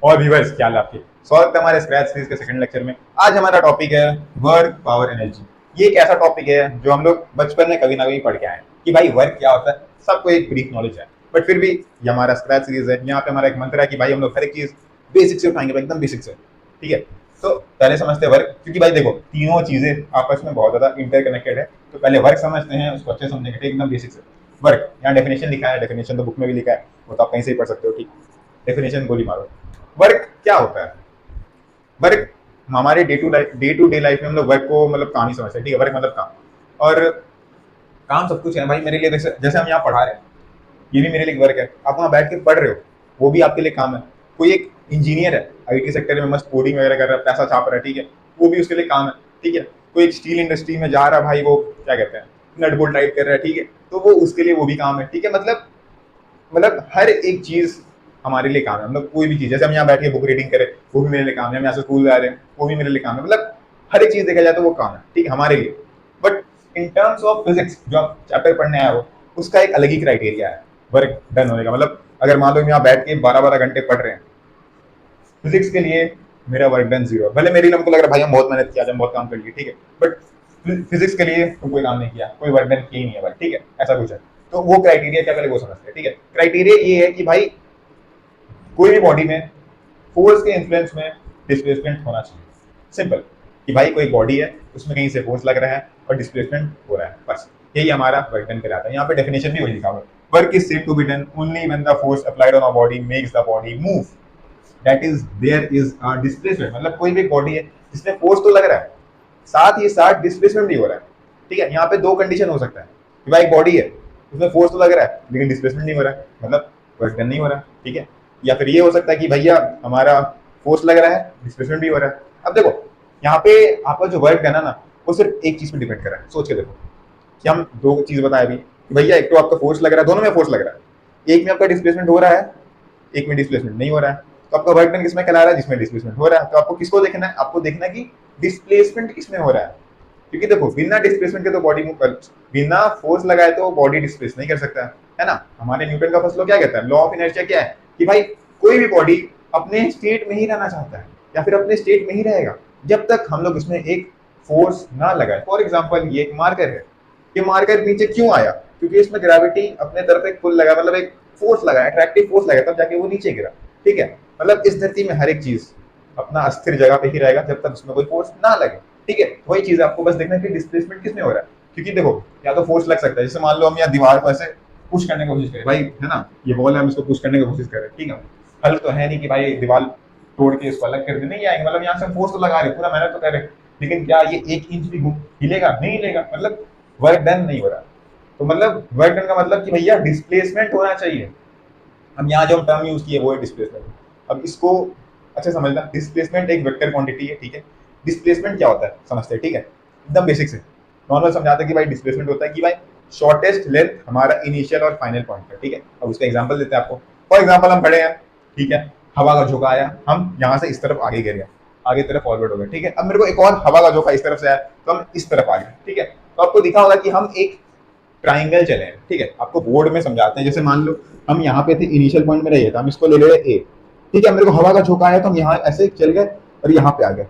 और व्यूअर्स क्या हाल है आपके। स्वागत है हमारे स्क्रैच सीरीज के सेकंड लेक्चर में। आज हमारा टॉपिक है वर्क पावर एनर्जी। ये एक ऐसा टॉपिक है जो हम लोग बचपन में कभी ना कभी पढ़ के आए हैं कि भाई वर्क क्या होता है, सबको एक ब्रीफ नॉलेज है। बट फिर भी ये हमारा स्क्रैच सीरीज है, यहाँ पे हमारा एक मंत्र है कि भाई हम लोग हर एक चीज बेसिक से उठाएंगे, एकदम बेसिक से। ठीक है, तो पहले समझते हैं वर्क, क्योंकि भाई देखो तीनों चीजें आपस में बहुत ज्यादा इंटरकनेक्टेड है। तो पहले वर्क समझते हैं, उसको अच्छे समझने के लिए एकदम बेसिक से। वर्क यहाँ डेफिनेशन लिखा है, डेफिनेशन तो बुक में भी लिखा है, वो तो आप कहीं से ही पढ़ सकते हो। ठीक, डेफिनेशन गोली मारो। वर्क क्या होता है? वर्क हमारे डे टू डे लाइफ में हम लोग वर्क को मतलब काम ही समझते हैं। ठीक है, वर्क मतलब काम। और काम सब कुछ है भाई मेरे लिए। जैसे जैसे हम यहाँ पढ़ा रहे हैं, ये भी मेरे लिए वर्क है। आप वहाँ बैठ के पढ़ रहे हो, वो भी आपके लिए काम है। कोई एक इंजीनियर है, आईटी सेक्टर में मस्त कोडिंग वगैरह कर रहा है, पैसा छाप रहा है, ठीक है, वो भी उसके लिए काम है। ठीक है, कोई एक स्टील इंडस्ट्री में जा रहा है भाई, वो क्या कहते हैं, नट बोल्ट टाइट कर रहा है, ठीक है, तो वो उसके लिए वो भी काम है। ठीक है, मतलब हर एक चीज हमारे लिए काम है। मतलब कोई भी चीज, जैसे हम यहाँ बैठ के बुक रीडिंग करें, वो भी मेरे लिए काम है। हम यहाँ से स्कूल जा रहे हैं, वो भी मेरे लिए काम है। मतलब हर एक चीज देखा जाए तो वो काम है, ठीक है, हमारे लिए। But in terms of physics, जो आप चैप्टर पढ़ने आए हो, उसका एक अलग ही क्राइटेरिया है वर्क डन होने का। मतलब अगर मान लो हम यहाँ बैठ के 12-12 घंटे पढ़ रहे हैं, फिजिक्स के लिए मेरा वर्क डन 0 है। भले मेरे लिए हमको लग रहा है भाई हम बहुत मेहनत किया, हम बहुत काम कर लिए, ठीक है, बट फिजिक्स के लिए तुम कोई काम नहीं किया, कोई वर्क डन किया ही नहीं है भाई। ठीक है, ऐसा कुछ है। तो वो क्राइटेरिया क्या, पहले वो समझते हैं। ठीक है, क्राइटेरिया ये है कि भाई कोई भी बॉडी में फोर्स के इन्फ्लुएंस में डिस्प्लेसमेंट होना चाहिए। सिंपल, कि भाई कोई बॉडी है, उसमें कहीं से फोर्स लग रहा है और डिस्प्लेसमेंट हो रहा है, बस यही हमारा वर्क डन कहलाता है। यहाँ पे डेफिनेशन भी वही लिखा हुआ है, work is said to be done only when the force applied on a body makes the body move, that is there is a displacement. मतलब कोई भी बॉडी है जिसमें फोर्स तो लग रहा है, साथ ही साथ डिस्प्लेसमेंट भी हो रहा है। ठीक है, यहाँ पे दो कंडीशन हो सकता है कि भाई एक बॉडी है, उसमें फोर्स तो लग रहा है लेकिन डिस्प्लेसमेंट नहीं हो रहा है, मतलब वर्क डन नहीं हो रहा है। ठीक है, या फिर ये हो सकता है कि भैया हमारा फोर्स लग रहा है, डिस्प्लेसमेंट भी हो रहा है। अब देखो यहाँ पे आपका जो वर्क है ना, वो सिर्फ एक चीज पे डिपेंड कर रहा है। सोच के देखो कि हम दो चीज बताए अभी कि भैया एक तो आपका फोर्स लग रहा है, दोनों में फोर्स लग रहा है, एक में आपका डिस्प्लेसमेंट हो रहा है, एक में डिस्प्लेसमेंट नहीं हो रहा है। तो आपका वर्क डन किसमें कहला रहा है? जिसमें डिस्प्लेसमेंट हो रहा है। तो आपको किसको देखना है? आपको देखना है कि डिस्प्लेसमेंट किसमें हो रहा है। क्योंकि देखो बिना डिस्प्लेसमेंट के तो बॉडी मूव कर, बिना फोर्स लगाए तो बॉडी डिस्प्लेस नहीं कर सकता है ना। हमारे न्यूटन का फर्स्ट लॉ क्या कहता है? लॉ ऑफ इनर्शिया क्या है कि भाई कोई भी बॉडी अपने स्टेट में ही रहना चाहता है या फिर अपने स्टेट में ही रहेगा जब तक हम लोग इसमें एक फोर्स ना लगाए। फॉर एग्जाम्पल ये एक मार्कर है, ये मार्कर नीचे क्यों आया? क्योंकि इसमें ग्रेविटी अपने तरफ एक पुल लगा, मतलब एक फोर्स लगा, अट्रैक्टिव फोर्स लगा, तब जाके वो नीचे गिरा। ठीक है, मतलब इस धरती में हर एक चीज अपना अस्थिर जगह पे ही रहेगा जब तक उसमें कोई फोर्स ना लगे। ठीक है, वही चीज आपको बस देखना है कि डिस्प्लेसमेंट किसमें हो रहा है। क्योंकि देखो या तो फोर्स लग सकता है, जैसे मान लो हम यहाँ दीवार को ऐसे पुश करने की कोशिश करें, भाई है ना, ये बॉल है, हम इसको पुश करने की कोशिश करें, ठीक है, हल तो है नहीं कि भाई दीवार तोड़ के इसको अलग कर दे, नहीं आएंगे। मतलब यहाँ से हम फोर्स तो लगा रहे, पूरा मेहनत तो कर रहे, लेकिन क्या ये 1 इंच भी हिलेगा? नहीं हिलेगा, मतलब वर्क डन नहीं हो रहा। तो मतलब वर्क डन का मतलब कि भैया डिस्प्लेसमेंट होना चाहिए। अब यहाँ जो हम टर्म यूज किए वो है डिस्प्लेसमेंट। अब इसको अच्छा समझना, डिस्प्लेसमेंट एक वेक्टर क्वांटिटी है। ठीक है, डिस्प्लेसमेंट क्या होता है समझते हैं। ठीक है, एकदम बेसिक से नॉर्मल समझाते हैं कि भाई डिस्प्लेसमेंट होता है कि भाई शॉर्टेस्ट लेंथ हमारा इनिशियल और फाइनल पॉइंट है। ठीक है, अब उसका एग्जांपल देते हैं आपको। फॉर एग्जांपल हम खड़े हैं, ठीक है, हवा का झोंका आया, हम यहाँ से इस तरफ आगे गिर गए, आगे तरफ फॉरवर्ड हो गए। ठीक है, अब मेरे को एक और हवा का झोंका इस तरफ से आया तो हम इस तरफ आ गए। ठीक है, तो आपको दिखा होगा कि हम एक ट्राइंगल चले हैं। ठीक है, आपको बोर्ड में समझाते हैं। जैसे मान लो हम यहाँ पे थे, इनिशियल पॉइंट में रहे तो हम इसको ले ले ए। ठीक है, मेरे को हवा का झोंका आया तो हम यहाँ ऐसे चल गए और यहाँ पे आ गए,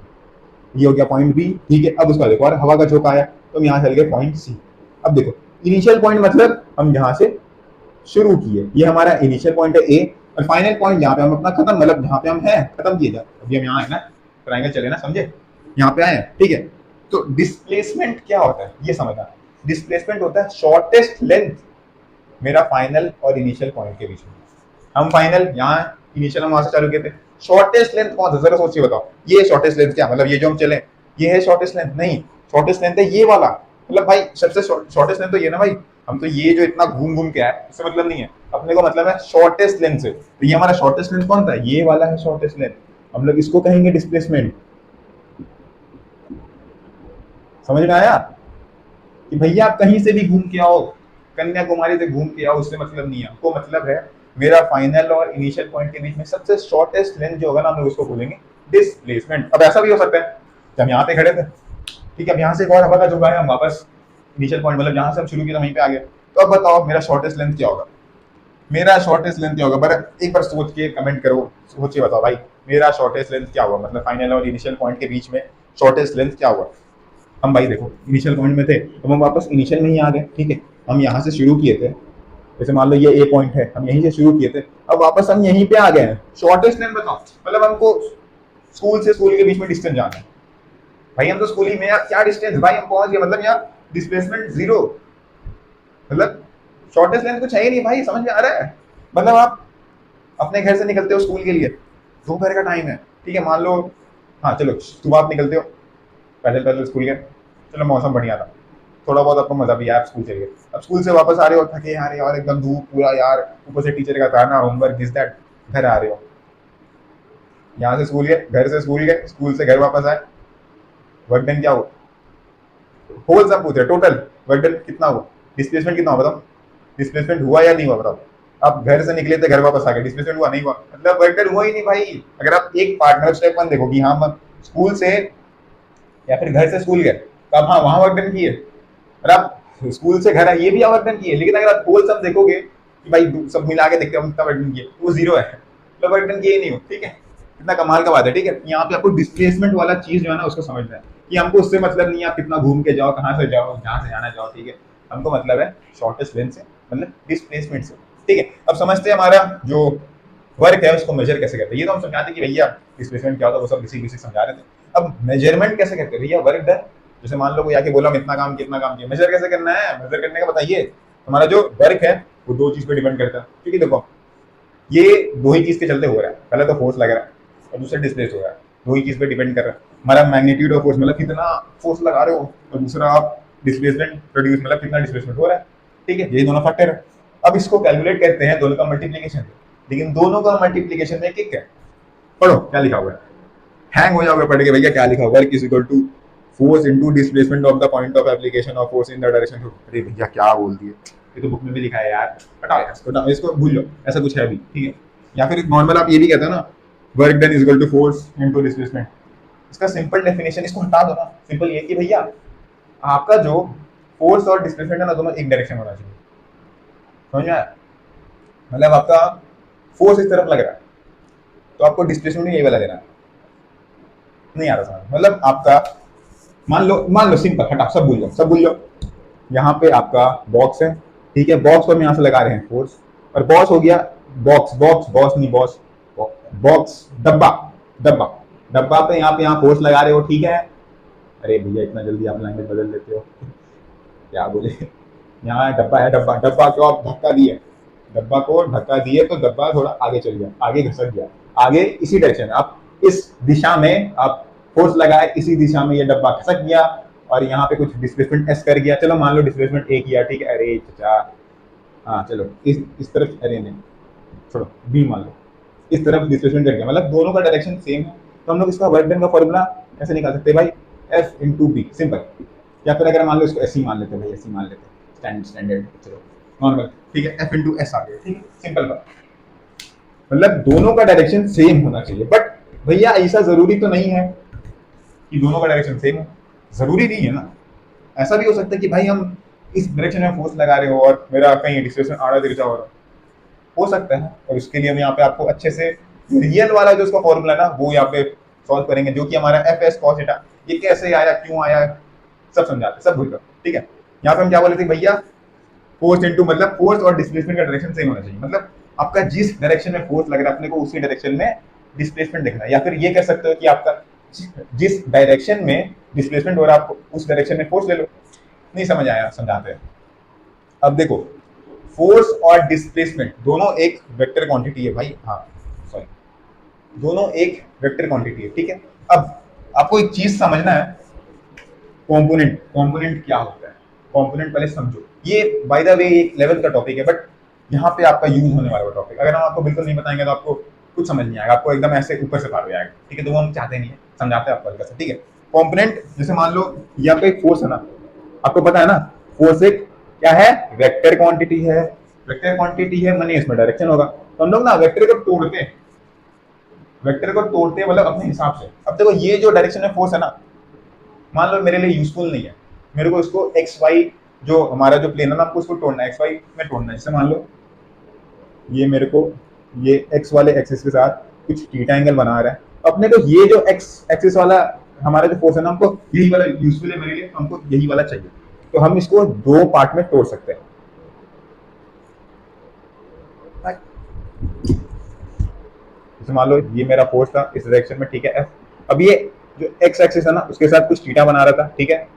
ये हो गया पॉइंट बी। ठीक है, अब उसका देखो और हवा का झोंका आया तो हम यहाँ चल गए पॉइंट सी। अब देखो इनिशियल पॉइंट मतलब हम यहाँ से शुरू किए, ये हमारा इनिशियल पॉइंट है ए, और फाइनल पॉइंट जहाँ पे हम अपना खत्म, मतलब जहाँ पे हम हैं खत्म किए जाए। अभी हम यहाँ है ना, ट्राइंगल चले ना, समझे, यहाँ पे आए हैं। ठीक है, तो डिस्प्लेसमेंट क्या होता है ये समझना। डिस्प्लेसमेंट होता है शॉर्टेस्ट लेंथ मेरा फाइनल और इनिशियल पॉइंट के बीच में। हम फाइनल यहाँ, इनिशियल हम वहां से चालू किए थे, शॉर्टेस्ट लेंथ कौन सा? जरा सोचिए बताओ, ये शॉर्टेस्ट लेंथ क्या? मतलब ये जो हम चले ये है शॉर्टेस्ट लेंथ? नहीं, शॉर्टेस्ट लेंथ है ये वाला। मतलब भाई सबसे शॉर्टेस्ट लेंथ तो ये ना भाई, हम तो ये जो इतना घूम घूम के आए इससे मतलब नहीं है, अपने को मतलब है शॉर्टेस्ट लेंथ से। तो ये हमारा शॉर्टेस्ट लेंथ कौन था? ये वाला है शॉर्टेस्ट लेंथ, हम लोग इसको कहेंगे डिस्प्लेसमेंट। समझ में आया कि भैया आप कहीं से भी घूम के आओ, कन्याकुमारी से घूम के आओ, उससे मतलब नहीं है, हमको मतलब है मेरा फाइनल और इनिशियल पॉइंट के बीच में सबसे शॉर्टेस्ट लेंथ जो होगा ना, हम लोग उसको बोलेंगे डिस्प्लेसमेंट। अब ऐसा भी हो सकता है जब हम यहाँ पे खड़े थे, ठीक है, अब यहाँ से एक और हवा का झोंका है, हम वापस इनिशियल पॉइंट मतलब जहाँ से हम शुरू किया था वहीं पे आ गए। तो अब बताओ मेरा शॉर्टेस्ट लेंथ क्या होगा? मेरा शॉर्टेस्ट लेंथ क्या होगा, पर एक बार सोच के कमेंट करो, सोच के बताओ भाई मेरा शॉर्टेस्ट लेंथ क्या हुआ, मतलब फाइनल और इनिशियल पॉइंट के बीच में शॉर्टेस्ट लेंथ क्या हुआ। हम भाई देखो इनिशियल पॉइंट में थे, तो हम वापस इनिशियल में ही आ गए, ठीक है। हम यहाँ से शुरू किए थे, जैसे मान लो ये ए पॉइंट है, हम यहीं से शुरू किए थे, अब वापस हम यहीं पे आ गए हैं। शॉर्टेस्ट लेंथ बताओ, मतलब हमको स्कूल से स्कूल के बीच में डिस्टेंस जाना है। भाई हम तो स्कूल ही में यार, क्या डिस्टेंस भाई, हम पहुंच गए, मतलब यार डिस्प्लेसमेंट जीरो, मतलब शॉर्टेस्ट लेंथ कुछ है ही नहीं भाई, समझ में आ रहा है। मतलब आप अपने घर से निकलते हो स्कूल के लिए, दोपहर का टाइम है, ठीक है, मान लो, हाँ चलो सुबह आप निकलते हो, पैदल पैदल स्कूल गए, चलो मौसम बढ़िया था, थोड़ा बहुत आपको मजा भी आया, आप स्कूल चले गए। अब स्कूल से वापस आ रहे हो थके यार, यार एकदम धूप पूरा यार, ऊपर से टीचर का ताना, होमवर्क दिस दैट, घर आ रहे हो, यहाँ से स्कूल गए, घर से स्कूल गए, स्कूल से घर वापस आए, वर्क डन क्या हुआ, होल सब पूछ रहे टोटल वर्क डन कितना हुआ, डिस्प्लेसमेंट कितना हुआ बताओ, डिस्प्लेसमेंट हुआ या नहीं हुआ बताओ। आप घर से निकले थे, घर वापस आ गए, डिस्प्लेसमेंट हुआ नहीं हुआ, मतलब वर्क डन हुआ ही नहीं भाई। अगर आप एक पार्टनर स्टेप वन देखो कि हाँ हम स्कूल से या फिर घर से स्कूल गए, तो आप हाँ वहां वर्क डन किए, और आप स्कूल से घर आए ये भी आप वर्क डन किए, लेकिन अगर आप होल सब देखोगे कि भाई सब मिला के देखते हो कितना वर्क डन किए, वो जीरो है, मतलब वर्क डन किए ही नहीं हो, ठीक है। कितना कमाल का बात है, ठीक है। यहाँ पे आपको डिस्प्लेसमेंट वाला चीज जो है ना उसको समझना है, कि हमको उससे मतलब नहीं है आप कितना घूम के जाओ, कहाँ से जाओ, जहाँ से जाना जाओ, ठीक है। हमको मतलब है शॉर्टेस्ट लेंथ से, मतलब डिस्प्लेसमेंट से, ठीक है। अब समझते हैं हमारा जो वर्क है उसको मेजर कैसे करते हैं। ये तो हम समझाते कि भैया डिस्प्लेसमेंट क्या होता है, वो सब बेसिक बेसिक समझा रहे थे। अब मेजरमेंट कैसे करते हैं भैया, वर्क डन, जैसे मान लो कोई आके बोला हम इतना काम कितना काम किया, मेजर कैसे करना है, मेजर करने का बताइए। हमारा जो वर्क है वो दो चीज पे डिपेंड करता है, क्योंकि देखो ये दो ही चीज के चलते हो रहा है, पहले तो फोर्स लग रहा है और दूसरा डिस्प्लेस हो रहा है, दो ही चीज पे डिपेंड कर रहा है। हमारा मैग्नीट्यूड ऑफ फोर्स मतलब कितना फोर्स लगा रहे हो, और दूसरा आप डिस्प्लेसमेंट प्रोड्यूस मतलब कितना डिस्प्लेसमेंट हो रहा है, ठीक है। ये दोनों फैक्टर है। अब इसको कैलकुलेट करते हैं दोनों का मल्टीप्लीकेशन, लेकिन दोनों का मल्टीप्लीकेशन में किक है, पढ़ो क्या लिखा हुआ है, हैंग हो जाओगे पढ़ के भैया क्या लिखा हुआ है, is equal to force into displacement of the point of application of force in the direction. अरे भैया क्या बोल दिए, ये तो बुक में भी लिखा है यार, हटाओ यार इसको, हटाओ इसको, भूल लो, ऐसा कुछ है भी, ठीक है। या फिर नॉर्मल आप ये भी कहते हो ना, work done is equal to force into displacement. इसका सिंपल डेफिनेशन, इसको हटा दो ना, सिंपल ये कि भैया आपका जो फोर्स और डिस्प्लेसमेंट है ना दोनों एक डायरेक्शन होना चाहिए, समझ में आया। मतलब आपका फोर्स इस तरफ लग रहा है तो आपको डिस्प्लेसमेंट ये वाला देना है, नहीं आ रहा समझ, मतलब आपका मान लो सिंपल, हटा सब भूल जाओ, सब भूल जाओ। यहाँ पे आपका बॉक्स है, ठीक है, बॉक्स पर हम यहाँ से लगा रहे हैं फोर्स, और बॉस हो गया, बॉक्स बॉक्स बॉस नहीं बॉस, बॉक्स डब्बा, डब्बा डब्बा पे यहाँ फोर्स लगा रहे हो, ठीक है। अरे भैया इतना जल्दी आप लैंग्वेज बदल देते हो, क्या बोले, यहाँ डब्बा है, डब्बा डब्बा को आप धक्का दिए, डब्बा को धक्का दिए तो डब्बा थोड़ा आगे चल गया, आगे घसक गया, आगे इसी डायरेक्शन आप इस दिशा में आप फोर्स लगाए, इसी दिशा में ये डब्बा खसक गया, और यहाँ पे कुछ डिस्प्लेसमेंट एस कर गया, चलो मान लो डिस्प्लेसमेंट ए किया, ठीक है। अरे चाचा हाँ चलो इस तरफ, अरे नहीं छोड़ो बी मान लो, इस तरफ डिस्प्लेसमेंट कर गया, मतलब दोनों का डायरेक्शन सेम है, तो हम लोग इसका वर्क डन का फॉर्मूला कैसे निकाल सकते हैं भाई, एफ इंटू बी, सिंपल। या फिर अगर मान लो इसको एस ही मान लेते हैं भाई, एस ही मान लेते हैं, स्टैंडर्ड चलो नॉर्मल, ठीक है, एफ इंटू एस आ गया, ठीक है, सिंपल बात। मतलब दोनों का डायरेक्शन सेम होना चाहिए, बट भैया ऐसा जरूरी तो नहीं है कि दोनों का डायरेक्शन सेम हो, जरूरी नहीं है ना। ऐसा भी हो सकता है कि भाई हम इस डायरेक्शन में फोर्स लगा रहे हो और मेरा कहीं डिस्प्लेसमेंट आड़ा तिरछा हो रहा हो सकता है, और उसके लिए हम यहाँ पे आपको अच्छे से रियल वाला जो उसका फॉर्मूला ना वो यहाँ पे सॉल्व करेंगे, जो कि हमारा एफ एस कॉस थीटा, ये कैसे आया क्यों आया सब समझाते, सब भूल कर, ठीक है। यहाँ पे हम क्या बोले थे भैया, फोर्स इनटू मतलब फोर्स और डिस्प्लेसमेंट का डायरेक्शन सेम होना चाहिए, मतलब आपका जिस डायरेक्शन में फोर्स लग रहा है अपने को उसी डायरेक्शन में डिस्प्लेसमेंट देखना है, या फिर ये कह सकते हो कि आपका जिस डायरेक्शन में डिस्प्लेसमेंट हो रहा है आपको उस डायरेक्शन में फोर्स ले लो। नहीं समझ आया, समझाते हैं। अब देखो फोर्स और डिस्प्लेसमेंट दोनों एक वेक्टर क्वांटिटी है भाई, हाँ सॉरी, दोनों एक वेक्टर क्वांटिटी है, ठीक है। अब आपको एक चीज समझना है, कंपोनेंट, कंपोनेंट क्या होता है, कंपोनेंट पहले समझो। ये बाय द वे एक लेवल का टॉपिक है, बट यहाँ पे आपका यूज होने वाला टॉपिक, अगर हम आपको बिल्कुल नहीं बताएंगे तो आपको कुछ समझ नहीं आएगा, आपको एकदम ऐसे ऊपर से पार हो जाएगा, ठीक है। तो वो हम चाहते नहीं है, समझाते हैं आपको हल्का सा, ठीक है। कंपोनेंट जैसे मान लो यहाँ पे एक फोर्स है ना, आपको पता है ना, फोर्स एक क्या है, वेक्टर क्वांटिटी है, वेक्टर क्वांटिटी है माने इसमें डायरेक्शन होगा, तो हम लोग ना वेक्टर को तोड़ते हैं, वेक्टर को तोड़ते हैं मतलब अपने हिसाब से। अब देखो ये जो डायरेक्शन में फोर्स है ना, मान लो मेरे लिए यूजफुल नहीं है, मेरे को इसको एक्स वाई जो हमारा जो प्लेन है ना आपको उसको तोड़ना है, एक्स वाई में तोड़ना है। जैसे मान लो ये मेरे को ये एक्स वाले एक्सिस के साथ कुछ थीटा एंगल बना रहा है। अपने को ये जो एक्स एक्सिस वाला हमारा जो फोर्स है ना, हमको यही वाला यूजफुल है मेरे लिए, हमको यही वाला चाहिए। तो हम इसको दो पार्ट में तोड़ सकते हैं। जैसे मान लो ये मेरा फोर्स था इस डायरेक्शन में, ठीक है एफ। अब ये जो एक्स एक्सिस है ना उसके साथ कुछ थीटा बना रहा था, ठीक है,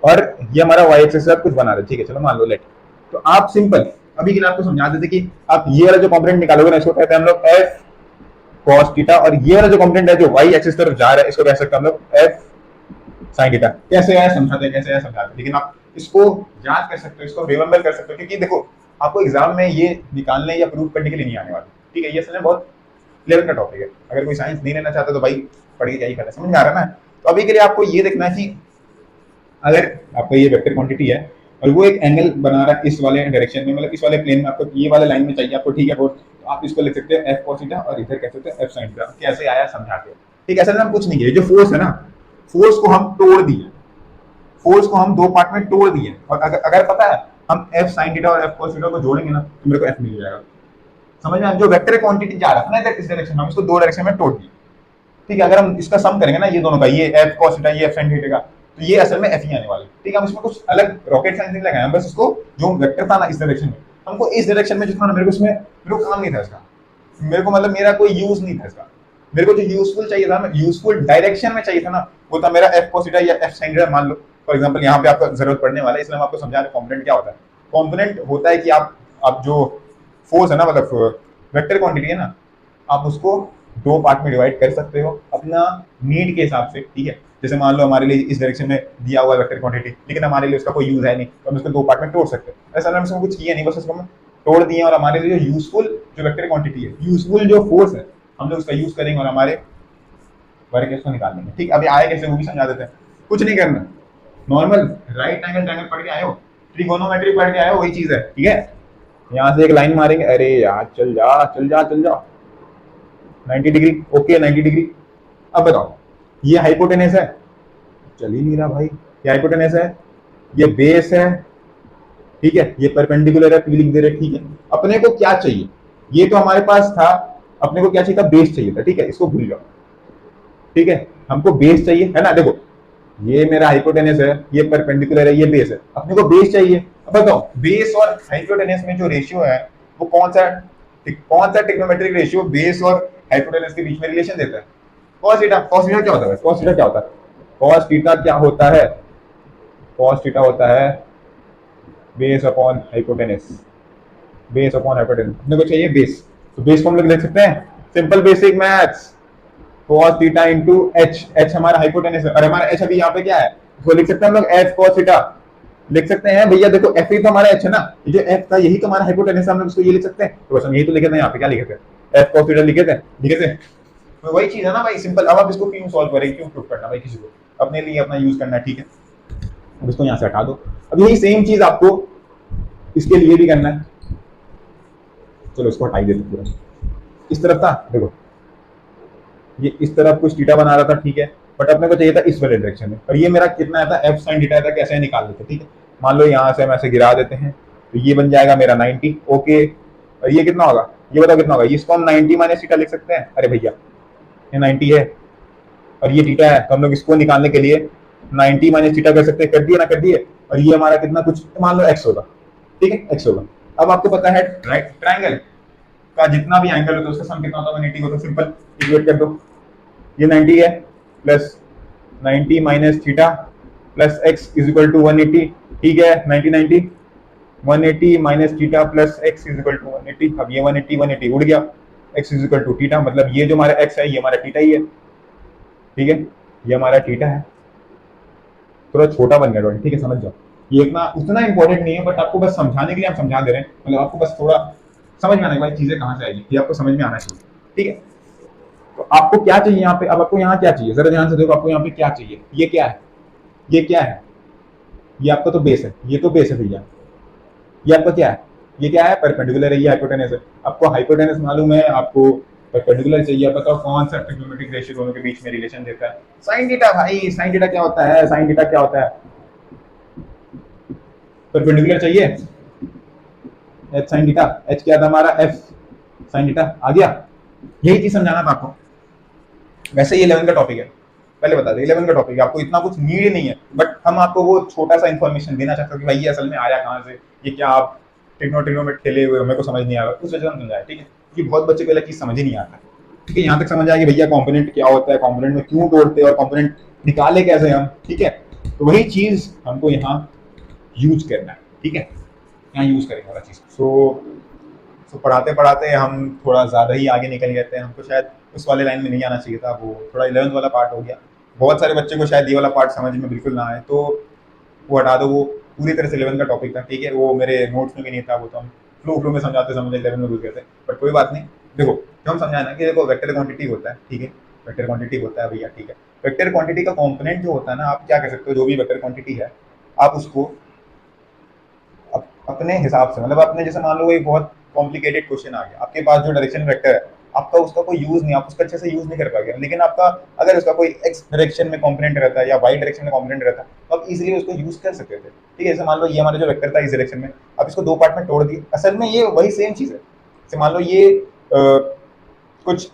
और ये हमारा वाई एक्सिस के साथ कुछ बना रहा है, ठीक है, चलो मान लो लेट। तो आप सिंपल अभी के लिए आपको समझा देते कि आप ये वाला जो कंपोनेंट निकालोगे ना, इसको कहते हैं हम लोग एफ कॉस थीटा, और ये वाला जो कंपोनेंट है जो वाई एक्सिस तरफ जा रहा है, इसको कह सकते हैं हम लोग एफ साइन थीटा। कैसे आया समझाते हैं, कैसे आया समझाते हैं, लेकिन आप इसको याद कर सकते हो, इसको रिमेंबर कर सकते हो, क्योंकि देखो आपको एग्जाम में ये निकालने या प्रूव करने के लिए नहीं आने वाला, ठीक है। ये असल में बहुत लेवल का टॉपिक है। अगर कोई साइंस नहीं लेना चाहता तो भाई पढ़ के क्या ही करना, समझ में आ रहा है ना। तो अभी के लिए आपको ये देखना है कि अगर आपका ये वेक्टर क्वांटिटी है और वो एक एंगल बना रहा है इस वाले डायरेक्शन में, मतलब इस वाले प्लेन में, आपको ये वाले लाइन में चाहिए आपको, ठीक है फोर्स, तो आप इसको लिख सकते हैं एफ कॉस थीटा और इधर कह सकते हैं एफ साइन थीटा। कैसे आया समझाते हैं, ठीक है। असल में हम कुछ नहीं किए, जो फोर्स है ना, फोर्स को हम तोड़ दिए, फोर्स को हम दो पार्ट में तोड़ दिए, और अगर पता है हम एफ साइन थीटा और एफ कॉस थीटा को जोड़ेंगे ना तो मेरे को एफ मिल जाएगा। समझ में, जो वेक्टर क्वांटिटी जा रहा है ना इधर इस डायरेक्शन में, हम इसको दो डायरेक्शन में तोड़ दिए, ठीक है। अगर हम इसका सम करेंगे ना ये दोनों का, ये एफ कॉस थीटा ये एफ साइन थीटा का, तो ये असल में एफ ही आने वाला है, ठीक है। हम इसमें कुछ अलग रॉकेट साइंस नहीं लगाए, हम बस इसको जो वेक्टर था ना इस डायरेक्शन में, हमको इस डायरेक्शन में जो था ना, मेरे को इसमें मेरे को काम नहीं था इसका, मेरे को मतलब मेरा कोई यूज नहीं था इसका। मेरे को जो यूजफुल चाहिए था, यूजफुल डायरेक्शन में चाहिए था ना, वो था मेरा एफ कॉस थीटा या एफ साइन थीटा। मान लो फॉर एग्जांपल यहाँ पे आपको जरूरत पड़ने वाला है, इसलिए हम आपको समझा रहे हैं कंपोनेंट क्या होता है। कंपोनेंट होता है कि आप जो फोर्स है ना, मतलब वेक्टर क्वांटिटी है ना, आप उसको दो पार्ट में डिवाइड कर सकते हो अपना नीड के हिसाब से, ठीक है। जैसे मान लो हमारे लिए इस डायरेक्शन में दिया हुआ वेक्टर क्वांटिटी, लेकिन हमारे लिए उसका कोई यूज है नहीं, तो हम उसको दो पार्ट में तोड़ सकते हैं। ऐसा हम इसमें कुछ किया नहीं, बस उसको हम तोड़ दिए, और हमारे लिए जो यूजफुल जो वेक्टर क्वांटिटी है, यूजफुल जो फोर्स है, हम लोग उसका यूज करेंगे और हमारे वर्क को निकाल लेंगे, ठीक। अभी आए कैसे वो भी समझा देते हैं। कुछ नहीं करना, नॉर्मल राइट एंगल ट्रायंगल पढ़ के आए हो, ट्रिगोनोमेट्री पढ़ के आए हो, वही चीज है, ठीक है। यहाँ से एक लाइन मारेंगे, अरे यार चल जा चल जा चल जा, 90 डिग्री, ओके 90 डिग्री। अब बताओ ये हाइपोटेनस है, चल ही नहीं रहा भाई, ये हाइपोटेनस है, ये बेस है, ठीक है, ये परपेंडिकुलर है, पी लिख दे रहे, ठीक है। अपने को क्या चाहिए, ये तो हमारे पास था, अपने को क्या चाहिए था, बेस चाहिए था, ठीक है, इसको भूल जाओ, ठीक है। हमको बेस चाहिए है ना, देखो ये मेरा हाइपोटेनस है, ये परपेंडिकुलर है, ये बेस है, अपने को बेस चाहिए। अब बताओ बेस और हाइपोटेनस में जो रेशियो है वो कौन सा ट्रिग्नोमेट्रिक रेशियो बेस और हाइपोटेनस के बीच में रिलेशन देता है? cos theta. cos थीटा क्या होता है? cos थीटा क्या होता है? cos थीटा क्या होता है? cos थीटा होता है base upon hypotenuse, base upon hypotenuse. अपने को चाहिए बेस, तो बेस को हम लोग लिख सकते हैं simple basic maths, cos theta into h। h हमारा हाइपोटेनस है और हमारा h अभी यहाँ पे क्या है, उसको लिख सकते हैं हम लोग f cos थीटा, लिख सकते हैं भैया। देखो f ही तो हमारा h है ना, ये जो f था यही तो हमारा हाइपोटेनस है, हम लोग उसको ये लिख सकते हैं। तो बस हम यही तो लिखे थे, यहाँ पे क्या लिखे थे, f cos थीटा लिखे थे। तो वही चीज है ना भाई, सिंपल। अब आप इसको क्यों सॉल्व करें, क्यों प्रूव करना भाई किसी को, अपने लिए अपना यूज करना, ठीक है। अब इसको यहाँ से हटा दो। अब यही सेम चीज आपको इसके लिए भी करना है, चलो इसको हटाई देते पूरा। इस तरफ था, देखो ये इस तरफ कुछ थीटा बना रहा था, ठीक है, बट अपने को चाहिए था इस वाले डायरेक्शन में, और ये मेरा कितना आया था, एफ साइन थीटा था, कैसे निकाल लेते, ठीक है। मान लो यहाँ से हम ऐसे गिरा देते हैं, तो ये बन जाएगा मेरा 90, ओके। और ये कितना होगा, ये बताओ कितना होगा, इसको हम 90 माइनस थीटा लिख सकते हैं। अरे भैया ये 90 है और ये थीटा है, तो हम लोग इसको निकालने के लिए 90 माइनस थीटा कर सकते हैं, कर दिए ना, कर दिए। और ये हमारा कितना, कुछ मान लो एक्स होगा, ठीक है, एक्स होगा। अब आपको पता है राइट ट्रायंगल का जितना भी एंगल होता है उसका सम कितना होता है, 180 होता है। सिंपल इक्वेट कर दो, ये 90 है plus 90 minus theta plus X is equal to 180, ठीक है। 90 180 minus theta plus X is equal to 180। अब ये 180 उड़ गया, X is equal to theta, मतलब ये जो हमारा एक्स है ये हमारा थीटा ही है, ठीक है, ये हमारा थीटा है। थोड़ा छोटा बन गया ड्राइंग, ठीक है, समझ जाओ। ये उतना इंपॉर्टेंट नहीं है, बट आपको बस समझाने के लिए हम समझा दे रहे हैं, मतलब आपको बस थोड़ा समझ में आने के बाद चीजें कहाँ से आएगी ये आपको समझ में आना चाहिए, ठीक है। तो आपको क्या चाहिए यहाँ पे, अब आपको यहाँ क्या चाहिए, जरा ध्यान से देखो, आपको यहाँ पे क्या चाहिए, ये क्या है, ये क्या है, ये आपका तो बेस है, ये तो बेस है भैया। ये आपका क्या है, ये क्या है, परपेंडिकुलर है, ये हाइपोटेनस है। आपको हाइपोटेनस मालूम है, आपको परपेंडिकुलर चाहिए, बताओ कौन सा ट्रिग्नोमेट्रिक रेशियो दोनों के बीच में रिलेशन देता है, साइन थीटा। भाई साइन थीटा क्या होता है, साइन थीटा क्या होता है, परपेंडिकुलर चाहिए, एच साइन थीटा, एच क्या था हमारा, एफ साइन थीटा, आ गया। यही चीज समझाना था आपको। वैसे ये 11 का टॉपिक है, पहले बता दें 11 का टॉपिक है, आपको इतना कुछ नीड नहीं है, बट हम आपको वो छोटा सा इन्फॉर्मेशन देना चाहते हो कि भाई ये असल में आया कहाँ से, ये क्या आप ट्रिग्नो में खेले हुए हो, मेरे को समझ नहीं आ रहा, उस वजह से हम समझाए, ठीक है। कि बहुत बच्चे को पहले चीज समझ ही नहीं आता, ठीक है। यहाँ तक समझ आया कि भैया कंपोनेंट क्या होता है, कंपोनेंट में क्यों तोड़ते हैं और कंपोनेंट निकाले कैसे हम, ठीक है। तो वही चीज हमको यहाँ यूज करना है, ठीक है, यहाँ यूज करेंगे वाला चीज। सो पढ़ाते पढ़ाते हम थोड़ा ज़्यादा ही आगे निकल गए थे, हमको शायद उस वाले लाइन में नहीं आना चाहिए था, वो थोड़ा 11th वाला पार्ट हो गया। बहुत सारे बच्चे को शायद ये वाला पार्ट समझ में बिल्कुल ना आए, तो वो हटा दो, वो पूरी तरह से 11th का टॉपिक था, ठीक है। वो मेरे नोट्स में भी नहीं था, वो तो हम फ्लो में समझाते समझे 11 में भूल गए थे, बट कोई बात नहीं। देखो जो हम समझाए ना कि देखो वेक्टर क्वांटिटी होता है, ठीक है, वेक्टर क्वांटिटी होता है भैया, ठीक है। वेक्टर क्वांटिटी का कॉम्पोनेंट जो होता है ना, आप क्या कर सकते हो, जो भी वेक्टर क्वांटिटी है आप उसको अपने हिसाब से, मतलब अपने, जैसे मान लो एक बहुत कॉम्प्लिकेटेड क्वेश्चन आ गया, आपके पास जो डायरेक्शन वेक्टर है, आपका उसका कोई यूज नहीं, आप उसका अच्छे से यूज नहीं कर पाएंगे, लेकिन आपका अगर उसका कोई एक्स डायरेक्शन में कॉम्पोनेंट रहता है या वाई डायरेक्शन में कॉम्पोनेंट रहता है, तो आप इजीली उसको यूज कर सकते थे, ठीक है। जैसे मान लो ये हमारा जो वेक्टर था इस डायरेक्शन में, आप इसको दो पार्ट में तोड़ दिए, असल में ये वही सेम चीज है। जैसे मान लो ये कुछ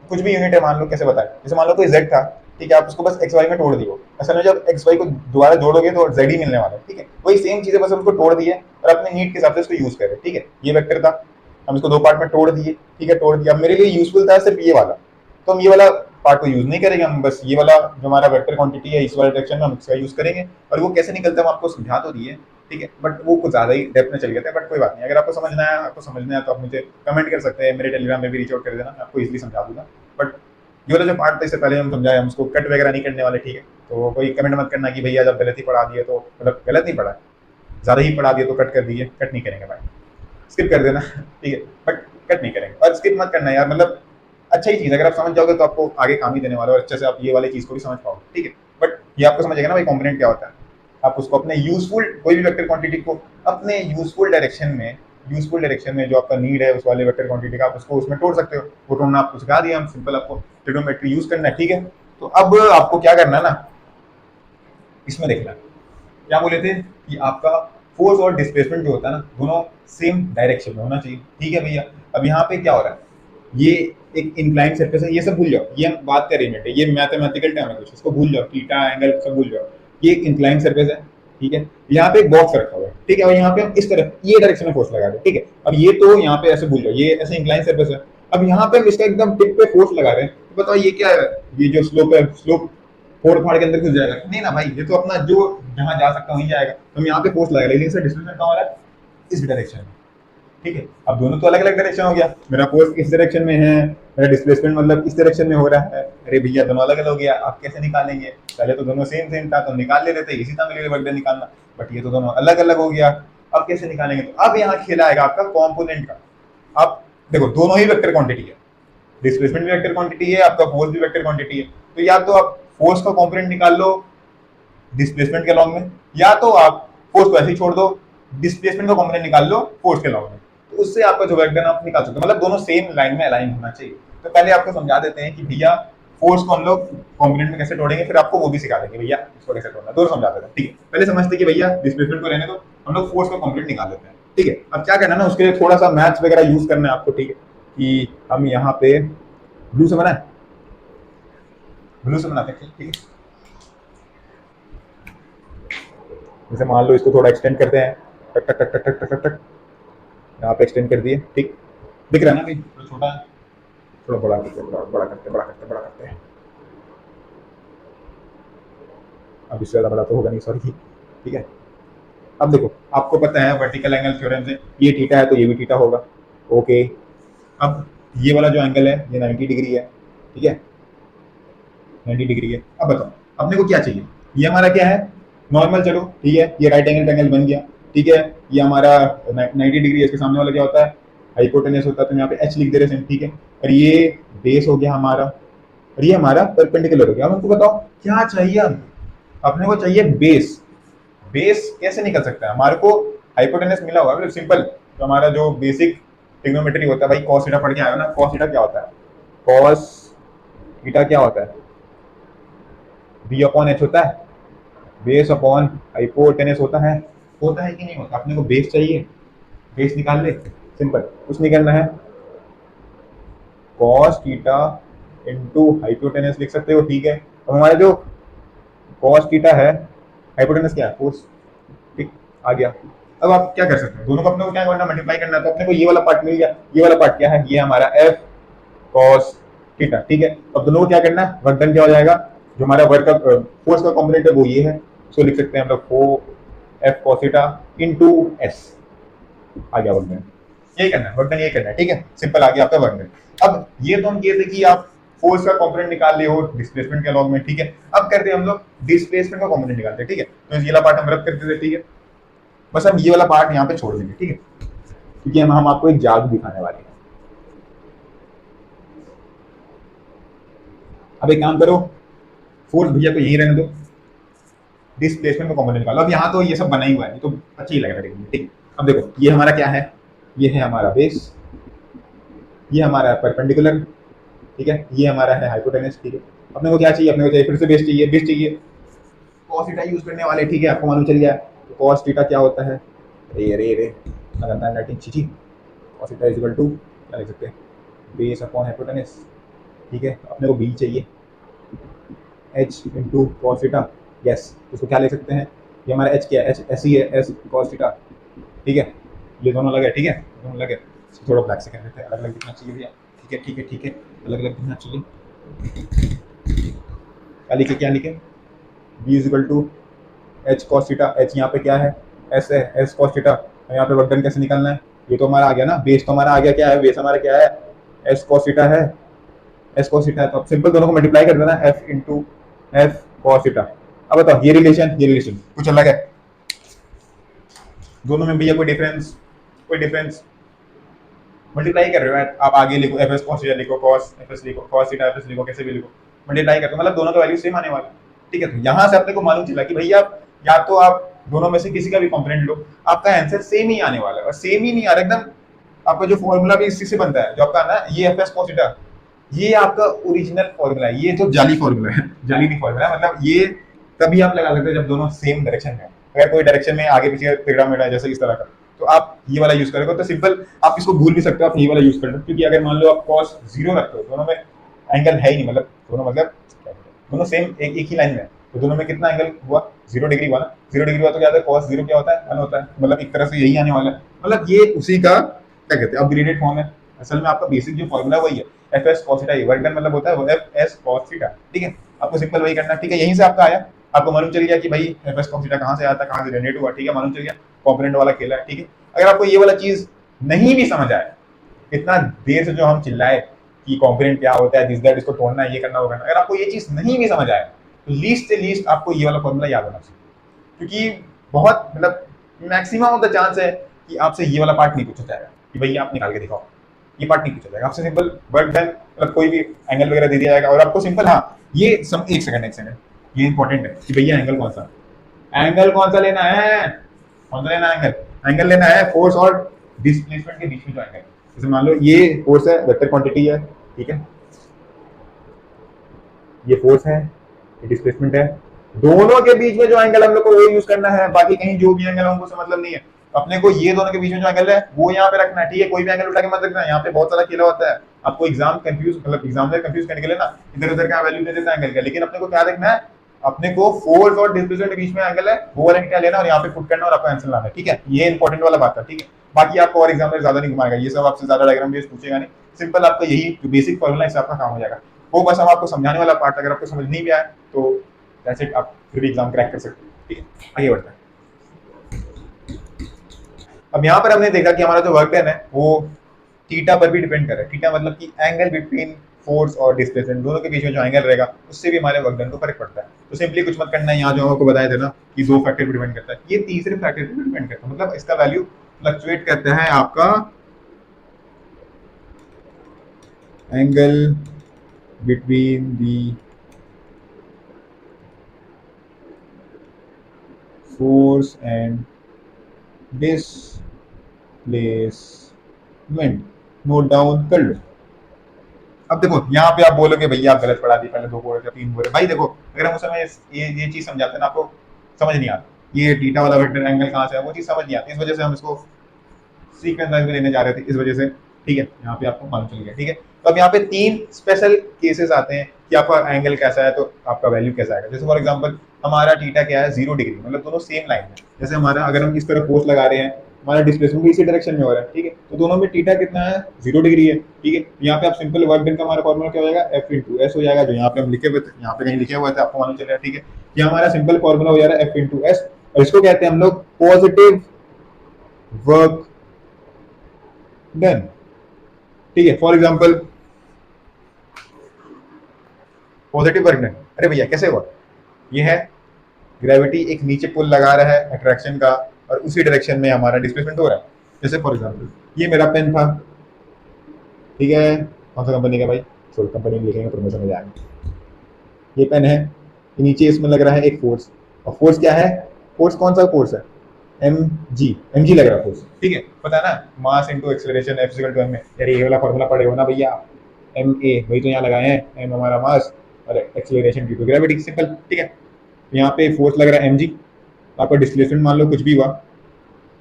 कुछ भी यूनिट है, मान लो कैसे बताए, जैसे मान लो कोई z था, ठीक है, आप उसको बस एक्स वाई में तोड़ दियो, असल में जब एक्स वाई को दोबारा जोड़ोगे तो z ही मिलने वाला है, ठीक है। वही सेम चीज है, बस उसको तोड़ दिए और अपने नीड के हिसाब से इसको यूज करें, ठीक है। ये वेक्टर था, हम इसको दो पार्ट में तोड़ दिए, ठीक है, तोड़ दिया। अब मेरे लिए यूजफुल था सिर्फ ये वाला, तो हम ये वाला पार्ट को यूज नहीं करेंगे, हम बस ये वाला जो हमारा वेक्टर क्वांटिटी है इस वाले डायरेक्शन में हम इसका यूज करेंगे, और वो कैसे निकलता है हम आपको समझा तो दिए, ठीक है, बट वो कुछ ज्यादा ही डेप्थ में चल गए थे, बट कोई बात नहीं। अगर आपको समझना है, आपको समझना है तो आप मुझे कमेंट कर सकते हैं, मेरे टेलीग्राम में भी रीच आउट कर देना, मैं आपको इजीली समझा दूंगा। बट ये वाला जो पार्ट था इससे पहले हम समझाए, हम उसको कट वगैरह नहीं करने वाले, ठीक है। तो कोई कमेंट मत करना कि भैया जब गलत ही पढ़ा दिए, तो मतलब गलत नहीं पढ़ा, ज़्यादा ही पढ़ा दिए तो कट कर दिए, कट नहीं करेंगे भाई, स्किप कर देना, ठीक है, बट कट नहीं करेंगे। और स्किप मत करना यार, मतलब अच्छा ही चीज़, अगर आप समझ जाओगे तो आपको आगे काम ही देने वाला है, और अच्छे से आप ये वाली चीज़ को भी समझ पाओगे, ठीक है। बट ये आपको समझेगा ना भाई कॉम्पोनेंट क्या होता है, आप उसको अपने यूजफुल, कोई भी वेक्टर क्वांटिटी को अपने यूजफुल डायरेक्शन में जो आपका नीड है उस वाले वेक्टर क्वांटिटी का, आप उसको उसमें तोड़ सकते हो। वो तोड़ना आपको सिखा दिया हम, सिंपल आपको ट्रिग्नोमेट्री यूज करना है, ठीक है। तो अब आपको क्या करना है ना, इसमें देखना क्या बोले थे कि आपका फोर्स और डिस्प्लेसमेंट जो होता है ना, दोनों सेम डायरेक्शन में होना चाहिए, ठीक है भैया। अब यहाँ पे क्या हो रहा है, ये एक इंक्लाइन सरफेस है, ये सब भूल जाओ, ये हम बात कर रही है, ये मैथमेटिकल टर्म है कुछ, इसको भूल जाओ, थीटा एंगल सब भूल जाओ। ये एक इंक्लाइन सरफेस है, ठीक है। यहाँ पे एक बॉक्स रखा हुआ है, ठीक है, और यहाँ पे हम इस तरफ ये डायरेक्शन में फोर्स लगा रहे हैं, ठीक है। अब ये तो यहाँ पे ऐसे भूल जाओ, ये ऐसे इंक्लाइन सरफेस है। अब यहाँ पे हम इसका एकदम टिप पे फोर्स लगा रहे हैं, तो बताओ ये क्या है, ये जो स्लोप है, स्लोप फोड़ फाड़ के अंदर घुस जाएगा नहीं ना भाई, ये तो अपना जो जहाँ जा सकता वहीं जाएगा, तो हम यहाँ पे फोर्स लगा रहे हैं, लेकिन इसका डिस्प्लेसमेंट कहाँ हो रहा है, इस डायरेक्शन में, ठीक है। अब दोनों तो अलग अलग डायरेक्शन हो गया, मेरा फोर्स इस डायरेक्शन में है, मेरा डिस्प्लेसमेंट मतलब इस डायरेक्शन में हो रहा है, अरे भैया दोनों अलग अलग हो गया, आप कैसे निकालेंगे, पहले तो दोनों सेम सेम था तो निकाल ले रहे थे, इसी था मेरे लिए वर्क निकालना, बट ये तो दोनों अलग अलग हो गया, अब कैसे निकालेंगे। तो अब यहाँ खेला आएगा आपका कॉम्पोनेंट का। आप देखो दोनों ही वेक्टर क्वांटिटी है, डिस्प्लेसमेंट भी वेक्टर क्वांटिटी है, आपका फोर्स भी वेक्टर क्वांटिटी है, तो या तो आप फोर्स का कॉम्पोनेंट निकाल लो डिस्प्लेसमेंट के लॉन्ग में, या तो आप फोर्स को ऐसे ही छोड़ दो, डिस्प्लेसमेंट का कॉम्पोनेंट निकाल लो फोर्स के लॉन्ग में, तो उससे आपका जो वर्क डन आप निकाल सकते हो, मतलब दोनों सेम लाइन में अलाइन होना चाहिए। तो पहले आपको समझा देते हैं कि भैया फोर्स को हम लोग कॉम्पोनेंट में कैसे तोड़ेंगे, फिर आपको वो भी सिखा देंगे भैया इसको कैसे तोड़ना, दोनों समझा देते हैं, ठीक है। पहले समझते कि भैया डिस्प्लेसमेंट को रहने दो, हम लोग फोर्स का कॉम्पोनेंट निकाल लेते हैं, ठीक है। अब क्या करना है ना, उसके लिए थोड़ा सा मैथ्स वगैरह यूज करना है आपको, ठीक है। कि हम यहाँ पे ब्लू से बनाए, ब्लू से बनाते हैं, ठीक है। जैसे मान लो इसको थोड़ा एक्सटेंड करते हैं, टक टक टक टक टक टक टक टक, यहाँ पे एक्सटेंड कर दिए, ठीक दिख रहा है ना भाई, थोड़ा छोटा, थोड़ा बड़ा करते हैं, बड़ा करते बड़ा करते बड़ा करते हैं, अब इससे ज़्यादा बड़ा तो होगा नहीं, सॉरी, ठीक है। अब देखो आपको पता है वर्टिकल एंगल थ्योरम से ये थीटा है तो ये भी थीटा होगा, ओके। अब ये वाला जो एंगल है ये 90 डिग्री है, ठीक है, 90 डिग्री है। अब बताओ अपने को क्या चाहिए, ये हमारा क्या है, नॉर्मल, चलो ठीक है, ये राइट एंगल एंगल बन गया, ठीक है। ये हमारा 90 डिग्री है, इसके सामने वाला क्या होता है, हाइपोटेनस होता है, तो यहाँ पे एच लिख दे रहे हैं, ठीक है। और ये बेस हो गया हमारा, और ये हमारा परपेंडिकुलर हो गया। अब हमको बताओ क्या चाहिए, अब अपने को चाहिए बेस। बेस कैसे निकल सकता है, हमारे को हाइपोटेनस मिला हुआ है, सिंपल, तो हमारा जो बेसिक ट्रिग्नोमेट्री होता है भाई, कॉस थीटा पढ़ के आया ना, कॉस थीटा क्या होता है, कॉस थीटा क्या होता है, बी अपॉन एच होता है, बेस अपॉन हाइपोटेनस होता है कि नहीं होता। अपने को बेस चाहिए, बेस निकाल ले, सिंपल। कुछ नहीं करना है, कॉस थीटा इंटू हाइपोटेनस लिख सकते हो, ठीक है। अब हमारे जो कॉस थीटा है, हाइपोटेनस क्या है, कोस, ठीक, आ गया। अब आप क्या कर सकते हो, दोनों को अपने को क्या करना, मल्टीप्लाई करना है। तो अपने को ये वाला पार्ट मिल गया, ये वाला पार्ट क्या है, ये हमारा एफ कॉस थीटा, ठीक है। अब दोनों को क्या करना है, वर्क डन क्या हो जाएगा, जो हमारा वर्क का फोर्स का कॉम्पोनेंट है वो ये है, सो लिख सकते हैं हम लोग 4 F cos theta into S, आ गया वर्क डन। यही करना है, वर्क डन यही करना है, ठीक है, सिंपल आ गया आपका वर्क डन। अब ये तो हम किए थे कि आप फोर्स का कंपोनेंट निकाल लिए हो डिस्प्लेसमेंट के लॉग में, ठीक है। अब करते हैं हम लोग डिस्प्लेसमेंट का कंपोनेंट निकालते हैं, ठीक है। तो ये वाला पार्ट हम रद्द करते थे, ठीक है। बस हम ये वाला पार्ट यहाँ पे छोड़ देंगे, ठीक है, क्योंकि हम आपको एक जादू दिखाने वाले हैं। अब एक काम करो, फोर्स भैया को यही रहने दो, डिस्प्लेसमेंट का कंपोनेंट निकालो। अब यहाँ तो ये सब बना ही हुआ है, तो अच्छा ही लगेगा देखने में, ठीक। अब देखो ये हमारा क्या है, ये है हमारा बेस, ये हमारा परपेंडिकुलर, ठीक है, ये हमारा है हाइपोटेनस, ठीक है। अपने को क्या चाहिए, अपने को चाहिए फिर से बेस चाहिए, बेस चाहिए, कॉस थीटा यूज करने वाले, ठीक है। आपको मालूम चल गया तो कॉस थीटा क्या होता है, रे रे रे लगातार नटिंग चीची, cos theta is equal to क्या लिख सकते हैं, बेस अपॉन हाइपोटेनस, ठीक है। अपने को बी चाहिए, H into cos theta, yes, उसको क्या लिख सकते हैं, ये हमारा एच क्या है, एच एस ही है, एस कॉस थीटा, ठीक है। ये दोनों अलग है, ठीक है, दोनों अलग है, थोड़ा ब्लैक से कर देते हैं, अलग अलग दिखना चाहिए भैया, ठीक है ठीक है ठीक है, अलग अलग दिखना चाहिए। क्या लिखे, क्या लिखे, B is equal to H cos theta, H यहाँ पे क्या है, एस है, एस कॉस थीटा। यहाँ पे वर्क डन कैसे निकालना है, ये तो हमारा आ गया ना, बेस तो हमारा आ गया, क्या है बेस हमारा, क्या है, एस कॉस थीटा है, एस कॉस थीटा है। तो अब सिंपल दोनों को मल्टीप्लाई कर देना, F into F cos theta. अब बताओ ये रिलेशन, ये रिलेशन कुछ अलग है, दोनों में भैया कोई डिफरेंस, कोई डिफरेंस, मल्टीप्लाई कर रहे हो आप, आगे लिखो एफ एस कॉस थीटा लिखो, कॉस एफ एस लिखो, कॉस थीटा एफ एस लिखो, कैसे भी लिखो, मल्टीप्लाई करते हो, मतलब दोनों का वैल्यू सेम आने वाला, ठीक है। तो यहाँ से अपने को मालूम चला कि भैया या तो आप दोनों में से किसी का भी कंपोनेंट लो, आपका आंसर सेम ही आने वाला है, और सेम ही नहीं आ रहा एकदम, आपका जो फॉर्मूला भी इसी से बनता है, जो आपका ना ये एफ एस कॉस थीटा, ये आपका ओरिजिनल फॉर्मूला है, ये तो जाली फॉर्मूला है, जाली नहीं फॉर्मूला है, मतलब ये तभी आप लगा सकते हैं जब दोनों सेम डायरेक्शन में, अगर कोई डायरेक्शन में आगे पीछे पिरामिड है जैसे इस तरह का, तो आप ये वाला यूज करोगे तो सिंपल आप इसको भूल भी सकते हो, आप ये वाला यूज कर लो, क्योंकि अगर मान लो आप कॉस जीरो रखते हो, दोनों में एंगल है ही नहीं, मतलब दोनों मतलब दोनों सेम एक ही लाइन में, तो दोनों में कितना एंगल हुआ, 0 डिग्री हुआ ना, 0 डिग्री हुआ तो क्या होता है, कॉस जीरो क्या होता है, 1 होता है, मतलब एक तरह से यही आने वाला है, मतलब ये उसी का क्या कहते हैं अपग्रेडेड फॉर्म है। असल में आपका बेसिक जो फॉर्मूला वही है, F S cos theta, work done मतलब होता है वो एफ एस कॉस थीटा, ठीक है। आपको सिंपल वही करना है, ठीक है, यहीं से आपका आया, आपको मालूम चल गया कि भाई एफ एस कॉस थीटा कहाँ से आता है, कहाँ से जनरेट हुआ, ठीक है, मालूम चल गया, कॉम्पोनेंट वाला खेला है, ठीक है। अगर आपको ये वाला चीज नहीं भी समझ आए, इतना देर से जो हम चिल्लाए कि कॉम्पोनेंट क्या होता है, दिस दैट, इसको तोड़ना है, ये करना, वो करना, अगर आपको ये चीज नहीं भी समझ आए तो लीस्ट से लीस्ट आपको ये वाला फॉर्मूला याद होना चाहिए, क्योंकि बहुत मतलब मैक्सिमम ऑफ द चांस है कि आपसे ये वाला पार्ट नहीं पूछा जाएगा कि भैया आप निकाल के दिखाओ, ये पार्ट नहीं पूछा जाएगा आपसे, सिंपल वर्क डन, मतलब कोई भी एंगल वगैरह दे दिया जाएगा, और आपको सिंपल, हाँ ये सम, एक सेकंड ये इंपॉर्टेंट है कि भैया एंगल कौन सा, एंगल कौन सा लेना है, कौन सा लेना है एंगल, एंगल लेना है फोर्स और डिस्प्लेसमेंट के बीच में जो एंगल, जैसे मान लो ये फोर्स है, वेक्टर क्वांटिटी है, ठीक है, ये फोर्स है, ये डिस्प्लेसमेंट है, दोनों के बीच में जो एंगल हम लोग को वो यूज करना है, बाकी कहीं जो भी एंगल हमको से मतलब नहीं है, अपने को ये दोनों के बीच में जो एंगल है वो यहाँ पे रखना है, ठीक है, कोई भी एंगल उठा के मत रखना, यहाँ पे बहुत सारा खेला होता है, आपको एग्जाम कंफ्यूज, मतलब एग्जामिनर कंफ्यूज करने के लिए ना इधर उधर का वैल्यू दे देता है एंगल का, लेकिन अपने को क्या देखना है, अपने को फोर्स और डिस्प्लेसमेंट के बीच में एंगल है वो वाला क्या लेना और यहाँ पे पुट करना और आपका आंसर लाना है, ठीक है, ये इंपॉर्टेंट वाला बात है, ठीक है। बाकी आपको और एग्जामिनर ज्यादा नहीं घुमाएगा, ये सब आपसे ज्यादा डायग्राम बेस पूछेगा नहीं, सिंपल आपका यही जो बेसिक फॉर्मूला है इससे आपका काम हो जाएगा, वो बस हम आपको समझाने वाला पार्ट, अगर आपको समझ नहीं भी आया तो दैट्स इट, आप फिर भी एग्जाम क्रैक कर सकते हैं, ठीक है। आगे बढ़ते हैं। अब यहाँ पर हमने देखा कि हमारा जो वर्क डन है वो थीटा पर भी डिपेंड कर रहा है, थीटा मतलब कि एंगल बिटवीन फोर्स और डिस्प्लेसमेंट दोनों के बीच में जो एंगल रहेगा उससे भी हमारे वर्क डन को फर्क पड़ता है, तो सिंपली कुछ मत करना है, यहाँ जो आपको बताया था ना कि 2 फैक्टर पर डिपेंड करता है, ये तीसरे फैक्टर पर डिपेंड करता है, मतलब इसका वैल्यू फ्लक्चुएट करता है आपका angle between the force and displacement, note down कर लो। अब देखो यहाँ पे आप बोलोगे भैया आप गलत पढ़ा दी, पहले 2 बोले थे 3 बोले, भाई देखो अगर हम उस समय ये चीज समझाते ना आपको समझ नहीं आता, ये थीटा वाला वेक्टर एंगल कहाँ से है वो चीज समझ नहीं आती, इस वजह से हम इसको सीक्वेंस वाइज में लेने जा रहे थे इस वजह से, ठीक है, यहाँ पे आपको मालूम चल गया, ठीक है। तो अब यहाँ पे 3 स्पेशल केसेस आते हैं कि आपका एंगल कैसा है तो आपका वैल्यू कैसा आएगा। जैसे फॉर एग्जांपल हमारा थीटा क्या है 0 डिग्री, मतलब दोनों सेम लाइन है। जैसे हमारा अगर हम इस तरफ फोर्स लगा रहे हैं, हमारा डिस्प्लेसमेंट भी इसी डायरेक्शन में हो रहा है, ठीक है, तो दोनों में थीटा कितना है 0 डिग्री है, ठीक है। यहाँ पे आप सिंपल वर्क डन का हमारा फॉर्मूला क्या हो जाएगा F इंटू एस हो जाएगा, जो यहाँ पे हम लिखे हुए थे, यहाँ पे कहीं लिखे हुए थे आपको मालूम चलेगा, ठीक है। ये हमारा सिंपल फॉर्मूला हो जा रहा है F इंटू एस, और इसको कहते हैं हम लोग पॉजिटिव वर्क डन, ठीक है। For example positive work done, अरे भैया कैसे हुआ, ये है ग्रेविटी एक नीचे पुल लगा रहा है अट्रैक्शन का, और उसी डायरेक्शन में हमारा डिस्प्लेसमेंट हो रहा है। जैसे फॉर एग्जांपल ये मेरा पेन था, ठीक है, कौन सा कंपनी का भाई, छोड़ कंपनी में लिखेंगे प्रमोशन में जाएंगे। ये पेन है, नीचे इसमें लग रहा है एक फोर्स, और फोर्स क्या है, फोर्स कौन सा फोर्स है, एम जी लग रहा है फोर्स, ठीक है। पता है ना, mass into acceleration F equal to m है, यार ये वाला फॉर्मूला पढ़े हो ना भैया, एम ए वही तो यहाँ लगाए हैं, एम हमारा मास और acceleration due to gravity, simple, ठीक है। यहाँ पे फोर्स लग रहा है mg, आपका डिस्प्लेसमेंट मान लो कुछ भी हुआ,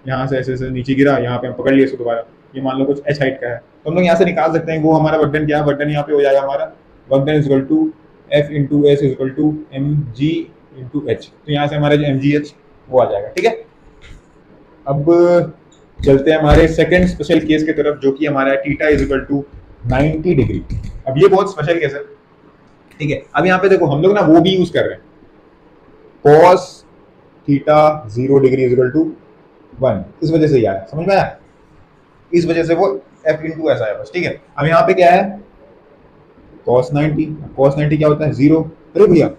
यहाँ से ऐसे ऐसे नीचे गिरा, यहाँ पे हम पकड़ लिए इसको दोबारा, ये मान लो कुछ h हाइट का है, तो हम लोग यहाँ से निकाल सकते हैं वो हमारा वर्क डन क्या है, वर्क डन यहाँ पे हो जाएगा हमारा work done equal to F into S equal to M G into H, तो यहाँ से हमारा जो एम जी एच वो आ जाएगा, ठीक है। अब चलते हैं हमारे सेकंड स्पेशल केस की तरफ, जो कि हमारा theta is equal to 90 degree. अब ये बहुत स्पेशल केस है, ठीक है। अब यहाँ पे देखो हम लोग ना वो भी यूज कर रहे हैं, cos theta 0 degree is equal to 1, इस वजह से यार समझ में आया, इस वजह से वो F इंटू ऐसा है बस, ठीक है। अब यहाँ पे क्या है cos 90 क्या होता है 0, अरे भैया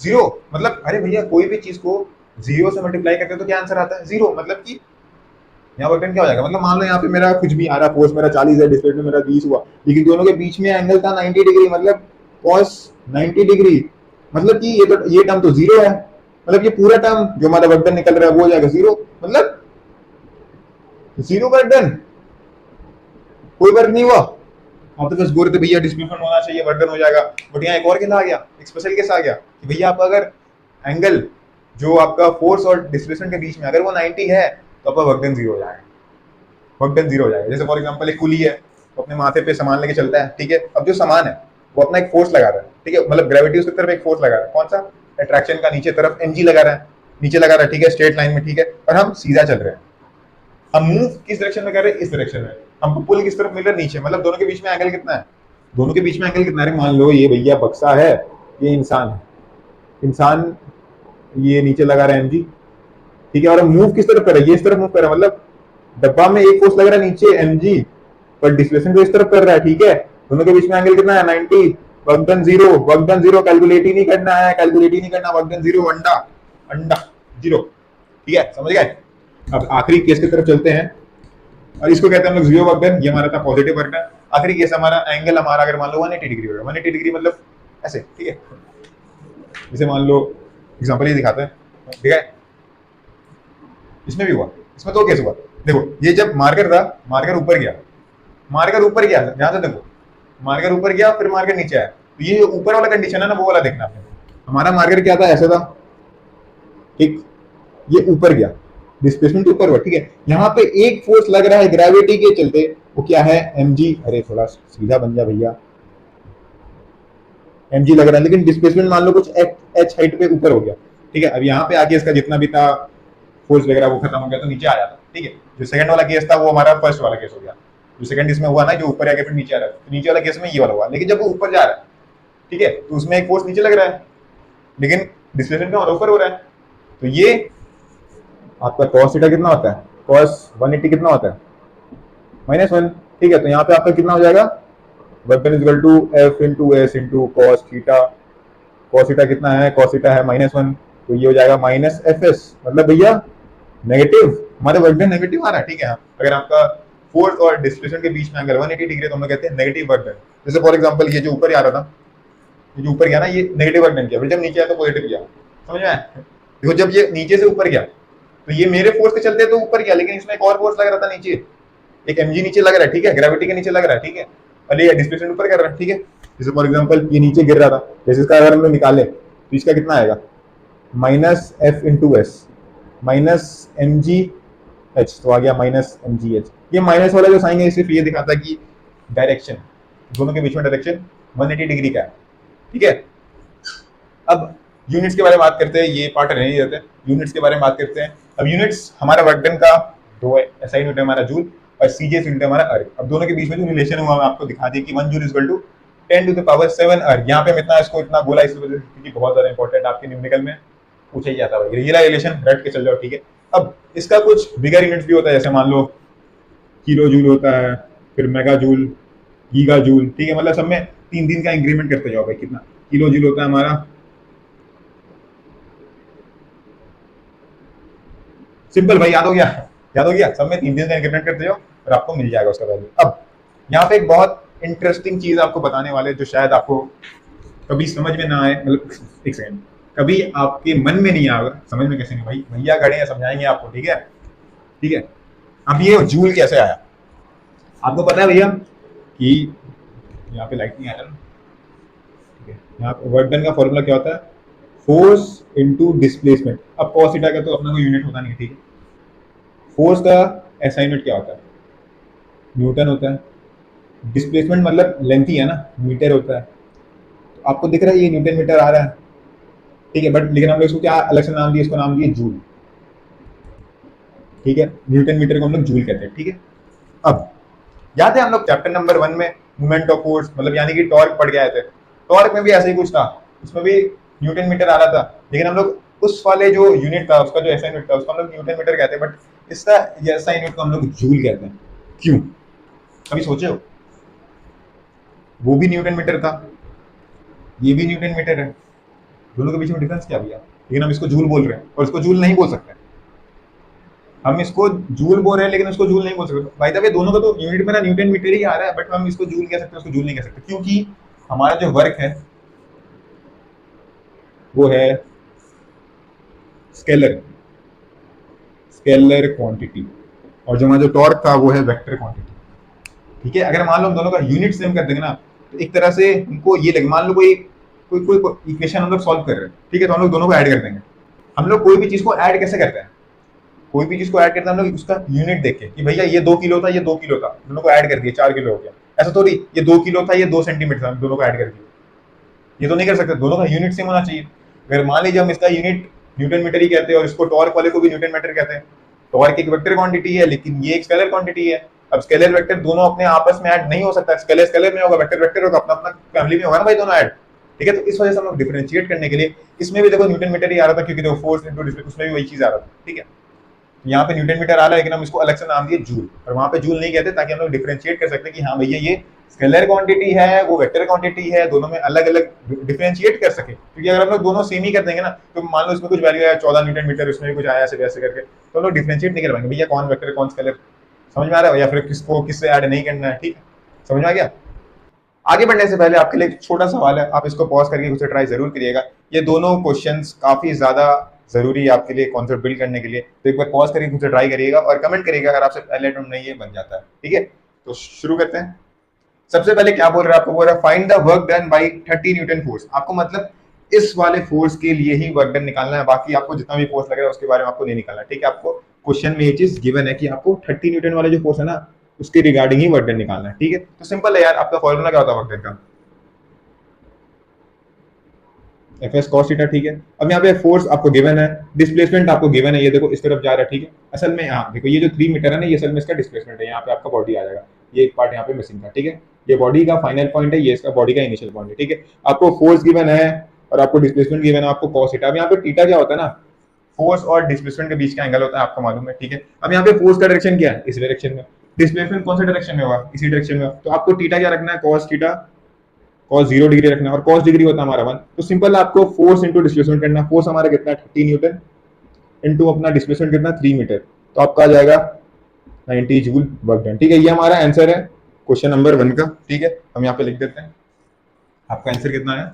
0 मतलब, अरे भैया कोई भी चीज को 0 से मल्टीप्लाई करते हैं तो क्या आंसर आता है 0, मतलब कि यहाँ वर्क डन क्या हो जाएगा, मतलब मान लो यहाँ पे मेरा कुछ भी आ रहा, फोर्स मेरा 40 है, डिस्प्लेसमेंट मेरा 20 हुआ, लेकिन दोनों के बीच में एंगल था 90 डिग्री, मतलब cos 90 डिग्री, मतलब कि ये टर्म तो 0 है, मतलब ये पूरा टर्म जो हमारा वर्क डन निकल रहा है वो हो जाएगा 0, मतलब 0 वर्क डन, कोई वर्क नहीं हुआ। आप तो बस बोल रहे थे भैया डिस्प्लेसमेंट होना चाहिए वर्क डन हो जाएगा, बट यहाँ एक और केस आ गया, एक स्पेशल केस आ गया कि भैया आपका अगर एंगल जो आपका फोर्स और डिस्प्लेसमेंट के बीच में अगर वो 90 है तो आपका वर्क डन 0 हो जाएगा, वर्क डन 0 हो जाएगा। जैसे फॉर एग्जांपल एक कुली है, वो अपने माथे पे सामान लेके चलता है, ठीक है। अब जो सामान है वो अपना एक फोर्स लगा रहा है, ठीक है, मतलब ग्रेविटी उसकी तरफ एक फोर्स लगा रहा है, कौन सा, अट्रैक्शन का, नीचे तरफ mg लगा रहा है, नीचे लगा रहा है, ठीक है, स्ट्रेट लाइन में, ठीक है, और हम सीधा चल रहे हैं। हम मूव किस डायरेक्शन में कर रहे हैं, इस डायरेक्शन में, हमको पुल किस तरफ मिल रहा है, नीचे, मतलब दोनों के बीच में एंगल कितना है, दोनों के बीच में एंगल कितना है, मान लो ये भैया बक्सा है, ये इंसान है, इंसान ये नीचे लगा रहा है mg, ठीक है, और हम मूव किस तरफ कर रहे हैं, ये इस तरफ मूव कर रहा है, मतलब डब्बा में एक फोर्स लग रहा है नीचे mg, पर डिस्प्लेसमेंट तो इस तरफ कर रहा है, ठीक है, दोनों के बीच में एंगल कितना है 90, work done 0, work done 0, calculate ही नहीं करना है, कैलकुलेट ही नहीं करना, वर्क डन 0, अंडा अंडा 0, ठीक है, समझ गए। अब आखिरी केस की तरफ चलते हैं, और इसको कहते हैं हम लोग 0 वर्क डन, ये हमारा था पॉजिटिव वर्क डन। आखिरी केस हमारा एंगल हमारा अगर मान लो 180 डिग्री होगा, 180 डिग्री मतलब ऐसे, ठीक है, जैसे मान लो एग्जांपल ये दिखाते हैं, ठीक है, इसमें भी हुआ, इसमें तो केस हुआ, देखो ये जब मार्कर था, मार्कर ऊपर गया, मार्कर ऊपर गया, ध्यान से देखो, मार्कर ऊपर गया फिर मार्कर नीचे आया, तो ये ऊपर वाला कंडीशन है ना, वो वाला देखना आपने। हमारा मार्कर क्या था, ऐसा था, ठीक, ये ऊपर गया, डिस्प्लेसमेंट ऊपर हुआ, ठीक है, यहाँ पे एक फोर्स लग रहा है ग्रेविटी के चलते, वो क्या है mg, अरे थोड़ा सीधा बन जा भैया, mg लग रहा है, लेकिन डिस्प्लेसमेंट मान लो कुछ h हाइट पे ऊपर हो गया, ठीक है। अब यहाँ पे आके इसका जितना भी था फोर्स वगैरह वो खत्म हो गया, तो नीचे आ जाता, ठीक है। जो सेकंड वाला केस था वो हमारा फर्स्ट वाला केस हो गया, जो सेकंड इसमें हुआ ना, जो ऊपर आके फिर नीचे आ रहा है, तो नीचे वाला केस में ये वाला हुआ, लेकिन जब वो ऊपर जा रहा है, ठीक है, तो उसमें एक फोर्स नीचे लग रहा है, लेकिन डिस्प्लेसमेंट का ऊपर हो रहा है, तो ये आपका cos थीटा कितना होता है, cos 180 कितना होता है -1, ठीक है। तो यहाँ पे आपका कितना हो जाएगा, work done equal to F into S into cos theta, cos theta कितना है, cos थीटा है -1, तो ये हो जाएगा -fs, मतलब भैया नेगेटिव, हमारे वर्क डन नेगेटिव आ रहा है, ठीक है। अगर आपका फोर्स और डिस्प्लेसमेंट के बीच में एंगल 180 डिग्री तो हम लोग कहते हैं नेगेटिव वर्क डन। जैसे फॉर एग्जांपल ये जो ऊपर आ रहा था, ये जो ऊपर गया ना, ये नेगेटिव वर्क डन किया, फिर जब नीचे आया तो पॉजिटिव गया, समझ में आया। देखो जब ये नीचे से ऊपर गया तो ये मेरे फोर्स के चलते तो ऊपर गया, लेकिन इसमें एक और फोर्स लग रहा था नीचे, एक mg नीचे लग रहा है, ठीक है, ग्रेविटी के नीचे लग रहा है, ठीक है, और ये डिस्प्लेसमेंट ऊपर कर रहा है, ठीक है। जैसे फॉर एग्जांपल ये नीचे गिर रहा था, जैसे इसका अगर हम लोग निकाले तो इसका कितना आएगा, -f into S -mg h, तो आ गया -mg h, ये माइनस वाला जो साइन है सिर्फ ये दिखाता है कि डायरेक्शन, दोनों के बीच में डायरेक्शन 180 डिग्री का है, ठीक है। अब यूनिट्स के बारे में बात करते हैं, ये पार्ट रहने ही देते हैं, यूनिट्स के बारे में बात करते हैं। अब यूनिट्स हमारा वर्क डन का दो है, एसआई यूनिट है हमारा जूल और सीजीएस यूनिट है हमारा अर्ग। अब दोनों के बीच में जो रिलेशन हुआ मैं आपको दिखा दिया कि 1 joule equal to 10 to the power 7 erg. यहाँ पे मैं इतना इसको इतना बोला इस वजह से क्योंकि बहुत ज्यादा इंपॉर्टेंट आपके न्यूमेरिकल में पूछा ही जाता है, ये रिलेशन रट के चल जाओ, ठीक है। अब इसका कुछ बिगर यूनिट्स भी होता है, जैसे मान लो किलो जूल होता है, फिर मेगा जूल, गीगा जूल, ठीक है। मतलब सब में 3 का इंक्रीमेंट करते जाओ भाई, कितना किलो जूल होता है हमारा, सिंपल भाई, याद हो गया, याद हो गया, सब में 3 का इंक्रीमेंट करते जाओ और आपको मिल जाएगा उसका वैल्यू। अब यहाँ पे एक बहुत इंटरेस्टिंग चीज आपको बताने वाले जो शायद आपको कभी समझ में ना आए, मतलब एक सेकंड, कभी आपके मन में नहीं आएगा, समझ में कैसे नहीं भाई, भैया खड़े हैं समझाएंगे आपको, ठीक है, ठीक है। अब ये जूल कैसे आया आपको पता है भैया कि यहाँ पे लाइट नहीं आया ना, ठीक है। यहाँ पे वर्क डन का फॉर्मूला क्या होता है, फोर्स इनटू डिस्प्लेसमेंट। अब कॉस थीटा का तो अपना कोई यूनिट होता नहीं, ठीक है। फोर्स का एसआई यूनिट क्या होता है, न्यूटन होता है। डिस्प्लेसमेंट मतलब लेंथ ही है ना, मीटर होता है। तो आपको दिख रहा है ये न्यूटन मीटर आ रहा है, ठीक है, बट लेकिन हम लोग इसको क्या अलग से नाम दिए, इसको नाम दिए जूल, ठीक है। न्यूटन मीटर को हम लोग जूल कहते हैं, ठीक है। अब याद है हम लोग चैप्टर नंबर 1 में मूवमेंट ऑफ फोर्स मतलब यानी कि टॉर्क पढ़ के आए थे, टॉर्क में भी ऐसा ही कुछ था, उसमें भी न्यूटन मीटर आ रहा था, लेकिन हम लोग उस वाले जो यूनिट था उसका जो एसआई यूनिट था उसको हम लोग न्यूटन मीटर कहते हैं, बट इसका एसआई यूनिट को हम लोग जूल कहते हैं। क्यों, कभी सोचे हो? वो भी न्यूटन मीटर था, ये भी न्यूटन मीटर है, दोनों के बीच में डिफरेंस क्या भैया? लेकिन हम इसको जूल बोल रहे हैं और इसको जूल नहीं बोल सकते, हम इसको जूल बोल रहे हैं लेकिन उसको जूल नहीं बोल सकते भाई। तब ये दोनों का तो यूनिट में ना न्यूटन मीटर ही आ रहा है, बट हम इसको जूल कह सकते हैं, उसको जूल नहीं कह सकते, क्योंकि हमारा जो वर्क है वो है स्केलर, स्केलर क्वांटिटी, और जो हमारा जो टॉर्क था वो है वेक्टर क्वांटिटी, ठीक है। अगर मान लो हम दोनों का यूनिट सेम कर देंगे ना, तो एक तरह से हमको ये लगे, मान लो कोई कोई कोई इक्वेशन हम लोग सॉल्व कर रहे हैं, ठीक है, तो हम लोग दोनों को ऐड कर देंगे। हम लोग कोई भी चीज को ऐड कैसे करते हैं, कोई भी चीज को ऐड करते हैं हम लोग उसका यूनिट देख के कि भैया ये 2 किलो था, ये 2 किलो था, दोनों को ऐड कर दिया 4 किलो हो गया। ऐसा थोड़ी ये 2 किलो था, ये 2 सेंटीमीटर था, दोनों को ऐड कर दिया, ये तो नहीं कर सकते, दोनों का यूनिट सेम होना चाहिए। अगर मान लीजिए हम इसका यूनिट न्यूटन मीटर ही कहते हैं और इसको टॉर्क वाले को भी न्यूटन मीटर कहते हैं, टॉर्क एक वेक्टर क्वांटिटी है लेकिन ये एक स्केलर क्वांटिटी है। अब स्केलर वेक्टर दोनों अपने आपस में ऐड नहीं हो सकता, स्केलर स्केलर में होगा, वेक्टर वेक्टर होगा, अपना अपना फैमिली में होगा ना भाई दोनों ऐड, ठीक है। तो इस वजह से हम लोग डिफरेंशिएट करने के लिए इसमें भी देखो न्यूटन मीटर ही आ रहा था, क्योंकि देखो फोर्स इनटू डिस्प्लेसमेंट उसमें भी वही चीज आ रहा था, ठीक है। यहाँ पे न्यूटन मीटर आ रहा है लेकिन हम इसको अलग से नाम दिए जूल, और वहां पे जूल नहीं कहते, ताकि हम लोग डिफरेंशिएट कर सकते हैं कि हाँ भैया ये स्केलर क्वांटिटी है वो वेक्टर क्वांटिटी है, दोनों में अलग अलग डिफरेंशिएट कर सके। क्योंकि अगर हम लोग दोनों सेम ही कर देंगे ना, तो मान लो इसमें कुछ वैल्यू आया 14 न्यूटन मीटर, उसमें भी कुछ आया ऐसे वैसे करके, तो हम लोग डिफरेंशिएट नहीं कर पाएंगे भैया कौन वेक्टर कौन स्केलर, समझ में आ रहा है, या फिर किसको किससे ऐड नहीं करना है, ठीक है, समझ में आ गया। आगे बढ़ने से पहले आपके लिए एक छोटा सवाल है, आप इसको पॉज करके उसे ट्राई जरूर करिएगा। ये दोनों क्वेश्चंस काफी ज्यादा जरूरी है आपके लिए कॉन्सेप्ट बिल्ड करने के लिए, तो एक बार पॉज करके उसे ट्राई करिएगा और कमेंट करिएगा अगर आपसे पहले अटेम्प्ट नहीं ये बन जाता है, ठीक है। तो शुरू करते हैं। सबसे पहले क्या बोल रहा है, आपको बोल रहा है find the work done by 30 Newton force. आपको मतलब इस वाले फोर्स के लिए ही वर्क डन निकालना है, बाकी आपको जितना भी फोर्स लग रहा है उसके बारे में आपको नहीं निकालना, ठीक है। आपको क्वेश्चन में ये चीज गिवन है कि आपको 30 न्यूटन वाले जो फोर्स है ना उसके रिगार्डिंग ही वर्क डन निकालना है, ठीक है। तो सिंपल है यार, आपका फॉर्मूला क्या होता है वर्क डन का, एफ एस कॉस थीटा, ठीक है। अब यहाँ पे फोर्स आपको गिवन है, डिस्प्लेसमेंट आपको गिवन है, ये देखो इस तरफ जा रहा है, ठीक है। असल में यहाँ देखो ये जो 3 मीटर है ना, ये असल में इसका डिस्प्लेसमेंट है, यहाँ पे आपका बॉडी आ जाएगा, ये एक पार्ट यहाँ पे मिसिंग था, ठीक है। ये बॉडी का फाइनल पॉइंट है, ये इसका बॉडी का इनिशियल पॉइंट है, ठीक है। आपको फोर्स गिवन है और आपको डिस्प्लेसमेंट गिवन है, आपको कॉस थीटा। अब यहाँ पे थीटा क्या होता है ना, फोर्स और डिस्प्लेसमेंट के बीच का एंगल होता है, आपको मालूम है, ठीक है। अब यहाँ पे फोर्स का डायरेक्शन क्या है, इस डायरेक्शन में, डिस्प्लेसमेंट कौन सा डायरेक्शन में होगा, इसी डायरेक्शन में, तो आपको थीटा क्या रखना है, कॉस थीटा, cos 0 डिग्री रखना है, और cos डिग्री होता है हमारा 1। तो सिंपल आपको फोर्स इंटू डिस्प्लेसमेंट करना, फोर्स हमारा कितना है 30 न्यूटन इंटू अपना डिस्प्लेसमेंट कितना 3 मीटर, तो आपका आ जाएगा 90 जूल वर्क डन, ठीक है। ये हमारा आंसर है क्वेश्चन नंबर 1 का, ठीक है। हम यहाँ पे लिख देते हैं आपका आंसर कितना है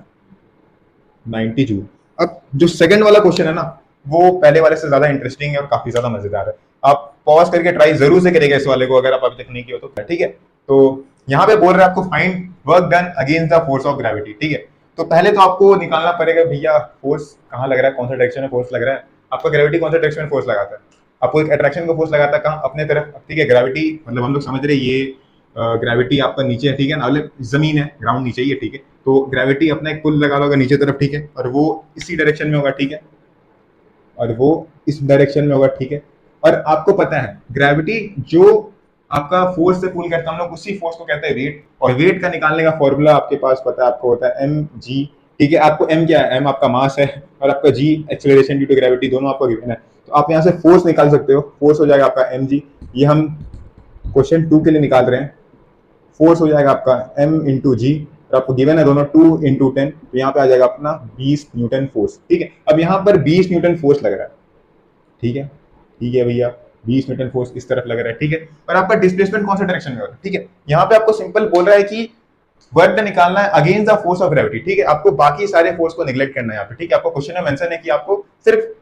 90 जूल। अब जो सेकंड वाला क्वेश्चन है ना वो पहले वाले से ज्यादा इंटरेस्टिंग है और काफी ज्यादा मजेदार है, आप पॉज करके ट्राई जरूर से करिएगा इस वाले को अगर आप अभी तक नहीं किया तो, ठीक है। तो यहाँ पे बोल रहे हैं आपको find work done against the force of gravity, ठीक है। तो पहले तो आपको निकालना पड़ेगा भैया फोर्स कहाँ लग रहा है, कौन सा डायरेक्शन में फोर्स लग रहा है, आपका ग्रेविटी कौन सा डायरेक्शन में फोर्स लगाता है। आपको एक अट्रैक्शन का फोर्स लगाता है कहाँ, अपने तरफ, ठीक है। ग्रेविटी मतलब हम लोग समझ रहे हैं ये ग्रेविटी आपका नीचे है, ठीक है ना, मतलब जमीन है, ग्राउंड नीचे ही है, ठीक है। तो ग्रेविटी अपना एक पुल लगा होगा नीचे तरफ, ठीक है, और वो इसी डायरेक्शन में होगा, ठीक है, और वो इस डायरेक्शन में होगा, ठीक है। और आपको पता है ग्रेविटी जो आपका फोर्स से पुल करता है, हम लोग उसी फोर्स को कहते हैं वेट, और वेट का निकालने का फॉर्मूला आपके पास पता है, आपको होता है एम जी, ठीक है। आपको एम क्या है, एम आपका मास है, और आपका जी एक्सेलरेशन ड्यू टू ग्रेविटी, दोनों आपको गिवन है। तो आप यहाँ से फोर्स निकाल सकते हो, फोर्स हो जाएगा आपका एम जी, ये हम क्वेश्चन 2 के लिए निकाल रहे हैं। फोर्स हो जाएगा आपका एम इंटू जी, और आपको गिवन है दोनों 2 इंटू 10, तो यहाँ पे आ जाएगा अपना 20 न्यूटन फोर्स, ठीक है। अब यहाँ पर 20 न्यूटन फोर्स लग रहा है, ठीक है, ठीक है भैया, 20 न्यूटन फोर्स इस तरफ लग रहा है, ठीक है। और आपका डिस्प्लेसमेंट कौन सा डायरेक्शन में हो रहा है, ठीक है। यहाँ पे आपको सिंपल बोल रहा है कि वर्क निकालना है against the force of gravity, ठीक है। आपको बाकी सारे फोर्स को निगलेक्ट करना है यहाँ पे, ठीक है। आपको क्वेश्चन में मेंशन है कि आपको सिर्फ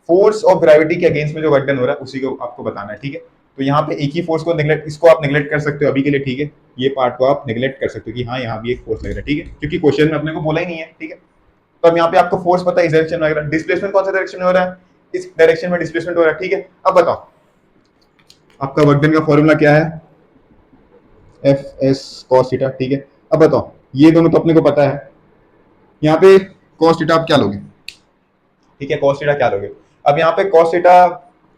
फोर्स ऑफ ग्रेविटी के अगेंस्ट में जो वर्क डन हो रहा है उसी को आपको बताना है, ठीक है। तो यहाँ पे एक ही फोर्स को निगलेक्ट, इसको आप निगलेक्ट कर सकते हो अभी के लिए, ठीक है। ये पार्ट को आप निगलेक्ट कर सकते हो कि हाँ यहाँ भी एक फोर्स लग रहा है, ठीक है, क्योंकि क्वेश्चन में अपने को बोला ही नहीं है, ठीक है। तो अब यहाँ पे आपको फोर्स पता है इस डायरेक्शन में लग रहा है, डिस्प्लेसमेंट कौन सा डायरेक्शन में हो रहा है, इस डायरेक्शन में डिस्प्लेसमेंट हो रहा है, ठीक है। अब बताओ आपका वर्क डन का फॉर्मूला क्या है, एफ एस कॉस थीटा, ठीक है। अब बताओ ये दोनों तो अपने को पता है, यहाँ पे कॉस थीटा आप क्या लोगे, ठीक है, कॉस थीटा क्या लोगे। अब यहाँ पे कॉस थीटा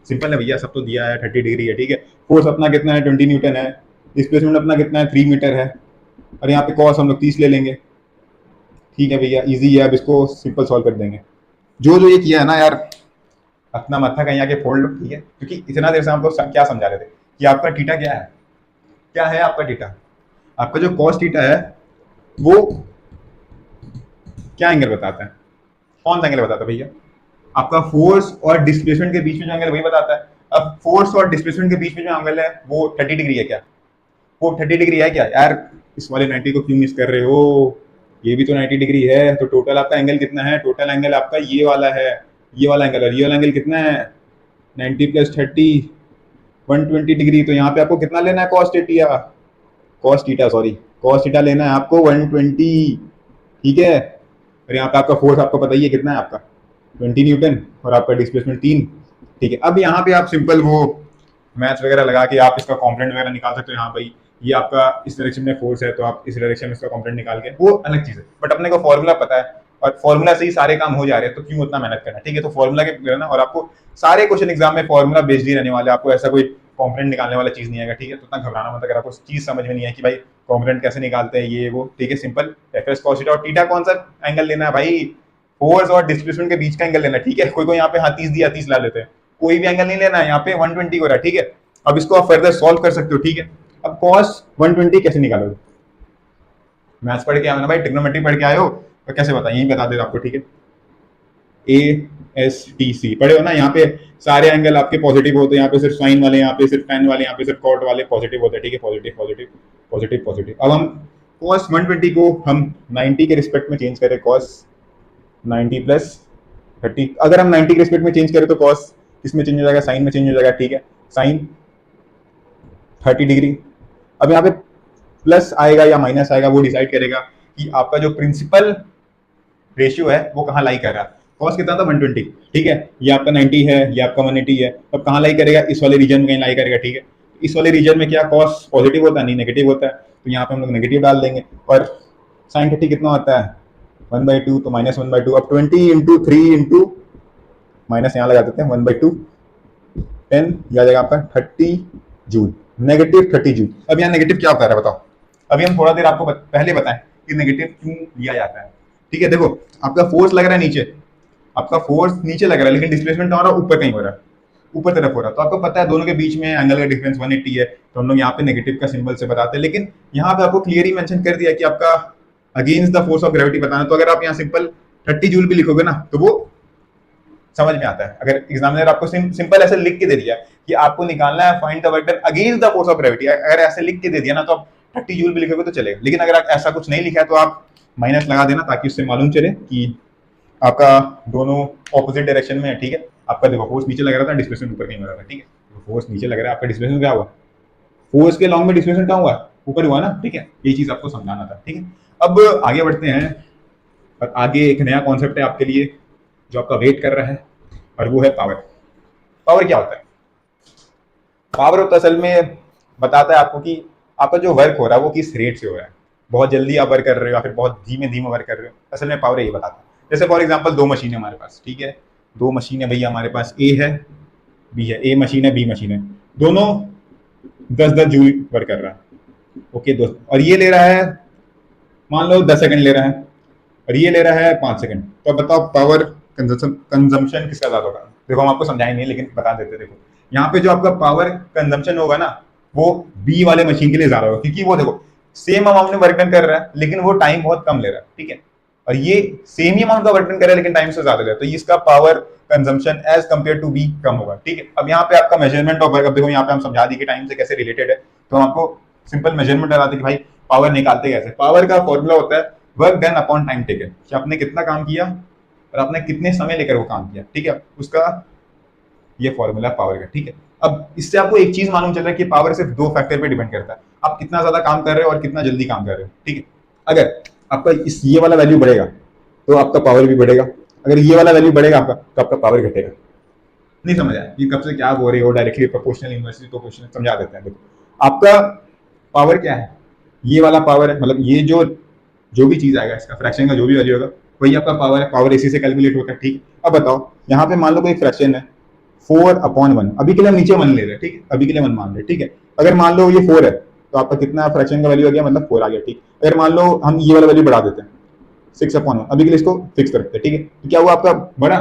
सिंपल है भैया, सब तो दिया है, 30 डिग्री है, ठीक है। फोर्स अपना कितना है, 20 न्यूटन है, डिस्प्लेसमेंट अपना कितना है, 3 मीटर है, और यहाँ पे कॉस हम लोग 30 ले लेंगे, ठीक है भैया, इजी है। अब इसको सिंपल सॉल्व कर देंगे। जो जो ये किया है ना यार, अपना मत्था कहीं आके फोड़ लो, ठीक है, क्योंकि इतना देर से हम लोग क्या समझा रहे थे कि आपका थीटा क्या है, क्या है आपका थीटा, आपका जो कॉस थीटा है वो क्या एंगल बताता है, कौन सा एंगल बताता है भैया, आपका फोर्स और डिस्प्लेसमेंट के बीच में जो एंगल वही बताता है। अब फोर्स और डिस्प्लेसमेंट के बीच में जो एंगल है वो 30 डिग्री है क्या, वो 30 डिग्री है क्या यार, इस वाले 90 को क्यों मिस कर रहे हो, ये भी तो 90 डिग्री है। तो टोटल आपका एंगल कितना है, टोटल एंगल आपका ये वाला है, ये वाला एंगल, और ये वाला एंगल कितना है, 90 प्लस 30 120 डिग्री। तो यहाँ पे आपको कितना लेना है, cos theta, cos theta sorry, cos theta लेना है आपको 120, ठीक है। और यहाँ पे आपका फोर्स आपको पता ही है कितना है, आपका 20 न्यूटन, और आपका डिस्प्लेसमेंट 3, ठीक है। अब यहाँ पे आप सिंपल वो मैथ्स वगैरह लगा के आप इसका कॉम्पोनेंट वगैरह निकाल सकते हो। यहाँ भाई ये आपका इस डायरेक्शन में फोर्स है, तो आप इस डायरेक्शन में इसका कॉम्पोनेंट निकाल के, वो अलग चीज है, बट अपने को फॉर्मूला पता है और फॉर्मूला से ही सारे काम हो जा रहे हैं, तो क्यों उतना मेहनत करना, ठीक है। तो फॉर्मूला के करना, और आपको सारे क्वेश्चन एग्जाम में फॉर्मूला बेस्ड ही रहने वाले, आपको ऐसा कोई कॉम्पोनेंट निकालने वाला चीज नहीं आएगा, ठीक है। तो उतना घबराना मत, अगर आपको चीज समझ में नहीं है कि भाई कॉम्पोनेंट कैसे निकालते हैं ये वो, ठीक है, simple F S cos theta, और थीटा कौन सा एंगल लेना है भाई, फोर्स और डिस्प्लेसमेंट के बीच का एंगल लेना है, ठीक है। कोई कोई यहाँ पे 30 दिया 30 ला लेते हैं, कोई भी एंगल नहीं लेना है, यहाँ पे 120 हो रहा है, ठीक है। अब इसको आप फर्दर सॉल्व कर सकते हो, ठीक है। अब cos 120 कैसे निकालोगे, मैथ्स पढ़ के आए हो ना भाई, ट्रिग्नोमेट्री पढ़ के आए हो, तो कैसे बताएं, यही बता देगा आपको, ठीक है। ए एस टी सी पढ़े हो ना, यहाँ पे सारे एंगल आपके पॉजिटिव होते हैं, यहाँ पे सिर्फ साइन वाले, यहाँ पे सिर्फ tan वाले, यहाँ पे सिर्फ कॉट वाले पॉजिटिव होते हैं, ठीक है, पॉजिटिव पॉजिटिव पॉजिटिव पॉजिटिव। अब हम cos 120 को हम 90 के रिस्पेक्ट में चेंज करें, cos 90 प्लस 30, अगर हम 90 के रिस्पेक्ट में चेंज करें तो cos इसमें चेंज हो जाएगा, साइन में चेंज हो जाएगा, ठीक है, साइन 30 डिग्री। अब यहाँ पे प्लस आएगा या माइनस आएगा, वो डिसाइड करेगा कि आपका जो प्रिंसिपल रेशियो है वो कहाँ लाई कर रहा है। कॉस कितना था 120, ठीक है, ये आपका 90 है, ये आपका 180 है, अब कहाँ लाई करेगा, इस वाले रीजन में कहीं लाई करेगा, ठीक है। इस वाले रीजन में क्या कॉस पॉजिटिव होता है, नहीं नेगेटिव होता है, तो यहाँ पे हम लोग नेगेटिव डाल देंगे। और साइन 30 कितना होता है 1/2, तो माइनस 1/2। अब 20 इंटू 3 इंटू माइनस यहाँ लगा देते हैं 1/2, 10, यह आ जाएगा आपका 30 जूल, नेगेटिव 30 जूल। अब यहाँ नेगेटिव क्या होता है बताओ, अभी हम थोड़ा देर आपको पहले बताएं कि नेगेटिव क्यों लिया जाता है, ठीक है। देखो आपका फोर्स लग रहा है नीचे, आपका फोर्स नीचे लग रहा है, लेकिन डिस्प्लेसमेंट कहाँ हो रहा है, ऊपर कहीं हो रहा है, ऊपर तरफ हो रहा है। तो आपको पता है दोनों के बीच में एंगल का डिफरेंस 180 है, तो हम लोग यहाँ पे नेगेटिव का सिंबल से बताते हैं। लेकिन यहाँ पे आपको क्लियरली मेंशन कर दिया कि आपका against the force of gravity बताना, तो अगर आप यहाँ सिंपल 30 जूल भी लिखोगे ना तो वो समझ में आता है। अगर एग्जामिनर आपको सिंपल ऐसे लिख के दे दिया कि आपको निकालना है find the work done against the force of gravity, अगर ऐसे लिख के दे दिया ना तो आप 30 जूल भी लिखोगे तो चलेगा। लेकिन अगर आप ऐसा कुछ नहीं लिखा है तो आप माइनस लगा देना, ताकि उससे मालूम चले कि आपका दोनों ऑपोजिट डायरेक्शन में है, ठीक है। आपका देखो फोर्स नीचे लग रहा था, डिस्प्लेसमेंट ऊपर कहीं हो रहा था, ठीक है। तो फोर्स नीचे लग रहा है, आपका डिस्प्लेसमेंट क्या हुआ, फोर्स के लॉन्ग में डिस्प्लेसमेंट क्या हुआ, ऊपर हुआ ना, ठीक है। ये चीज आपको समझाना था, ठीक है। अब आगे बढ़ते हैं, और आगे एक नया कॉन्सेप्ट है आपके लिए जो आपका वेट कर रहा है, और वो है पावर। पावर क्या होता है, पावर होता है असल में बताता है आपको कि आपका जो वर्क हो रहा है वो किस रेट से हो रहा है। बहुत जल्दी आप वर्क कर रहे हो या फिर बहुत धीमे धीमे वर्क कर रहे हो, असल में पावर यही बताता है। जैसे फॉर एग्जांपल दो मशीन है हमारे पास, ठीक है, दो मशीन है भैया हमारे पास, ए है बी है, ए मशीन है बी मशीन है, दोनों 10-10 जूल वर्क कर रहा है। ओके दोस्त, और ये ले रहा है मान लो 10 सेकंड ले रहा है और ये ले रहा है 5 सेकंड, तो अब बताओ पावर कंजम्पशन किसका ज्यादा होगा। देखो हम आपको समझाएंगे लेकिन बता देते, देखो यहाँ पे जो आपका पावर कंजम्पशन होगा ना वो बी वाले मशीन के लिए ज्यादा होगा, क्योंकि वो देखो सेम अमाउंट में वर्क डन कर रहा है लेकिन वो टाइम बहुत कम ले रहा है, ठीक है, और ये सेम ही अमाउंट का वर्क डन कर रहा है लेकिन टाइम से ज्यादा ले रहा है, तो इसका power consumption as compare to be कम होगा, ठीक है। अब यहाँ पे आपका मेजरमेंट ऑफ वर्क, अब देखो यहाँ पे हम समझा दी कि टाइम से कैसे रिलेटेड है, तो हम आपको सिंपल मेजरमेंट लगाते कि भाई पावर निकालते कैसे। पावर का फॉर्मूला होता है work done upon time taken, कि आपने कितना काम किया और आपने कितने समय लेकर वो काम किया, ठीक है, उसका ये फॉर्मूला पावर का, ठीक है। अब इससे आपको एक चीज मालूम चल रहा है कि पावर सिर्फ दो फैक्टर पे डिपेंड करता है, आप कितना ज्यादा काम कर रहे हो और कितना जल्दी काम कर रहे हो, ठीक है। अगर आपका इस ये वाला वैल्यू बढ़ेगा तो आपका पावर भी बढ़ेगा, अगर ये वाला वैल्यू बढ़ेगा आपका तो आपका पावर घटेगा। नहीं समझ आया ये कब से क्या बोल रही हो, डायरेक्टली प्रोपोर्शनल इनवर्सली प्रोपोर्शनल समझा देते हैं। देखो आपका पावर क्या है, ये वाला पावर है, मतलब ये जो भी चीज आएगा इसका फ्रैक्शन का जो भी वैल्यू होगा वही आपका पावर है, पावर इसी से कैलकुलेट होता है, ठीक। अब बताओ यहाँ पे मान लो कोई फ्रैक्शन है 4/1, अभी के लिए हम नीचे 1 ले रहे हैं, ठीक है, अभी के लिए 1 मान रहे हैं, ठीक है। अगर मान लो ये 4 है तो आपका कितना फ्रैक्शन का वैल्यू आ गया, मतलब 4 आ गया, ठीक। अगर मान लो हम ये वाला वैल्यू बढ़ा देते हैं 6/1, अभी के लिए इसको फिक्स कर रखते हैं, ठीक है, तो क्या हुआ आपका बड़ा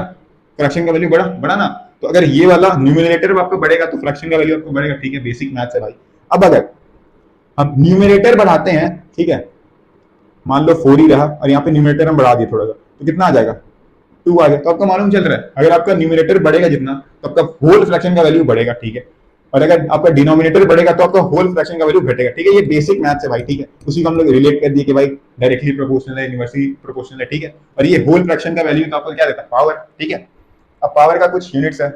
फ्रैक्शन का वैल्यू बड़ा बड़ा ना, तो अगर ये वाला न्यूमिनेटर आपका बढ़ेगा तो फ्रैक्शन का वैल्यू आपको बढ़ेगा, ठीक है, बेसिक मैथ्स है भाई। अब अगर हम न्यूमिनेटर बढ़ाते हैं, ठीक है, मान लो 4 ही रहा और यहाँ पे न्यूमिनेटर हम बढ़ा दिए थोड़ा सा, तो कितना आ जाएगा 2 आ गया, तो आपको मालूम चल रहा है अगर आपका न्यूमिनेटर बढ़ेगा जितना तो आपका होल फ्रैक्शन का वैल्यू बढ़ेगा, ठीक है, और अगर आपका डिनोमिनेटर बढ़ेगा तो आपका होल फ्रैक्शन का वैल्यू घटेगा, ठीक है। ये बेसिक मैथ्स है भाई, ठीक है, उसी को हम लोग रिलेट कर दिए कि भाई डायरेक्टली प्रोपोर्शनल है, इनवर्सली प्रोपोर्शनल है, ठीक है, और ये होल फ्रैक्शन का वैल्यू तो आपको क्या देता है, पावर, ठीक है। अब पावर का कुछ यूनिट्स है,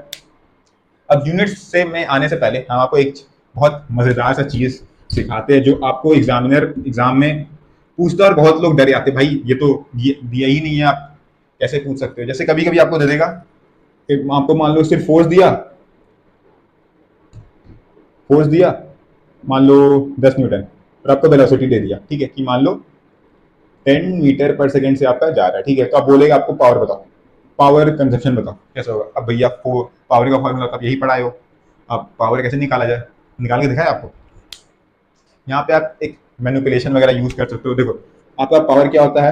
अब यूनिट्स से मैं आने से पहले हम आपको एक बहुत मजेदार सा चीज सिखाते हैं जो आपको एग्जामिनर एग्जाम में पूछता है और बहुत लोग डरे आते, भाई ये तो दिया ही नहीं है, आप कैसे पूछ सकते हो। जैसे कभी कभी आपको दे देगा, आपको मान लो सिर्फ फोर्स दिया मान लो 10 न्यूटन और आपको वेलोसिटी दे दिया, ठीक है, कि मान लो 10 मीटर पर सेकेंड से आपका जा रहा है, ठीक है, तो आप बोलेगा आपको पावर बताओ, पावर कंजप्शन बताओ कैसे होगा। अब भैया पावर का फॉर्मूला तो आप यही पढ़ाए हो, अब पावर कैसे निकाला जाए, निकाल के दिखाए आपको। यहाँ पे आप एक मैनिपुलेशन वगैरह यूज कर सकते हो। देखो आपका पावर क्या होता है,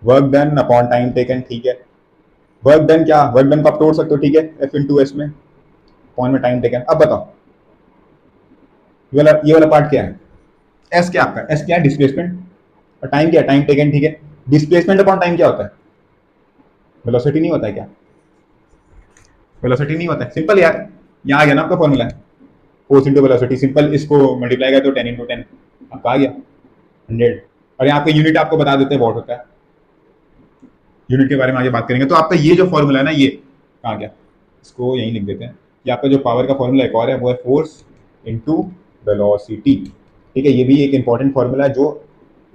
work done upon time taken, ठीक है, वर्क डन क्या, वर्क डन को आप तोड़ सकते हो, ठीक है, एफ इंटू एस में, अपॉन में टाइम टेकन। अब बताओ ये वाला पार्ट क्या है, एस क्या आपका, एस क्या है डिस्प्लेसमेंट, और टाइम क्या है, टाइम टेकन, ठीक है। डिस्प्लेसमेंट अपॉन टाइम क्या होता है, वेलोसिटी नहीं होता है क्या, वेलोसिटी नहीं होता है, सिंपल यार, यहाँ आ गया ना आपका formula, force into velocity, simple, इसको मल्टीप्लाई कर तो 10 × 10 आपका आ गया 100, और यहाँ पे यूनिट आपको बता देते हैं वॉट होता है, यूनिट के बारे में आगे बात करेंगे। तो आपका ये जो फॉर्मूला है ना, ये कहाँ गया, इसको यहीं लिख देते हैं कि आपका जो पावर का फॉर्मूला एक और है वो है फोर्स इंटू वेलोसिटी, ठीक है। ये भी एक इंपॉर्टेंट फॉर्मूला है जो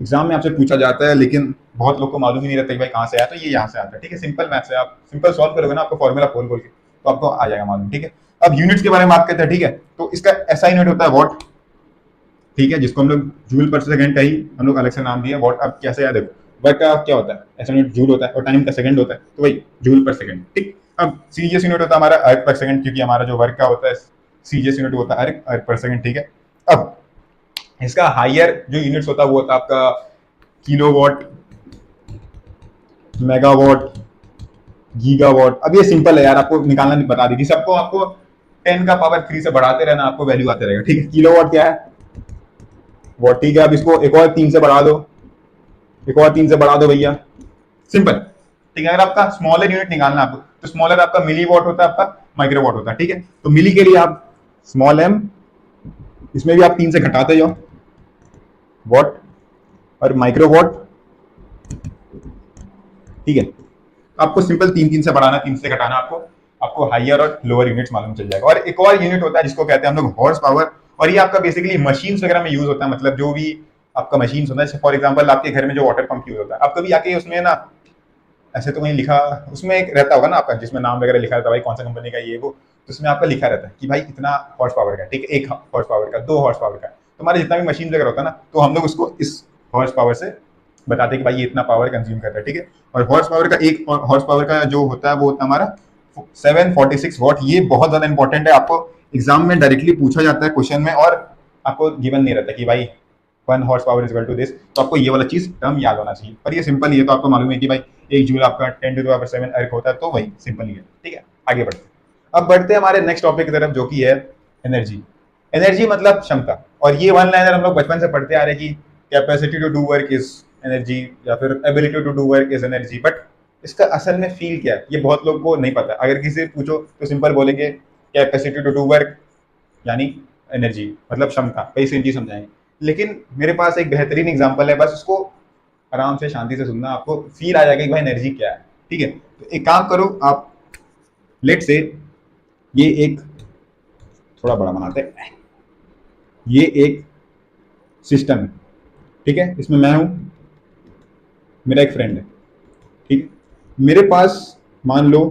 एग्जाम में आपसे पूछा जाता है लेकिन बहुत लोग को मालूम ही नहीं रहता कि भाई कहाँ से आया, तो ये यहाँ से आता है, ठीक है, सिंपल मैथ्स है, आप सिंपल सॉल्व करोगे ना आपको फॉर्मूला खोल खोल के तो आपको आ जाएगा मालूम, ठीक है। अब यूनिट्स के बारे में बात करते हैं, ठीक है, तो इसका ऐसा यूनिट होता है वॉट, ठीक है, जिसको हम लोग जूल पर सेकंड का ही हम लोग अलग से नाम दिया वॉट। अब कैसे याद, देखो वर्क का क्या होता है, ऐसा यूनिट जूल होता है और टाइम का सेकंड होता है, तो वही जूल पर सेकंड, ठीक। अब सीजीएस यूनिट होता है हमारा अर्थ पर सेकंड, क्योंकि हमारा जो वर्क का होता है सीजीएस यूनिट होता है अर्थ पर सेकंड, ठीक है। अब इसका हायर जो यूनिट्स होता है वो होता है आपका किलोवाट, मेगावाट, गीगावाट। अब ये सिंपल है यार, आपको निकालना नहीं बता दी सबको, आपको 10 का पावर 3 से बढ़ाते रहना, आपको वैल्यू आते रहेगा, ठीक है। किलोवाट क्या है, वॉट, ठीक है। अब इसको एक और 3 से बढ़ा दो, एक और 3 से बढ़ा दो भैया, सिंपल, ठीक है। अगर आपका स्मॉलर यूनिट निकालना आपको, तो स्मॉलर आपका मिली वॉट होता है, आपका माइक्रोवाट होता है, ठीक है। तो मिली के लिए आप स्मॉल एम, इसमें भी आप 3 से घटाते जाओ वॉट, और माइक्रोवाट, ठीक है। आपको सिंपल 3 से बढ़ाना, 3 से घटाना, आपको हायर और लोअर यूनिट्स मालूम चल जाएगा। और एक और यूनिट होता है जिसको कहते हैं हम लोग हॉर्स पावर, और ये आपका बेसिकली मशीन्स वगैरह में यूज होता है, मतलब जो भी आपका मशीन्स होता है, फॉर एग्जांपल आपके घर में जो वाटर पंप यूज होता है, आप कभी आके उसमें ना, ऐसे तो वहीं लिखा, उसमें एक रहता होगा ना आपका जिसमें नाम वगैरह लिखा रहता है भाई कौन सा कंपनी का ये वो, तो उसमें आपका लिखा रहता है कि भाई इतना हॉर्स पावर का, ठीक है, 1 हॉर्स पावर का, 2 हॉर्स पावर का। तो हमारे जितना भी मशीन वगैरह होता है ना, तो हम लोग उसको इस हॉर्स पावर से बताते हैं कि भाई ये इतना पावर कंज्यूम कर रहा है, ठीक है। और हॉर्स पावर का, एक हॉर्स पावर का जो होता है वो होता है हमारा 746 वॉट। ये बहुत ज्यादा इंपॉर्टेंट है, आपको एग्जाम में डायरेक्टली पूछा जाता है क्वेश्चन में, और आपको गिवन नहीं रहता कि भाई 1 horsepower is equal to this. तो आपको ये वाला चीज टर्म याद होना चाहिए, पर ये सिंपल ही है, तो आपको मालूम है कि भाई 1 जूल आपका 10⁻7 अर्क होता है, तो वही सिंपल ही है, ठीक है। आगे बढ़ते हैं। अब बढ़ते हैं हमारे नेक्स्ट टॉपिक की तरफ, जो कि है एनर्जी। एनर्जी मतलब क्षमता, और ये वन लाइनर हम लोग बचपन से पढ़ते आ रहे हैं कि capacity to do work is energy, या फिर ability to do work is energy. But इसका असल में फील क्या है, ये बहुत लोग को नहीं पता। अगर किसी से पूछो तो सिंपल बोलेंगे कैपेसिटी टू डू वर्क यानी एनर्जी, मतलब क्षमता, कई सिंपली समझाएंगे। लेकिन मेरे पास एक बेहतरीन एग्जांपल है, बस उसको आराम से शांति से सुनना, आपको फील आ जाएगा कि भाई एनर्जी क्या है, ठीक है। तो एक काम करो आप, लेट से ये एक थोड़ा बड़ा बनाते हैं, ये एक सिस्टम है, ठीक है। इसमें मैं हूं, मेरा एक फ्रेंड है, ठीक है। मेरे पास मान लो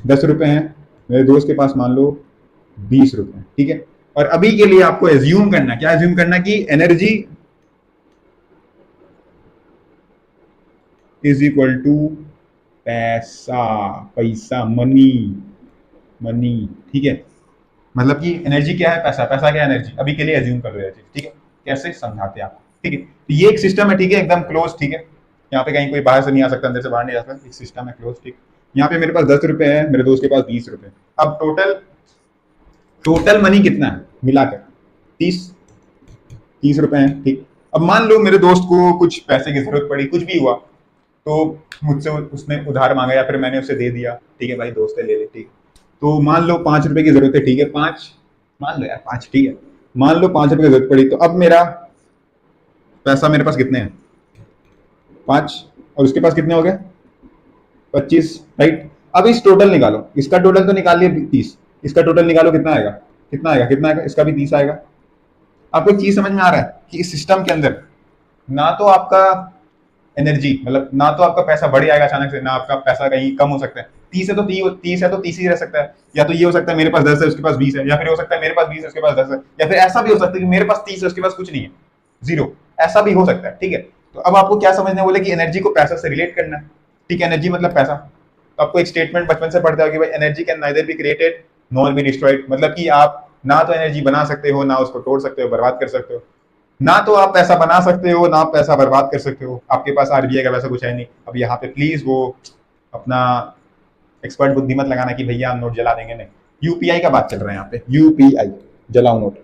10 रुपए हैं, मेरे दोस्त के पास मान लो 20 रुपए, ठीक है। और अभी के लिए आपको एज्यूम करना, क्या एज्यूम करना कि एनर्जी इज इक्वल टू पैसा, पैसा, मनी, मनी, ठीक है। मतलब कि एनर्जी क्या है, पैसा, पैसा क्या है, एनर्जी। अभी के लिए एज्यूम कर लो ये चीज, ठीक है। कैसे समझाते हैं आपको, ठीक है। तो ये एक सिस्टम है, ठीक है, एकदम क्लोज, ठीक है। यहाँ पे कहीं कोई बाहर से नहीं आ सकता, अंदर से बाहर नहीं आ सकता, एक सिस्टम है क्लोज, ठीक। यहाँ पे मेरे पास 10 रुपए है, मेरे दोस्त के पास 20 रुपए। अब टोटल टोटल मनी कितना है मिलाकर, 30 रुपए है, ठीक। अब मान लो मेरे दोस्त को कुछ पैसे की जरूरत पड़ी, कुछ भी हुआ, तो मुझसे उसने उधार मांगा या फिर मैंने उसे दे दिया, ठीक है, भाई दोस्त है ले ले, ठीक। तो मान लो 5 रुपए की जरूरत है, ठीक है, 5 मान लो यार, 5, ठीक है। मान लो 5 रुपए की जरूरत पड़ी, तो अब मेरा पैसा, मेरे पास कितने हैं, 5, और उसके पास कितने हो गए, 25, राइट। अब इस टोटल निकालो, इसका टोटल तो निकाल लिया 30, इसका टोटल निकालो, कितना आएगा, कितना आएगा, कितना आएगा, इसका भी 30 आएगा। आपको एक चीज समझ में आ रहा है कि इस सिस्टम के अंदर ना तो आपका एनर्जी, मतलब ना तो आपका पैसा बढ़ जाएगा अचानक से, ना आपका पैसा कहीं कम हो सकता है। 30 है तो 30 है तो 30 ही रह सकता है, या तो ये हो सकता है मेरे पास 10 है उसके पास 20 है, या फिर हो सकता है मेरे पास 20 है उसके पास 10 है, या फिर ऐसा भी हो सकता है कि मेरे पास 30 है उसके पास कुछ नहीं है, 0, ऐसा भी हो सकता है, ठीक है। तो अब आपको क्या समझना बोले कि एनर्जी को पैसा से रिलेट करना है, ठीक है, एनर्जी मतलब पैसा। तो आपको एक स्टेटमेंट बचपन से पढ़ते हो कि भाई energy can neither be created nor be destroyed, मतलब कि आप ना तो एनर्जी बना सकते हो, ना उसको तोड़ सकते हो, बर्बाद कर सकते हो। ना तो आप पैसा बना सकते हो, ना आप पैसा बर्बाद कर सकते हो। आपके पास आरबीआई का पैसा कुछ है नहीं। अब यहाँ पे प्लीज वो अपना एक्सपर्ट बुद्धि मत लगाना कि भैया हम नोट जला देंगे, नहीं। यूपीआई का बात चल रहा है यहाँ पे, यूपीआई, जलाओ नोट,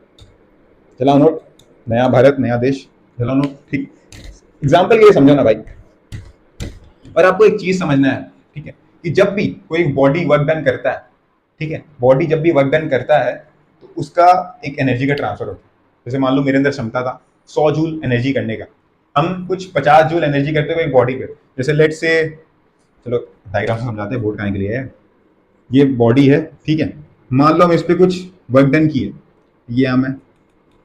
जलाओ नोट, नया भारत नया देश, जलाओ नोट, ठीक। एग्जाम्पल के लिए समझो ना भाई। और आपको एक चीज समझना है, ठीक है, कि जब भी कोई बॉडी वर्क डन करता है, ठीक है, बॉडी जब भी वर्क डन करता है तो उसका एक एनर्जी का ट्रांसफर होता है। जैसे मान लो मेरे अंदर क्षमता था 100 जूल एनर्जी करने का, हम कुछ 50 जूल एनर्जी करते हुए एक बॉडी पे, जैसे लेट से, चलो डायग्राम से समझाते हैं, बोर्ड करने के लिए है। ये बॉडी है, ठीक है। मान लो हम इस पे कुछ वर्क डन किए, ये हम है,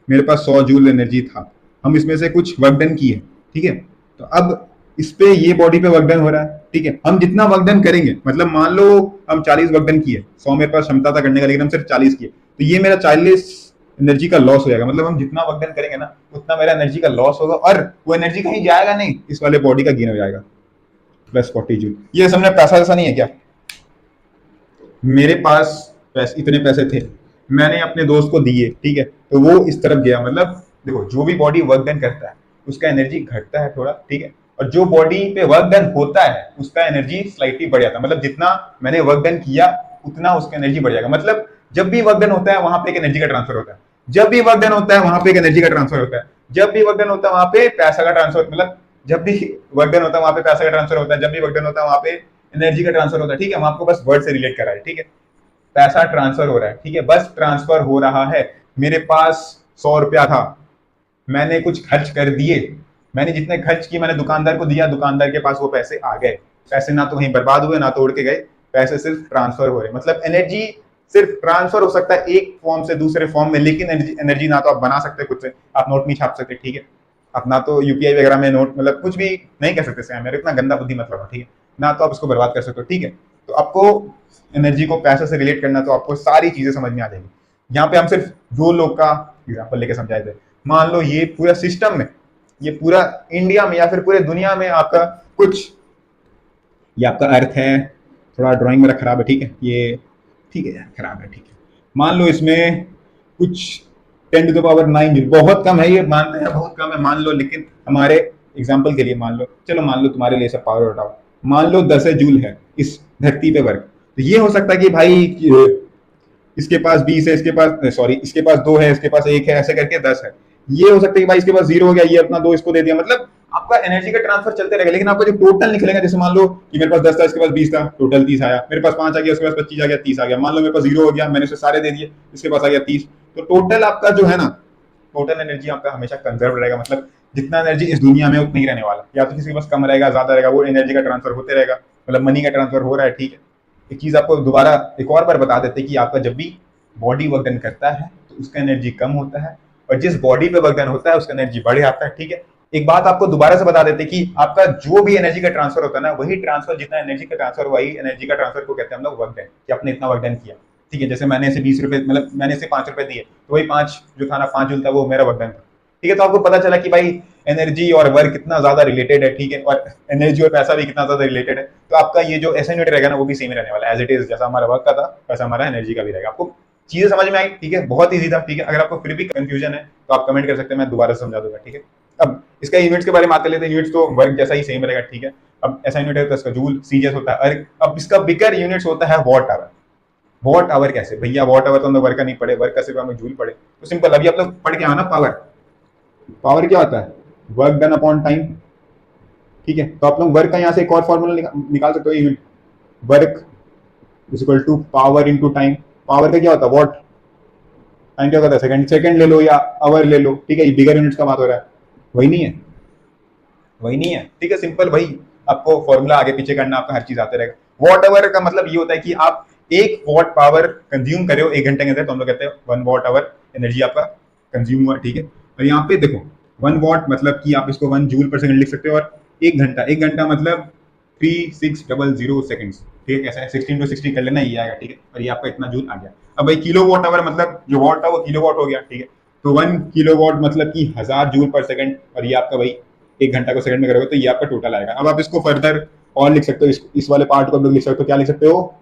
मेरे पास 100 जूल एनर्जी था, हम इसमें से कुछ वर्क डन किए, ठीक है। तो अब इस पे, ये बॉडी पे वर्क डन हो रहा है, ठीक है। हम जितना वर्क डन करेंगे, मतलब मान लो हम 40 वर्क डन किए, 100 मेरे पास क्षमता था करने का, लेकिन हम सिर्फ 40 किए, तो ये मेरा 40 एनर्जी का लॉस हो जाएगा। मतलब हम जितना वर्क डन करेंगे ना, उतना मेरा एनर्जी का लॉस होगा, और वो एनर्जी कहीं जाएगा नहीं, इस वाले बॉडी का गेन हो जाएगा, प्लस 40 जूल। ये समझे, पैसा ऐसा नहीं है क्या। मेरे पास इतने पैसे थे, मैंने अपने दोस्त को दिए, ठीक है, तो वो इस तरफ गया। मतलब देखो, जो भी बॉडी वर्क डन करता है उसका एनर्जी घटता है थोड़ा, ठीक है, और जो बॉडी पे वर्क डन होता है उसका एनर्जी स्लाइटली बढ़ जाता है। मतलब जितना मैंने वर्क डन किया उतना उसका एनर्जी बढ़ जाएगा। मतलब जब भी वर्क डन होता है वहां पे एक एनर्जी का ट्रांसफर होता है, जब भी वर्क डन होता है वहां पे एक एनर्जी का ट्रांसफर होता है, जब भी वर्क डन होता है वहां पे पैसा का ट्रांसफर, मतलब जब भी वर्क डन होता है वहां पे पैसा का ट्रांसफर होता है, जब भी वर्क डन होता है वहां पे एनर्जी का ट्रांसफर होता है, ठीक है। हम आपको बस वर्ड से रिलेट कर रहा है, ठीक है, पैसा ट्रांसफर हो रहा है, ठीक है, बस ट्रांसफर हो रहा है। मेरे पास 100 रुपया था, मैंने कुछ खर्च कर दिए, मैंने जितने खर्च किए मैंने दुकानदार को दिया, दुकानदार के पास वो पैसे आ गए। पैसे ना तो कहीं बर्बाद हुए, ना तो उड़ के गए, पैसे सिर्फ ट्रांसफर हो रहे। मतलब एनर्जी सिर्फ ट्रांसफर हो सकता है एक फॉर्म से दूसरे फॉर्म में, लेकिन एनर्जी ना तो आप बना सकते खुद से, आप नोट नहीं छाप सकते, ठीक है, आप ना तो यूपीआई वगैरह में नोट, मतलब कुछ भी नहीं कर सकते, मेरे इतना गंदा बुद्धि मतलब, ठीक है, ना तो आप उसको बर्बाद कर सकते हो, ठीक है। तो आपको एनर्जी को पैसे से रिलेट करना, तो आपको सारी चीजें समझ में आ जाएगी। यहाँ पे हम सिर्फ दो लोग का एग्जाम्पल लेके समझाए थे। मान लो ये पूरा सिस्टम में, ये पूरा इंडिया में या फिर पूरे दुनिया में आपका कुछ, ये आपका अर्थ है, थोड़ा ड्राइंग मेरा खराब है, ठीक है, ये ठीक है यार, खराब है, ठीक है। मान लो इसमें कुछ 10⁹ जूल, बहुत कम है, ये मानते हैं बहुत कम है, मान लो, लेकिन हमारे एग्जाम्पल के लिए मान लो, चलो मान लो तुम्हारे लिए सब पावर उठाओ, मान लो 10 जूल है इस धरती पे वर्क। तो ये हो सकता है कि भाई इसके पास 20 है, इसके पास सॉरी इसके पास 2 है, इसके पास 1 है, ऐसे करके 10 है। ये हो सकता है कि भाई इसके पास 0 हो गया, ये अपना 2 इसको दे दिया, मतलब आपका एनर्जी का ट्रांसफर चलते रहेगा। लेकिन आपका जो टोटल निकलेगा, जैसे मान लो कि मेरे पास 10 था, इसके पास 20 था, टोटल 30 आया, मेरे पास 5 आ गया, उसके पास 25 आ गया, 30 आ गया। मान लो मेरे पास 0 हो गया, मैंने उसे सारे दे दिए, इसके पास आ गया 30। तो टोटल आपका जो है ना, टोटल एनर्जी आपका हमेशा कंजर्व रहेगा, मतलब जितना एनर्जी इस दुनिया में उतना ही रहने वाला, या तो किसी के पास कम रहेगा, ज्यादा रहेगा, वो एनर्जी का ट्रांसफर होते रहेगा, मतलब मनी का ट्रांसफर हो रहा है, ठीक है। एक चीज आपको दोबारा एक और बार बता देते कि आपका जब भी बॉडी वर्क डन करता है तो उसका एनर्जी कम होता है, और जिस बॉडी पे वर्क डन होता है उसका एनर्जी बढ़ जाता है, ठीक है। एक बात आपको दोबारा से बता देते कि आपका जो भी एनर्जी का ट्रांसफर होता है ना, वही ट्रांसफर, जितना एनर्जी का ट्रांसफर, वही एनर्जी का ट्रांसफर को कहते हैं हम लोग वर्क डन, कि आपने इतना वर्क डन किया, ठीक है। जैसे मैंने इसे 20 रुपए, मतलब मैंने इसे 5 रुपए दिए, तो वही 5 जो था ना, 5 जूल था, वो मेरा वर्क डन था, ठीक है। तो आपको पता चला कि भाई एनर्जी और वर्क कितना ज्यादा रिलेटेड है, ठीक है, और एनर्जी और पैसा भी कितना ज्यादा रिलेटेड है। तो आपका ये जो ऐसा यूनिट रहेगा ना, वो भी सेम रहने वाला है, एज इट इज, जैसा हमारा वर्क का था वैसा हमारा एनर्जी का भी रहेगा। आपको चीजें समझ में आई, ठीक है, बहुत ईजी था, ठीक है। अगर आपको फिर भी कंफ्यूजन है तो आप कमेंट कर सकते हैं, मैं दोबारा समझा दूंगा, ठीक है। अब इसका यूनिट्स के बारे में बात कर लेते हैं। यूनिट्स तो वर्क जैसा ही सेम रहेगा, ठीक है। अब ऐसा यूनिट है तो इसका जूल, सीजीएस होता है। अब इसका बिगर यूनिट्स होता है वॉट आवर। वॉट आवर कैसे भैया? वॉट आवर तो हम लोग वर्क का नहीं पढ़े, वर्क का सिर्फ हम जूल पढ़े। तो सिंपल, अभी आप लोग पढ़ के आओ ना, पावर। पावर क्या होता है? वर्क डन अपॉन टाइम, ठीक है। तो आप लोग वर्क का यहाँ से एक और फॉर्मूला निकाल सकते हो, unit work is equal to power into time. Power का क्या होता है? वॉट। टाइम क्या होता है? सेकंड। सेकंड ले लो या आवर ले लो, ठीक है। ये बिगर यूनिट्स का बात हो रहा है, वही नहीं है, वही नहीं है, ठीक है। सिंपल वही, आपको फॉर्मूला आगे पीछे करना, आपका हर चीज आते रहेगा। वॉट आवर का मतलब ये होता है कि आप 1 वॉट पावर कंज्यूम करे हो 1 घंटे के अंदर, तो हम लोग कहते हैं 1 वॉट आवर एनर्जी आपका कंज्यूम हुआ, ठीक है। और यहाँ पे देखो 1 वॉट मतलब कि आप इसको 1 जूल पर सेकंड लिख सकते हो, और 1 घंटा मतलब 3600 सेकंड्स, ठीक है। कैसा है? 16 × 60 कर लेना, ये आएगा, ठीक है। और ये आपका इतना जूल आ गया। अब भाई किलो वॉट आवर मतलब जो वॉट था वो किलो वॉट हो गया, ठीक है। तो 1 किलो वॉट मतलब कि 1000 जूल पर सेकंड, और ये आपका भाई 1 घंटा को सेकंड में करोगे तो ये आपका टोटल आएगा। अब आप इसको फर्दर और लिख सकते हो, इस वाले पार्ट को आप लोग लिख सकते हो, क्या लिख सकते हो?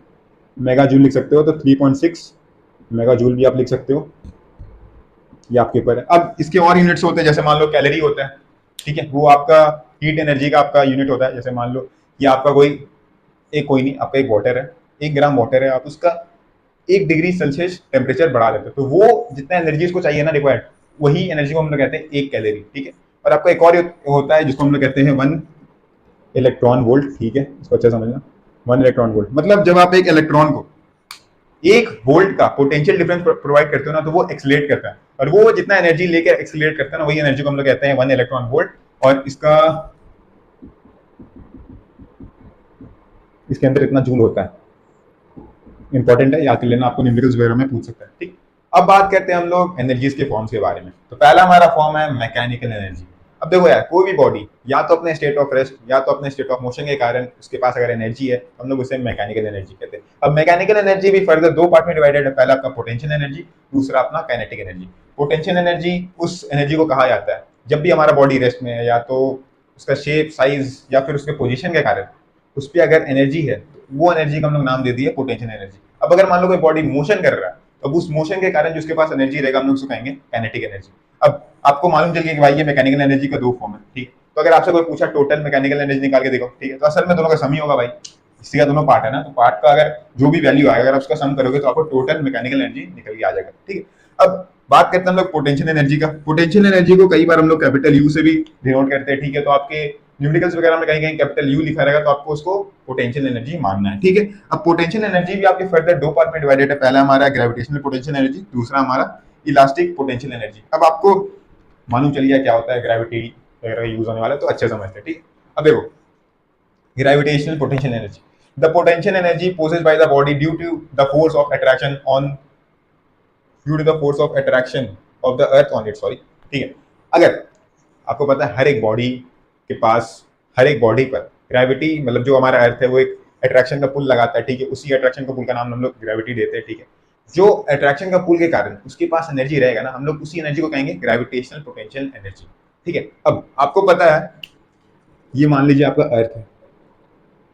मेगा जूल लिख सकते हो, तो 3.6 मेगा जूल भी आप लिख सकते हो, ये आपके ऊपर है। अब इसके और यूनिट्स होते हैं, जैसे मान लो कैलोरी होता है, ठीक है, वो आपका हीट एनर्जी का आपका यूनिट होता है। जैसे मान लो कि आपका कोई नहीं, आपका एक वाटर है, 1 ग्राम वाटर है, आप उसका 1 डिग्री सेल्सियस टेम्परेचर बढ़ा देते हो, तो वो जितना एनर्जी उसको चाहिए ना रिक्वायर्ड, वही एनर्जी को हम लोग कहते हैं 1 कैलोरी, ठीक है। और आपका एक और होता है जिसको हम लोग कहते हैं 1 इलेक्ट्रॉन वोल्ट, ठीक है, इसको अच्छा समझना। 1 इलेक्ट्रॉन वोल्ट मतलब जब आप एक इलेक्ट्रॉन को 1 वोल्ट का पोटेंशियल डिफरेंस प्रोवाइड करते हो ना, तो वो एक्सीलरेट करता है, और वो जितना एनर्जी लेकर एक्सीलरेट करता है ना, वही एनर्जी को हम लोग कहते हैं 1 इलेक्ट्रॉन वोल्ट। और इसके अंदर इतना जूल होता है, इंपॉर्टेंट है, याद कर लेना, आपको न्यूमेरिकल्स वगैरह में पूछ सकता है, ठीक। अब बात करते हैं हम लोग एनर्जीज के फॉर्म्स के बारे में। तो पहला हमारा फॉर्म है मैकेनिकल एनर्जी। अब देखो यार, कोई भी बॉडी या तो अपने स्टेट ऑफ रेस्ट या तो अपने स्टेट ऑफ मोशन के कारण उसके पास अगर एनर्जी है, हम लोग उसे मैकेनिकल एनर्जी कहते हैं। अब मैकेनिकल एनर्जी भी फर्दर 2 पार्ट में डिवाइडेड है। पहला आपका पोटेंशियल एनर्जी, दूसरा अपना काइनेटिक एनर्जी। पोटेंशियल एनर्जी उस एनर्जी को कहा जाता है जब भी हमारा बॉडी रेस्ट में है, या तो उसका शेप, साइज या फिर उसके पोजिशन के कारण उस पर अगर एनर्जी है, तो वो एनर्जी का हम लोग नाम दे दिए पोटेंशियल एनर्जी। अब अगर मान लो कोई बॉडी मोशन कर रहा है, तो उस मोशन के कारण जो उसके पास एनर्जी रहेगा, हम लोग उसको कहेंगे काइनेटिक एनर्जी। अब आपको मालूम चल गया कि भाई ये मैकेनिकल एनर्जी का 2 फॉर्म है, ठीक। तो अगर आपसे कोई पूछा टोटल मैकेनिकल एनर्जी निकाल के देखो, ठीक है, तो असल में दोनों का सम ही होगा भाई, इसका दोनों पार्ट है ना, तो पार्ट का अगर जो भी वैल्यू आएगा, अगर आप उसका सम करोगे तो आपको टोटल मैकेनिकल एनर्जी निकल के आ जाएगा, ठीक है। अब बात करते हैं हम लोग पोटेंशियल एनर्जी का। पोटेंशियल एनर्जी को कई बार हम लोग कैपिटल यू से भी डिनोट करते हैं, ठीक है। तो आपके न्यूमेरिकल्स वगैरह में कहीं कहीं कैपिटल यू लिखा रहेगा, तो आपको उसको पोटेंशियल एनर्जी मानना है, ठीक है। अब पोटेंशियल एनर्जी भी आपके फर्दर 2 पार्ट में डिवाइडेड है। पहला हमारा ग्रेविटेशनल पोटेंशियल एनर्जी, दूसरा हमारा इलास्टिक पोटेंशियल एनर्जी। अब आपको मालूम चल गया क्या होता है, ग्रेविटी वगैरह यूज होने वाला है, तो अच्छे समझते हैं, ठीक। अब देखो gravitational potential energy, the potential energy possessed by the body due to the force of attraction of the earth on it, sorry, ठीक है। अगर आपको पता है हर एक बॉडी के पास, हर एक बॉडी पर ग्रेविटी, मतलब जो हमारा अर्थ है वो एक अट्रैक्शन का पुल लगाता है, ठीक है, उसी अट्रैक्शन का पुल का नाम हम लोग ग्रेविटी देते हैं, ठीक है। जो अट्रैक्शन का पुल के कारण उसके पास एनर्जी रहेगा ना, हम लोग उसी एनर्जी को कहेंगे ग्रेविटेशनल पोटेंशियल एनर्जी, ठीक है। अब आपको पता है, ये मान लीजिए आपका अर्थ है,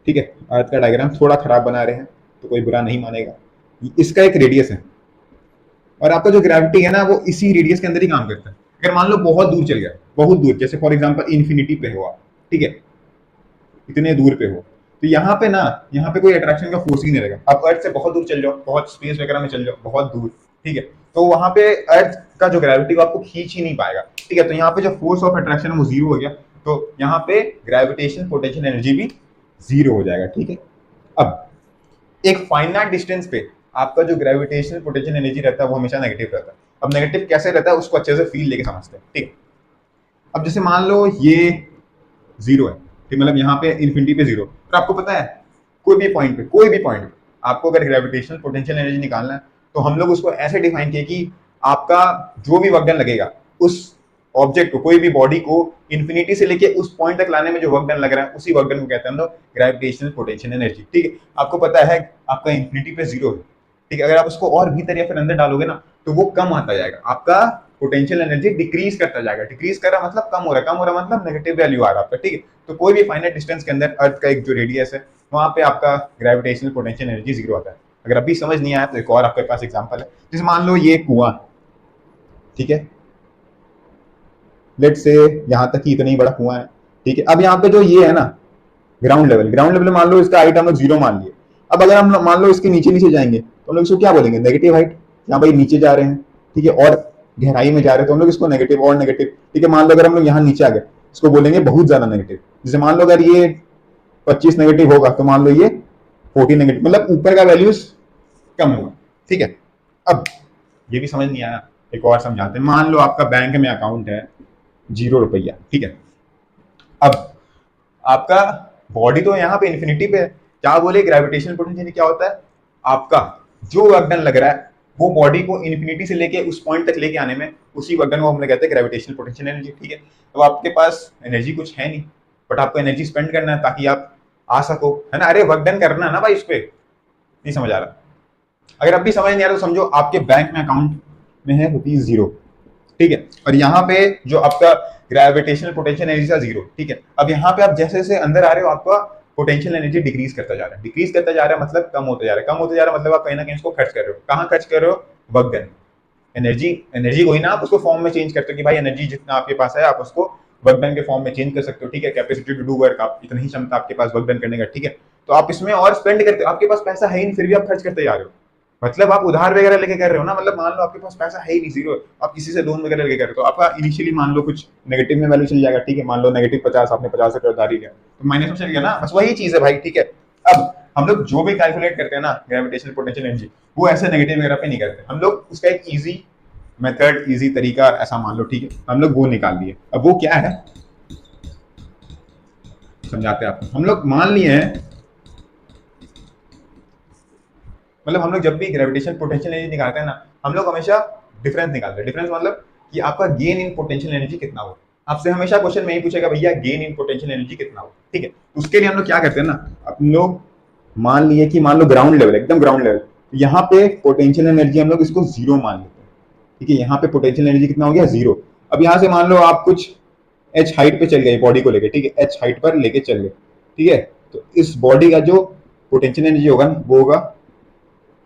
ठीक है, अर्थ का डायग्राम थोड़ा खराब बना रहे हैं तो कोई बुरा नहीं मानेगा। इसका एक रेडियस है और आपका जो ग्रेविटी है ना वो इसी रेडियस के अंदर ही काम करता है। अगर मान लो बहुत दूर चल गया, बहुत दूर, जैसे फॉर एग्जांपल इन्फिनिटी पे हुआ, ठीक है, इतने दूर पे हो, तो यहाँ पे ना, यहाँ पे कोई अट्रैक्शन का फोर्स ही नहीं रहेगा। आप अर्थ से बहुत दूर चल जाओ, बहुत स्पेस वगैरह में चल जाओ, बहुत दूर, ठीक है, तो वहां पे अर्थ का जो ग्रेविटी को आपको खींच ही नहीं पाएगा, ठीक है। तो यहाँ पे जो फोर्स ऑफ अट्रैक्शन है वो जीरो हो गया, तो यहाँ पे ग्रेविटेशन पोटेंशियल एनर्जी भी जीरो हो जाएगा, ठीक है। अब एक फाइनाइट डिस्टेंस पे आपका जो ग्रेविटेशनल पोटेंशियल एनर्जी रहता है वो हमेशा नेगेटिव रहता है। अब नेगेटिव कैसे रहता है उसको अच्छे से फील लेके समझते हैं, ठीक है। अब जैसे मान लो ये जीरो है, ठीक, मतलब यहाँ पे इन्फिनिटी पे जीरो, तो आपको पता है कोई भी पॉइंट पे, कोई भी पॉइंट पे आपको अगर ग्रेविटेशनल पोटेंशियल एनर्जी निकालना है तो हम लोग उसको ऐसे डिफाइन किए कि आपका जो भी वर्क डन लगेगा उस ऑब्जेक्ट को, कोई भी बॉडी को इन्फिनिटी से लेके उस पॉइंट तक लाने में जो वर्क डन लग रहा है उसी वर्क डन को कहते हैं हम लोग ग्रेविटेशनल पोटेंशियल एनर्जी, ठीक है। आपको पता है आपका इन्फिनिटी पे जीरो है, ठीक है, अगर आप उसको और भीतर या फिर अंदर डालोगे ना तो वो कम आता जाएगा, आपका पोटेंशियल एनर्जी डिक्रीज करता जाएगा। डिक्रीज कर रहा मतलब कम हो रहा है, कम हो रहा मतलब नेगेटिव वैल्यू आ रहा है आपका, ठीक है। तो कोई भी फाइनाइट डिस्टेंस के अंदर अर्थ का एक जो रेडियस है वहां पे आपका ग्रेविटेशनल पोटेंशियल एनर्जी जीरो आता है। अगर अभी समझ नहीं आया तो एक और आपके पास एग्जांपल है, जैसे मान लो ये कुआं, ठीक है, लेट से यहाँ तक ही इतना ही बड़ा कुआं है, ठीक है। अब यहाँ पे जो ये है ना ग्राउंड लेवल, ग्राउंड लेवल मान लो इसका हाइट हम लोग जीरो मान लिए। अब अगर हम मान लो इसके नीचे नीचे जाएंगे तो हम लोग इसको क्या बोलेंगे, नेगेटिव हाइट, यहाँ भाई नीचे जा रहे हैं, ठीक है, और गहराई में जा रहे हैं तो हम लोग इसको नेगेटिव और नेगेटिव, ठीक है। मान लो अगर हम लोग यहाँ नीचे आ गए इसको बोलेंगे बहुत ज्यादा नेगेटिव। जैसे मान लो अगर ये 25 नेगेटिव होगा तो मान लो ये 40 नेगेटिव, मतलब ऊपर का वैल्यूज कम होगा, ठीक है। अब ये भी समझ नहीं आया, एक और समझाते हैं। मान लो आपका बैंक में अकाउंट है 0 रुपया, ठीक है। अब आपका बॉडी तो यहाँ पे इन्फिनिटी पे है, क्या बोले ग्रेविटेशनल पोटेंशियल क्या होता है, आपका जो वर्क डन लग रहा है वो बॉडी को इन्फिनिटी से लेके उस पॉइंट तक लेके आने में उसी वर्क डन को हम कहते हैं ग्रेविटेशनल पोटेंशियल एनर्जी, ठीक है। तो आपके पास एनर्जी कुछ है नहीं, बट आपको एनर्जी स्पेंड करना है ताकि आप आ सको, है ना। अरे वर्क डन करना है ना भाई, उस पर नहीं समझ आ रहा। अगर अब भी समझ नहीं आ रहा तो समझो आपके बैंक में अकाउंट में है ₹0, ठीक है, और यहाँ पे जो आपका ग्रेविटेशनल पोटेंशियल एनर्जी था जीरो, ठीक है। अब यहाँ पे आप जैसे जैसे अंदर आ रहे हो आपका पोटेंशियल एनर्जी डिक्रीज करता जा रहा है, डिक्रीज करता जा रहा है मतलब कम होता जा रहा है, कम होता जा रहा है मतलब आप कहीं ना कहीं इसको खर्च कर रहे हो। कहाँ खर्च कर रहे हो, वर्क डन, एनर्जी, एनर्जी को ही ना आप उसको फॉर्म में चेंज करते हो कि भाई एनर्जी जितना आपके पास है आप उसको वर्क डन के फॉर्म में चेंज कर सकते हो, ठीक है। कैपेसिटी टू डू वर्क, आप इतनी ही क्षमता आपके पास वर्क डन करने का, ठीक है। तो आप इसमें और स्पेंड करते हो, आपके पास पैसा है ही नहीं फिर भी आप खर्च करते जा रहे हो, मतलब आप उधार वगैरह लेके कर रहे हो ना, मतलब मान लो आपके पास पैसा है ही नहीं, जीरो, आप किसी से लोन वगैरह लेके कर रहे हो तो आपका इनिशियली मान लो कुछ नेगेटिव में वैल्यू चल जाएगा, ठीक है। मान लो -50, आपने 50 रुपये उधार ही लिया तो माइनस में चल गया ना, बस वही चीज है भाई, ठीक है। अब हम लोग जो भी कैलकुलेट करते हैं ना ग्रेविटेशनल पोटेंशियल एनर्जी, वो ऐसे नेगेटिव वगैरह पे नहीं करते हम लोग, उसका एक इजी मेथड, इजी तरीका ऐसा मान लो, ठीक है, हम लोग वो निकाल लिए। अब वो क्या है समझाते हैं आपको। हम लोग मान लिए हैं, मतलब हम लोग जब भी ग्रेविटेशनल पोटेंशियल एनर्जी निकालते हैं ना हम लोग हमेशा डिफरेंस निकालते हैं। डिफरेंस मतलब कि आपका गेन इन पोटेंशियल एनर्जी कितना हो। आपसे हमेशा क्वेश्चन में ही पूछेगा भैया गेन इन पोटेंशियल एनर्जी कितना हो, ठीक है। उसके लिए हम लोग क्या करते हैं ना, हम लोग मान लिए कि मान लो ग्राउंड लेवल, एकदम ग्राउंड लेवल, यहाँ पे पोटेंशियल एनर्जी हम लोग इसको जीरो मान लेते हैं, ठीक है। यहाँ पे पोटेंशियल एनर्जी कितना हो गया, जीरो। अब यहाँ से मान लो आप कुछ h हाइट पे चल गए बॉडी को लेके, ठीक है, h हाइट पर लेके चल गए, ठीक है। तो इस बॉडी का जो पोटेंशियल एनर्जी होगा वो होगा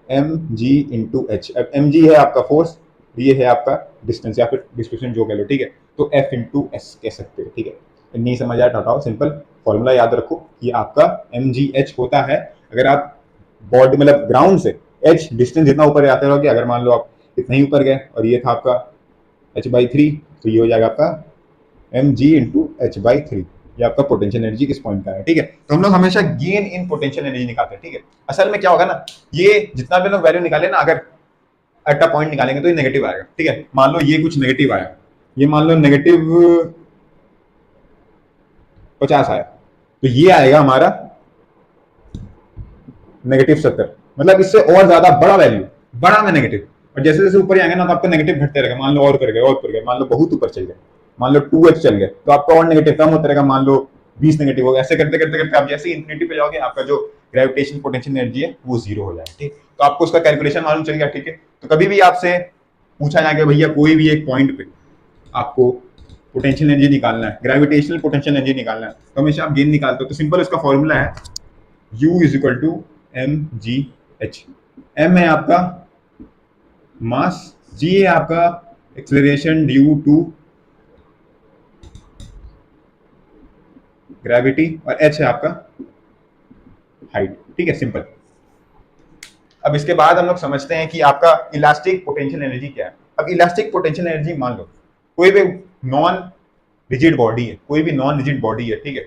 mg इंटू एच। अब mg है आपका फोर्स, ये है आपका डिस्टेंस या फिर डिस्प्लेसमेंट जो कह लो, ठीक है। तो f इंटू एस कह सकते हो, ठीक है। नहीं समझ आया हटाओ, सिंपल फॉर्मूला याद रखो कि आपका mgh होता है, अगर आप बॉडी मतलब ग्राउंड से h डिस्टेंस जितना ऊपर जाते रहोगे, अगर मान लो आप इतना ही ऊपर गए और ये था आपका h/3 तो ये हो जाएगा आपका mg इंटू h/3, ये आपका पोटेंशियल एनर्जी किस पॉइंट का है, ठीक है। तो हम लोग हमेशा गेन इन पोटेंशियल एनर्जी निकालते हैं, ठीक है। असल में क्या होगा ना, ये जितना भी लोग वैल्यू निकाले ना, अगर एट अ पॉइंट निकालेंगे तो ये नेगेटिव आएगा, ठीक है। मान लो ये कुछ नेगेटिव आया, ये मान लो -50 आया, तो ये आएगा हमारा -70, मतलब इससे और ज्यादा बड़ा वैल्यू, बड़ा में नेगेटिव। और जैसे जैसे ऊपर आएंगे ना तो आपका नेगेटिव घटते रहेगा, मान लो और ऊपर गए और ऊपर गए, मान लो बहुत ऊपर चल गए, मान लो 2h चल गए तो आपका और नेगेटिव कम होता रहेगा, मान लो 20 नेगेटिव हो गया। ऐसे करते करते करते आप जैसे इंफिनिटी पे जाओगे आपका जो ग्रेविटेशनल पोटेंशियल एनर्जी है वो जीरो हो जाए। ठीक, तो आपको उसका कैलकुलेशन मालूम चल गया। ठीक है, तो कभी भी आपसे पूछा जाएगा भैया कोई भी एक पॉइंट पे आपको पोटेंशियल एनर्जी निकालना है, ग्रेविटेशनल पोटेंशियल एनर्जी निकालना है, तो हमेशा आप गेन निकालते हो। तो सिंपल उसका फॉर्मूला है U is equal to mgh। m है आपका मास, g है आपका एक्सेलरेशन ड्यू टू ग्रेविटी, और h है आपका हाइट। ठीक है, सिंपल। अब इसके बाद हम लोग समझते हैं कि आपका इलास्टिक पोटेंशियल एनर्जी क्या है। अब इलास्टिक पोटेंशियल एनर्जी, मान लो कोई भी नॉन रिजिड बॉडी है, कोई भी नॉन रिजिड बॉडी है, ठीक है,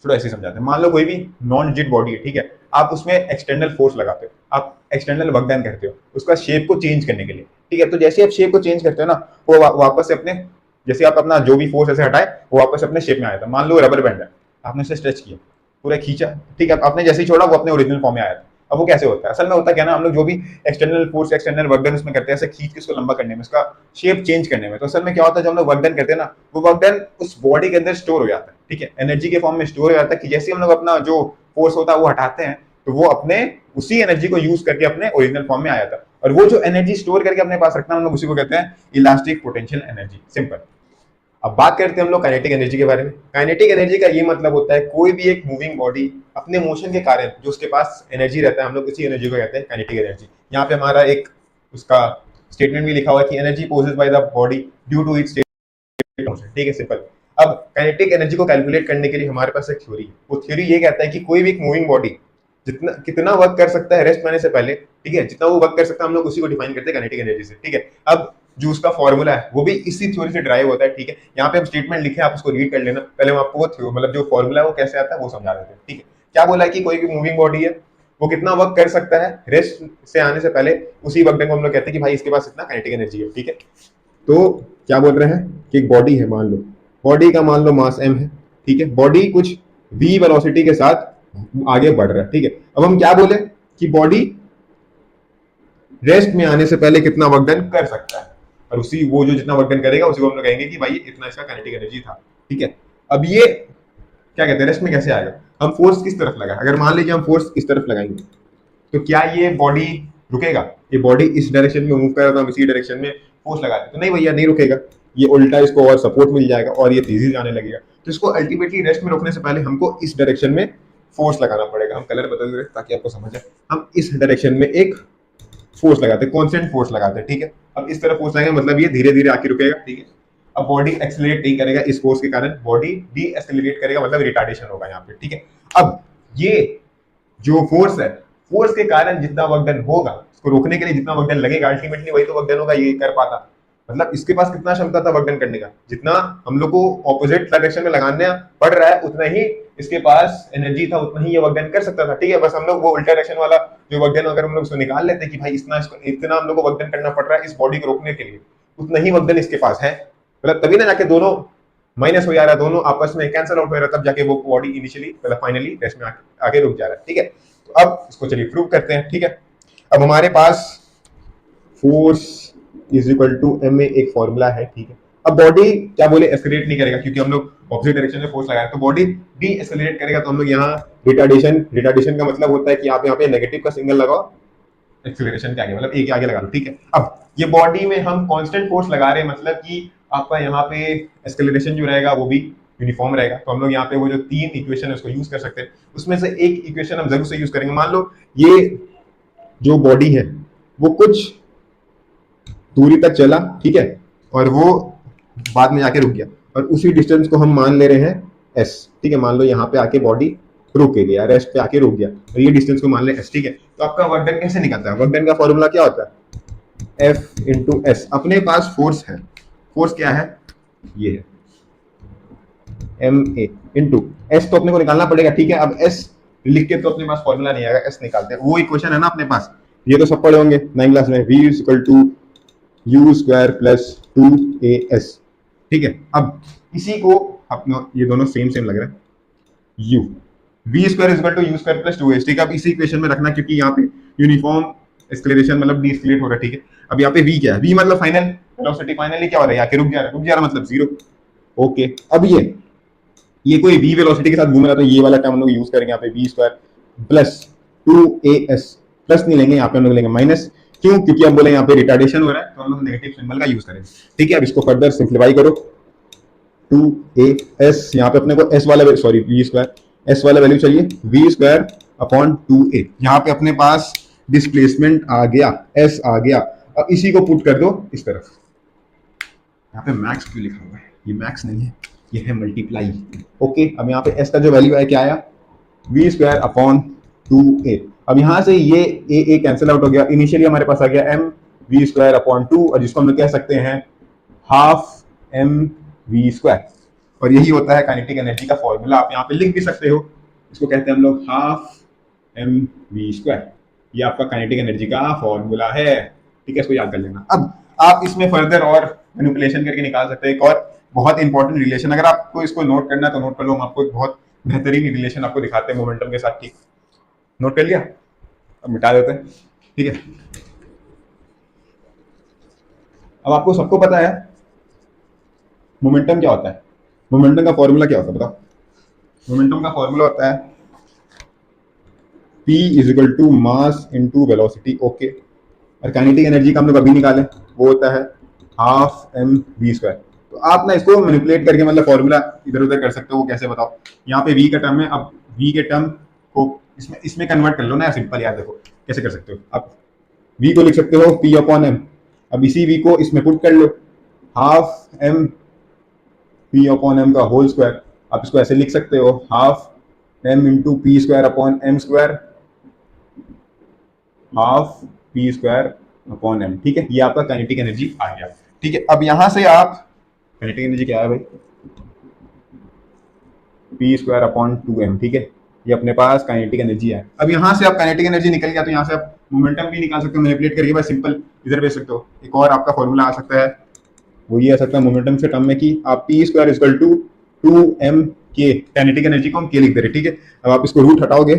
थोड़ा ऐसे समझाते हैं। मान लो कोई भी नॉन रिजिड बॉडी है, ठीक है, आप उसमें एक्सटर्नल फोर्स लगाते हो, आप एक्सटर्नल वर्क डन करते हो उसका शेप को चेंज करने के लिए। ठीक है, तो जैसे आप शेप को चेंज करते हो ना, वो वापस से अपने, जैसे आप अपना जो भी फोर्स ऐसे हटाए वो वापस अपने शेप में आया था। मान लो रबर बैंड है, आपने उसे स्ट्रेच किया, पूरा खींचा, ठीक है, आपने जैसे ही छोड़ा वो अपने ओरिजिनल फॉर्म में आया था। अब वो कैसे होता है, असल में होता क्या ना, हम लोग जो भी external force, external work done उसमें करते हैं, ऐसे खींच के उसको लंबा करने में, उसका शेप चेंज करने में, तो असल में क्या होता है, जब हम लोग वर्क डन करते हैं ना, वो वर्क डन उस बॉडी के अंदर स्टोर हो जाता है। ठीक है, एनर्जी के फॉर्म में स्टोर हो जाता है कि जैसे हम लोग अपना जो फोर्स होता है वो हटाते हैं, तो वो अपने उसी एनर्जी को यूज करके अपने ओरिजिनल फॉर्म में आया था। और वो जो एनर्जी स्टोर करके अपने पास रखना, हम लोग उसी को कहते हैं इलास्टिक पोटेंशियल एनर्जी। सिंपल। अब बात करते हैं हम लोग काइनेटिक एनर्जी के बारे में। काइनेटिक एनर्जी का ये मतलब होता है कोई भी एक मूविंग बॉडी अपने मोशन के कारण जो उसके पास एनर्जी रहता है, हम लोग उसी एनर्जी को कहते हैं काइनेटिक एनर्जी। यहाँ पे हमारा एक उसका स्टेटमेंट भी लिखा हुआ है कि energy possessed by the body due to its state motion. ठीक है, सिंपल। अब काइनेटिक एनर्जी को कैलकुलेट करने के लिए हमारे पास एक थ्योरी है। वो थ्योरी ये कहता है कि कोई भी एक मूविंग बॉडी जितना कितना वर्क कर सकता है रेस्ट करने से पहले, ठीक है, जितना वो वर्क कर सकता है हम लोग उसी को डिफाइन करते हैं काइनेटिक एनर्जी से। ठीक है, अब जो उसका फॉर्मूला है वो भी इसी थ्योरी से ड्राइव होता है। ठीक है, यहाँ पे हम स्टेटमेंट लिखे, आप उसको रीड कर लेना। पहले हम आपको वो मतलब जो फॉर्मूला है वो कैसे आता है वो समझा देते हैं। ठीक है, क्या बोला है कि कोई भी मूविंग बॉडी है वो कितना वर्क कर सकता है रेस्ट से आने से पहले, उसी वर्क को हम लोग कहते हैं कि भाई इसके पास इतना काइनेटिक एनर्जी है। ठीक है, तो क्या बोल रहे हैं कि एक बॉडी है, मान लो बॉडी का मान लो मास m है। ठीक है, बॉडी कुछ v वेलोसिटी के साथ आगे बढ़ रहा है। ठीक है, अब हम क्या बोले कि बॉडी रेस्ट में आने से पहले कितना वर्क डन कर सकता है, और उसी वो जो जितना वर्क डन करेगा उसी को हम लोग कहेंगे कि भाई इतना इसका काइनेटिक एनर्जी था। ठीक है, अब ये क्या कहते हैं, रेस्ट में कैसे आएगा, हम फोर्स किस तरफ लगाए, अगर मान लीजिए हम फोर्स इस तरफ लगाएंगे तो क्या ये बॉडी रुकेगा, ये बॉडी इस डायरेक्शन में मूव कर रहा था, हम इसी डायरेक्शन में फोर्स लगाते तो नहीं भैया नहीं रुकेगा, ये उल्टा इसको और सपोर्ट मिल जाएगा और ये तेजी जाने लगेगा। तो इसको अल्टीमेटली रेस्ट में रोकने से पहले हमको इस डायरेक्शन में फोर्स लगाना पड़ेगा। हम कलर बदल रहे ताकि आपको समझ आए। हम इस डायरेक्शन में एक फोर्स लगाते हैं, कॉन्स्टेंट फोर्स लगाते हैं। ठीक है, अब इस तरह फोर्स लगाएंगे मतलब ये धीरे धीरे आके रुकेगा। ठीक है, अब बॉडी एक्सेलरेट नहीं करेगा इस फोर्स के कारण, बॉडी डी एक्सेलरेट करेगा मतलब रिटार्डेशन होगा यहाँ पे। ठीक है, अब ये जो फोर्स है, फोर्स के कारण जितना वर्क डन होगा, उसको रोकने के लिए जितना वर्क डन लगेगा, अल्टीमेटली वही तो वर्क डन होगा, ये कर पाता। मतलब इसके पास कितना क्षमता था वर्क डन करने का, जितना हम लोग को ऑपोजिट डायरेक्शन में लगाना पड़ रहा है उतना ही इसके पास एनर्जी था, उतना ही ये वर्क डन कर सकता था। ठीक है, बस हम लोग वो उल्टा डायरेक्शन वाला जो वर्क डन अगर हम लोग उसको निकाल लेते कि भाई इतना हम लोग को वर्क डन करना पड़ रहा है इस बॉडी को रोकने के लिए, उतना ही वर्क डन इसके पास है। मतलब तभी ना जाके दोनों माइनस हो जा रहा है, दोनों आपस में कैंसिल आउट हो रहा है, तब जाके वो बॉडी इनिशियली मतलब फाइनली रेस्ट में आगे रुक जा रहा है। ठीक है, तो अब इसको चलिए प्रूव करते हैं। ठीक है, अब हमारे पास force is equal to M A एक फॉर्मूला है। ठीक है, अब बॉडी क्या बोले एक्सेलरेट नहीं करेगा क्योंकि हम लोग ऑपोजिट डायरेक्शन में फोर्स लगाए, तो बॉडी डी एक्सेलरेट करेगा। तो हम लोग यहाँ रिटार्डेशन का मतलब होता है कि आप यहाँ पे नेगेटिव का सिंगल लगाओ एक्सेलरेशन के आगे, मतलब एक के आगे लगा लो। ठीक है, अब ये बॉडी में हम कांस्टेंट फोर्स लगा रहे हैं, मतलब कि आपका यहाँ पे एक्सेलरेशन जो रहेगा वो भी यूनिफॉर्म रहेगा। तो हम लोग यहाँ पे वो जो 3 इक्वेशन है उसको यूज कर सकते हैं, उसमें से एक इक्वेशन हम जरूर से यूज करेंगे। मान लो ये जो बॉडी है वो कुछ दूरी तक चला, ठीक है, और वो बाद में जाके रुक गया, और उसी डिस्टेंस को हम मान ले रहे हैं s। ठीक है, मान लो यहाँ पे आके बॉडी रुक गया, रेस्ट पे आके रुक गया, और ये डिस्टेंस को मान ले s। ठीक है, तो आपका वर्क डन कैसे निकलता है, वर्क डन का फॉर्मूला क्या होता है, F इंटू एस। अपने पास फोर्स है, फोर्स क्या है, ये है एम ए इंटू एस, तो अपने को निकालना पड़ेगा। ठीक है, अब s लिख के तो अपने पास फॉर्मूला नहीं आएगा, s निकालते हैं। वो इक्वेशन है ना अपने पास, ये तो सब पढ़े होंगे 9th क्लास में, v is equal to u square plus 2as। ठीक है, अब इसी को अपना ये दोनों सेम सेम लग रहा है, u v square is equal to u square plus 2as। ठीक है, अब इसी इक्वेशन में रखना क्योंकि यहाँ पे यूनिफॉर्म एक्सेलरेशन मतलब डी एक्सेलरेट हो रहा है। ठीक है, अब यहाँ पे v क्या है, v मतलब फाइनल वेलोसिटी, फाइनली क्या हो रहा है, आके रुक जा रहा है, रुक जा रहा मतलब जीरो। ओके, अब ये ये कोई v वेलोसिटी के साथ घूम रहा है तो ये वाला टर्म हम लोग यूज करेंगे यहाँ पे v square plus 2as, plus नहीं लेंगे, यहाँ पे हम लोग लेंगे माइनस। क्यों? क्योंकि हम बोले यहाँ पे रिटार्डेशन हो रहा है तो हम लोग नेगेटिव सिंबल का यूज करेंगे। ठीक है, अब इसको फर्दर सिंप्लीफाई करो। 2as, यहाँ पे अपने को s वाला, सॉरी v स्क्वायर, s वाला वैल्यू चाहिए, v स्क्वायर अपॉन 2a। यहाँ पे अपने पास डिस्प्लेसमेंट आ गया, s आ गया। अब इसी को पुट कर दो इस तरफ। यहाँ पे मैक्स क्यों लिखा हुआ है? ये मैक्स नहीं है, ये है मल्टीप्लाई। ओके, अब यहाँ पे s का जो वैल्यू है क्या आया? v square upon 2a। अब यहाँ से ये a कैंसिल आउट हो गया। इनिशियली हमारे पास आ गया m v स्क्वायर अपॉन 2, और जिसको हम लोग कह सकते हैं हाफ m v स्क्वायर। और यही होता है काइनेटिक एनर्जी का फॉर्मूला। आप यहाँ पे लिख भी सकते हो, इसको कहते हैं हम लोग हाफ m v स्क्वायर। ये आपका काइनेटिक एनर्जी का फॉर्मूला है। ठीक है, इसको याद कर लेना। अब आप इसमें फर्दर और मैनिपुलेशन करके निकाल सकते हैं एक और बहुत इंपॉर्टेंट रिलेशन। अगर आपको इसको नोट करना है तो नोट कर लो, हम आपको एक बहुत बेहतरीन रिलेशन आपको दिखाते हैं मोमेंटम के साथ। ठीक, नोट कर लिया? अब मिटा देते हैं। ठीक है, अब आपको सबको पता है मोमेंटम क्या होता है। मोमेंटम का फॉर्मूला क्या होता है बताओ? मोमेंटम का फॉर्मूला होता है P is equal to mass into velocity. Okay, और काइनेटिक एनर्जी का हम लोग अभी निकाले, वो होता है हाफ m v स्क्वायर। तो आप ना इसको मैनिपुलेट करके मतलब फॉर्मूला इधर उधर कर सकते हो। वो कैसे बताओ? यहाँ पे v का टर्म है, अब v के टर्म को इसमें कन्वर्ट कर लो ना, सिंपल यार। देखो कैसे कर सकते हो, आप v को लिख सकते हो p अपॉन m। अब इसी v को इसमें पुट कर लो, half m p upon m का होल स्क्वायर। आप इसको ऐसे लिख सकते हो, half m into P square upon m square, half p square upon m। ठीक है, ये आपका काइनेटिक एनर्जी आ गया। ठीक है, अब यहां से आप काइनेटिक एनर्जी क्या है भाई? p square upon 2m। ठीक है, ये अपने पास काइनेटिक एनर्जी है। अब यहाँ से आप काइनेटिक एनर्जी निकल गया तो यहाँ से आप मोमेंटम भी निकाल सकते हो मैनिपुलेट करके, बस सिंपल इधर भेज सकते हो। एक और आपका फॉर्मूला आ सकता है, वो ये आ सकता है मोमेंटम के टर्म में कि आप p square equal to 2m k, kinetic energy को हम k लिख दे रहे। ठीक है, अब आप इसको रूट हटाओगे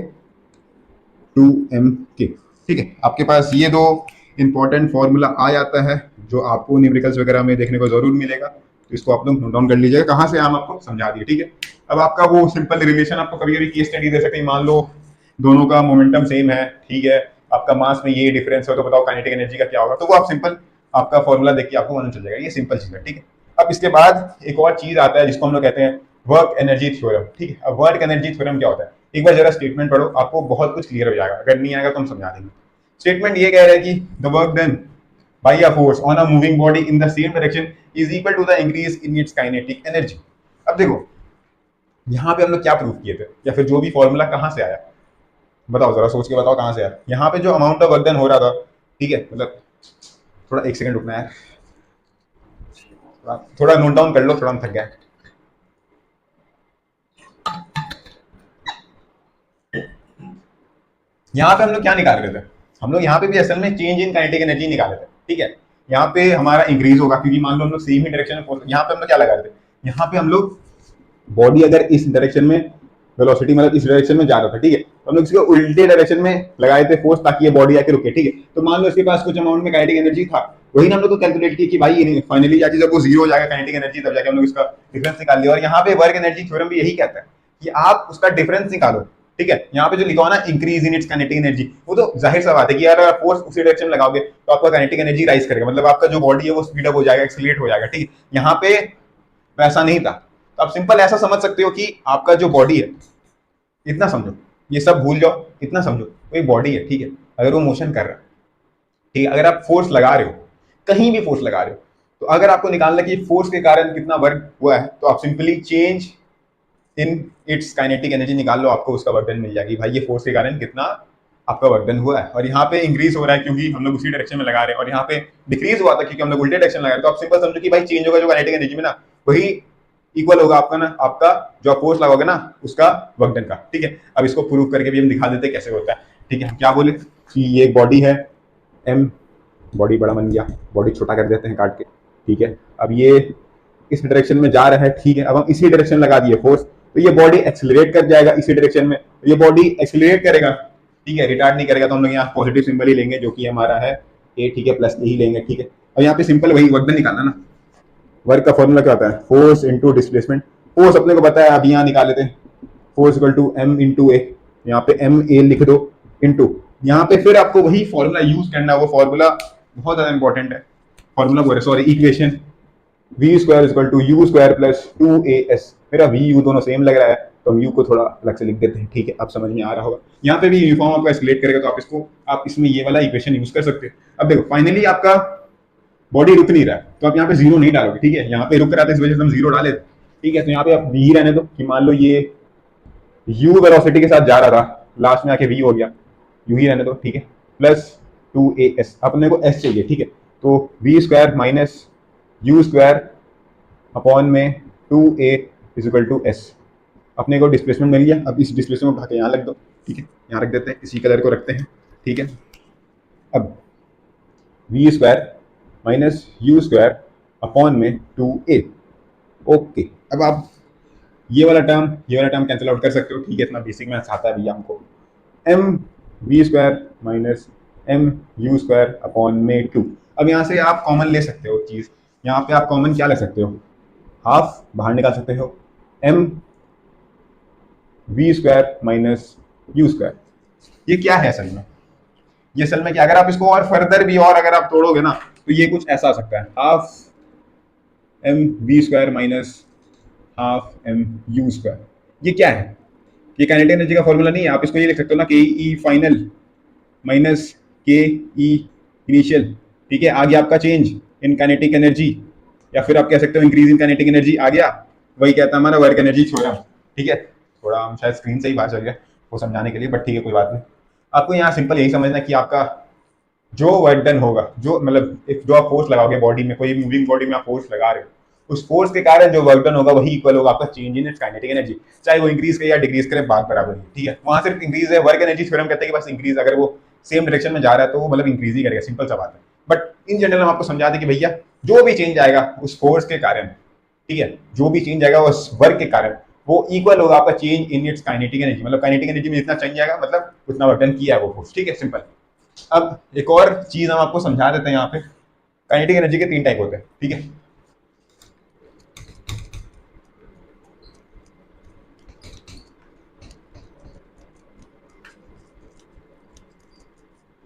2m k। ठीक है, आपके पास ये दो इंपॉर्टेंट फॉर्मूला आ जाता है जो आपको न्यूमेरिकल्स वगैरह में देखने को जरूर मिलेगा। तो इसको आप लोग नोट डाउन कर लीजिएगा। कहाँ से हम आपको समझा दिए। ठीक है, अब आपका वो सिंपल रिलेशन आपको कभी कभी केस स्टडी दे सकते हैं। मान लो दोनों का मोमेंटम सेम है, ठीक है, आपका मास में ये डिफरेंस हो, तो बताओ काइनेटिक एनर्जी का क्या होगा। तो वो आप सिंपल आपका फॉर्मूला देख के आपको मालूम चल जाएगा। ये सिंपल चीज है। ठीक है, अब इसके बाद एक और चीज आता है जिसको हम लोग कहते हैं वर्क एनर्जी थ्योरम। ठीक है, अब वर्क एनर्जी थ्योरम क्या होता है? एक बार जरा स्टेटमेंट पढ़ो, आपको बहुत कुछ क्लियर हो जाएगा। अगर नहीं आएगा तो हम समझा देंगे। स्टेटमेंट ये कह रहा है कि the work done by a force on a moving body in the same direction is equal to the increase in its kinetic energy। अब देखो यहाँ पे हम लोग क्या प्रूव किए थे, या फिर जो भी फॉर्मूला कहाँ से आया बताओ, जरा सोच के बताओ कहाँ से आया। यहाँ पे जो अमाउंट ऑफ वर्क डन हो रहा था, ठीक है, मतलब थोड़ा एक सेकंड रुकना है, थोड़ा नोट डाउन कर लो, थोड़ा हम थक गए। यहाँ पे हम लोग क्या निकाल रहे थे? हम लोग यहाँ पे भी असल में चेंज इन काइनेटिक एनर्जी निकाले थे। ठीक है, यहाँ पे हमारा इंक्रीज होगा क्योंकि मान लो हम लोग सेम ही डायरेक्शन में फोर्स, यहाँ पे हम लोग क्या लगा रहे थे? यहाँ पे हम लोग बॉडी अगर इस डायरेक्शन में वेलोसिटी मतलब इस डायरेक्शन में जा रहा था, ठीक है, तो हम लोग इसको उल्टे डायरेक्शन में लगाए थे फोर्स ताकि ये बॉडी आके रुके। ठीक है, तो मान लो इसके पास कुछ अमाउंट में काइनेटिक एनर्जी था, वही ना हम लोग को कैलकुलेट की कि भाई फाइनली जाके जब वो जीरो हो जाएगा काइनेटिक एनर्जी, तब जाके हम लोग इसका डिफरेंस निकाल लिया। और यहाँ पे वर्क एनर्जी थ्योरम भी यही कहता है कि आप उसका डिफरेंस निकालो। ठीक है, यहाँ पे जो लिखा हुआ ना increase in its kinetic energy, वो तो जाहिर सा बात है कि यार अगर फोर्स उसी डायरेक्शन में लगाओगे तो आपका काइनेटिक एनर्जी राइज करेगा, मतलब आपका जो बॉडी है वो स्पीड अप हो जाएगा, एक्सीलरेट हो जाएगा। ठीक है, यहाँ पे वैसा नहीं था। तो आप सिंपल ऐसा समझ सकते हो कि आपका जो बॉडी है, इतना समझो, ये सब भूल जाओ, इतना समझो, वो एक बॉडी है। ठीक है, अगर वो मोशन कर रहा है, ठीक है, अगर आप फोर्स लगा रहे हो, कहीं भी फोर्स लगा रहे हो, तो अगर आपको निकालना कि फोर्स के कारण कितना वर्क हुआ है, तो आप simply change in its kinetic energy निकाल लो, आपको उसका वर्क डन मिल जाएगी। भाई ये फोर्स के कारण कितना आपका वर्क डन हुआ है। और यहाँ पे इंक्रीज हो रहा है क्योंकि हम लोग उसी डायरेक्शन में लगा रहे हैं, और यहाँ पे डिक्रीज हुआ था क्योंकि हम लोग उल्टे डायरेक्शन लगा रहे हैं। तो आप सिंपल समझो कि भाई चेंज होगा जो काइनेटिक एनर्जी में ना, वही इक्वल होगा आपका ना, आपका जो फोर्स लगाओगे ना उसका वर्क डन का। ठीक है, अब इसको प्रूव करके भी हम दिखा देते कैसे होता है। ठीक है, हम क्या बोले कि ये एक बॉडी है m, बॉडी बड़ा बन गया, बॉडी छोटा कर देते हैं काट के। ठीक है, अब ये इस डायरेक्शन में जा रहा है। ठीक है, अब हम इसी डायरेक्शन लगा दिए फोर्स, तो ये बॉडी एक्सेलरेट कर जाएगा इसी डायरेक्शन में, ये बॉडी एक्सेलरेट करेगा। ठीक है, रिटार्ड नहीं करेगा, तो हम लोग यहाँ पॉजिटिव सिंबल ही लेंगे जो कि हमारा है a। ठीक है, प्लस ही लेंगे। ठीक है, अब यहाँ पे सिंपल वही वर्क डन निकालना ना। वर्क का फॉर्मूला क्या होता है? Force into displacement. फोर्स अपने को पता है, आप यहाँ निकाले थे, force equal to M into A, यहाँ पे एम ए लिख दो इंटू, यहाँ पे फिर आपको वही फॉर्मूला यूज करना है। वो फॉर्मूला बहुत ज्यादा इंपॉर्टेंट है, फॉर्मूला बोल रहे sorry, equation V square equal to U square plus 2as। मेरा वी यू दोनों सेम लग रहा है तो हम यू को थोड़ा अलग से लिख देते हैं, ठीक है, आप समझ में आ रहा होगा। यहाँ पे भी यूनिफॉर्म आपको एस्केलेट करेगा तो आप इसमें ये वाला इक्वेशन यूज कर सकते हैं। अब देखो फाइनली आपका बॉडी रुक नहीं रहा है तो आप यहाँ पे जीरो नहीं डालोगे, ठीक है, यहाँ पे रुक रहा था इस वजह से हम जीरो डाले, ठीक है। तो यहाँ पे आप वी रहने दो कि मान लो ये यू वेलोसिटी के साथ जा रहा था, लास्ट में आके वी हो गया, यू ही रहने दो, ठीक है, प्लस 2as, अपने को s चाहिए, ठीक है। तो V square minus U square upon में 2a is equal to s। अपने को डिस्प्लेसमेंट मिल गया। अब इस डिस्प्लेसमेंट को उठा के यहाँ रख दो, ठीक है, यहाँ रख देते हैं, इसी कलर को रखते हैं, ठीक है। अब V square minus U square upon में 2a, ओके। अब आप ये वाला टर्म कैंसिल आउट कर सकते हो, ठीक है, इतना बेसिक मैथ्स आता है भैया हमको। M V square minus M U square upon में 2। अब यहाँ से आप कॉमन ले सकते हो चीज़, यहाँ पे आप कॉमन क्या ले सकते हो, हाफ बाहर निकाल सकते हो, M V square minus U square. ये क्या है असल में, ये असल में क्या, अगर आप इसको और फर्दर भी और अगर आप तोड़ोगे ना तो ये कुछ ऐसा आ सकता है, half M V square minus half M U square. ये क्या है, ये काइनेटिक एनर्जी का फॉर्मूला नहीं है। आप इसको ये लिख सकते हो ना, के ई फाइनल माइनस के ई इनिशियल, ठीक है, आ गया आपका चेंज इन काइनेटिक एनर्जी, या फिर आप कह सकते हो इंक्रीज इन काइनेटिक एनर्जी आ गया, वही कहता है हमारा वर्क एनर्जी थ्योरम, ठीक है। थोड़ा हम शायद स्क्रीन से ही बाहर चल गया वो समझाने के लिए, बट ठीक है कोई बात नहीं। आपको यहाँ सिंपल यही समझना कि आपका जो वर्क डन होगा, जो मतलब जो आप फोर्स लगाओगे बॉडी में, कोई मूविंग बॉडी में आप फोर्स लगा रहे हो, उस फोर्स के कारण जो वर्क डन होगा वही इक्वल होगा आपका change in its kinetic energy, चाहे वो इंक्रीज करे या डिक्रीज करे, बात बराबर है, ठीक है। वहां सिर्फ इंक्रीज है, वर्क एनर्जी थ्योरम कहते हैं कि बस इंक्रीज, अगर वो सेम डायरेक्शन में जा रहा है तो वो मतलब इंक्रीज ही करेगा, सिंपल सा बात है। बट इन जनरल हम आपको समझा दें कि भैया जो भी चेंज आएगा उस फोर्स के कारण, ठीक है, जो भी चेंज आएगा उस वर्क के कारण, वो इक्वल होगा आपका change in its kinetic energy, मतलब काइनेटिक एनर्जी में जितना चेंज आएगा मतलब उतना वर्क डन किया है वो फोर्स, ठीक है, सिंपल। अब एक और चीज हम आपको समझा देते हैं, यहाँ पे काइनेटिक एनर्जी के 3 टाइप होते हैं, ठीक है।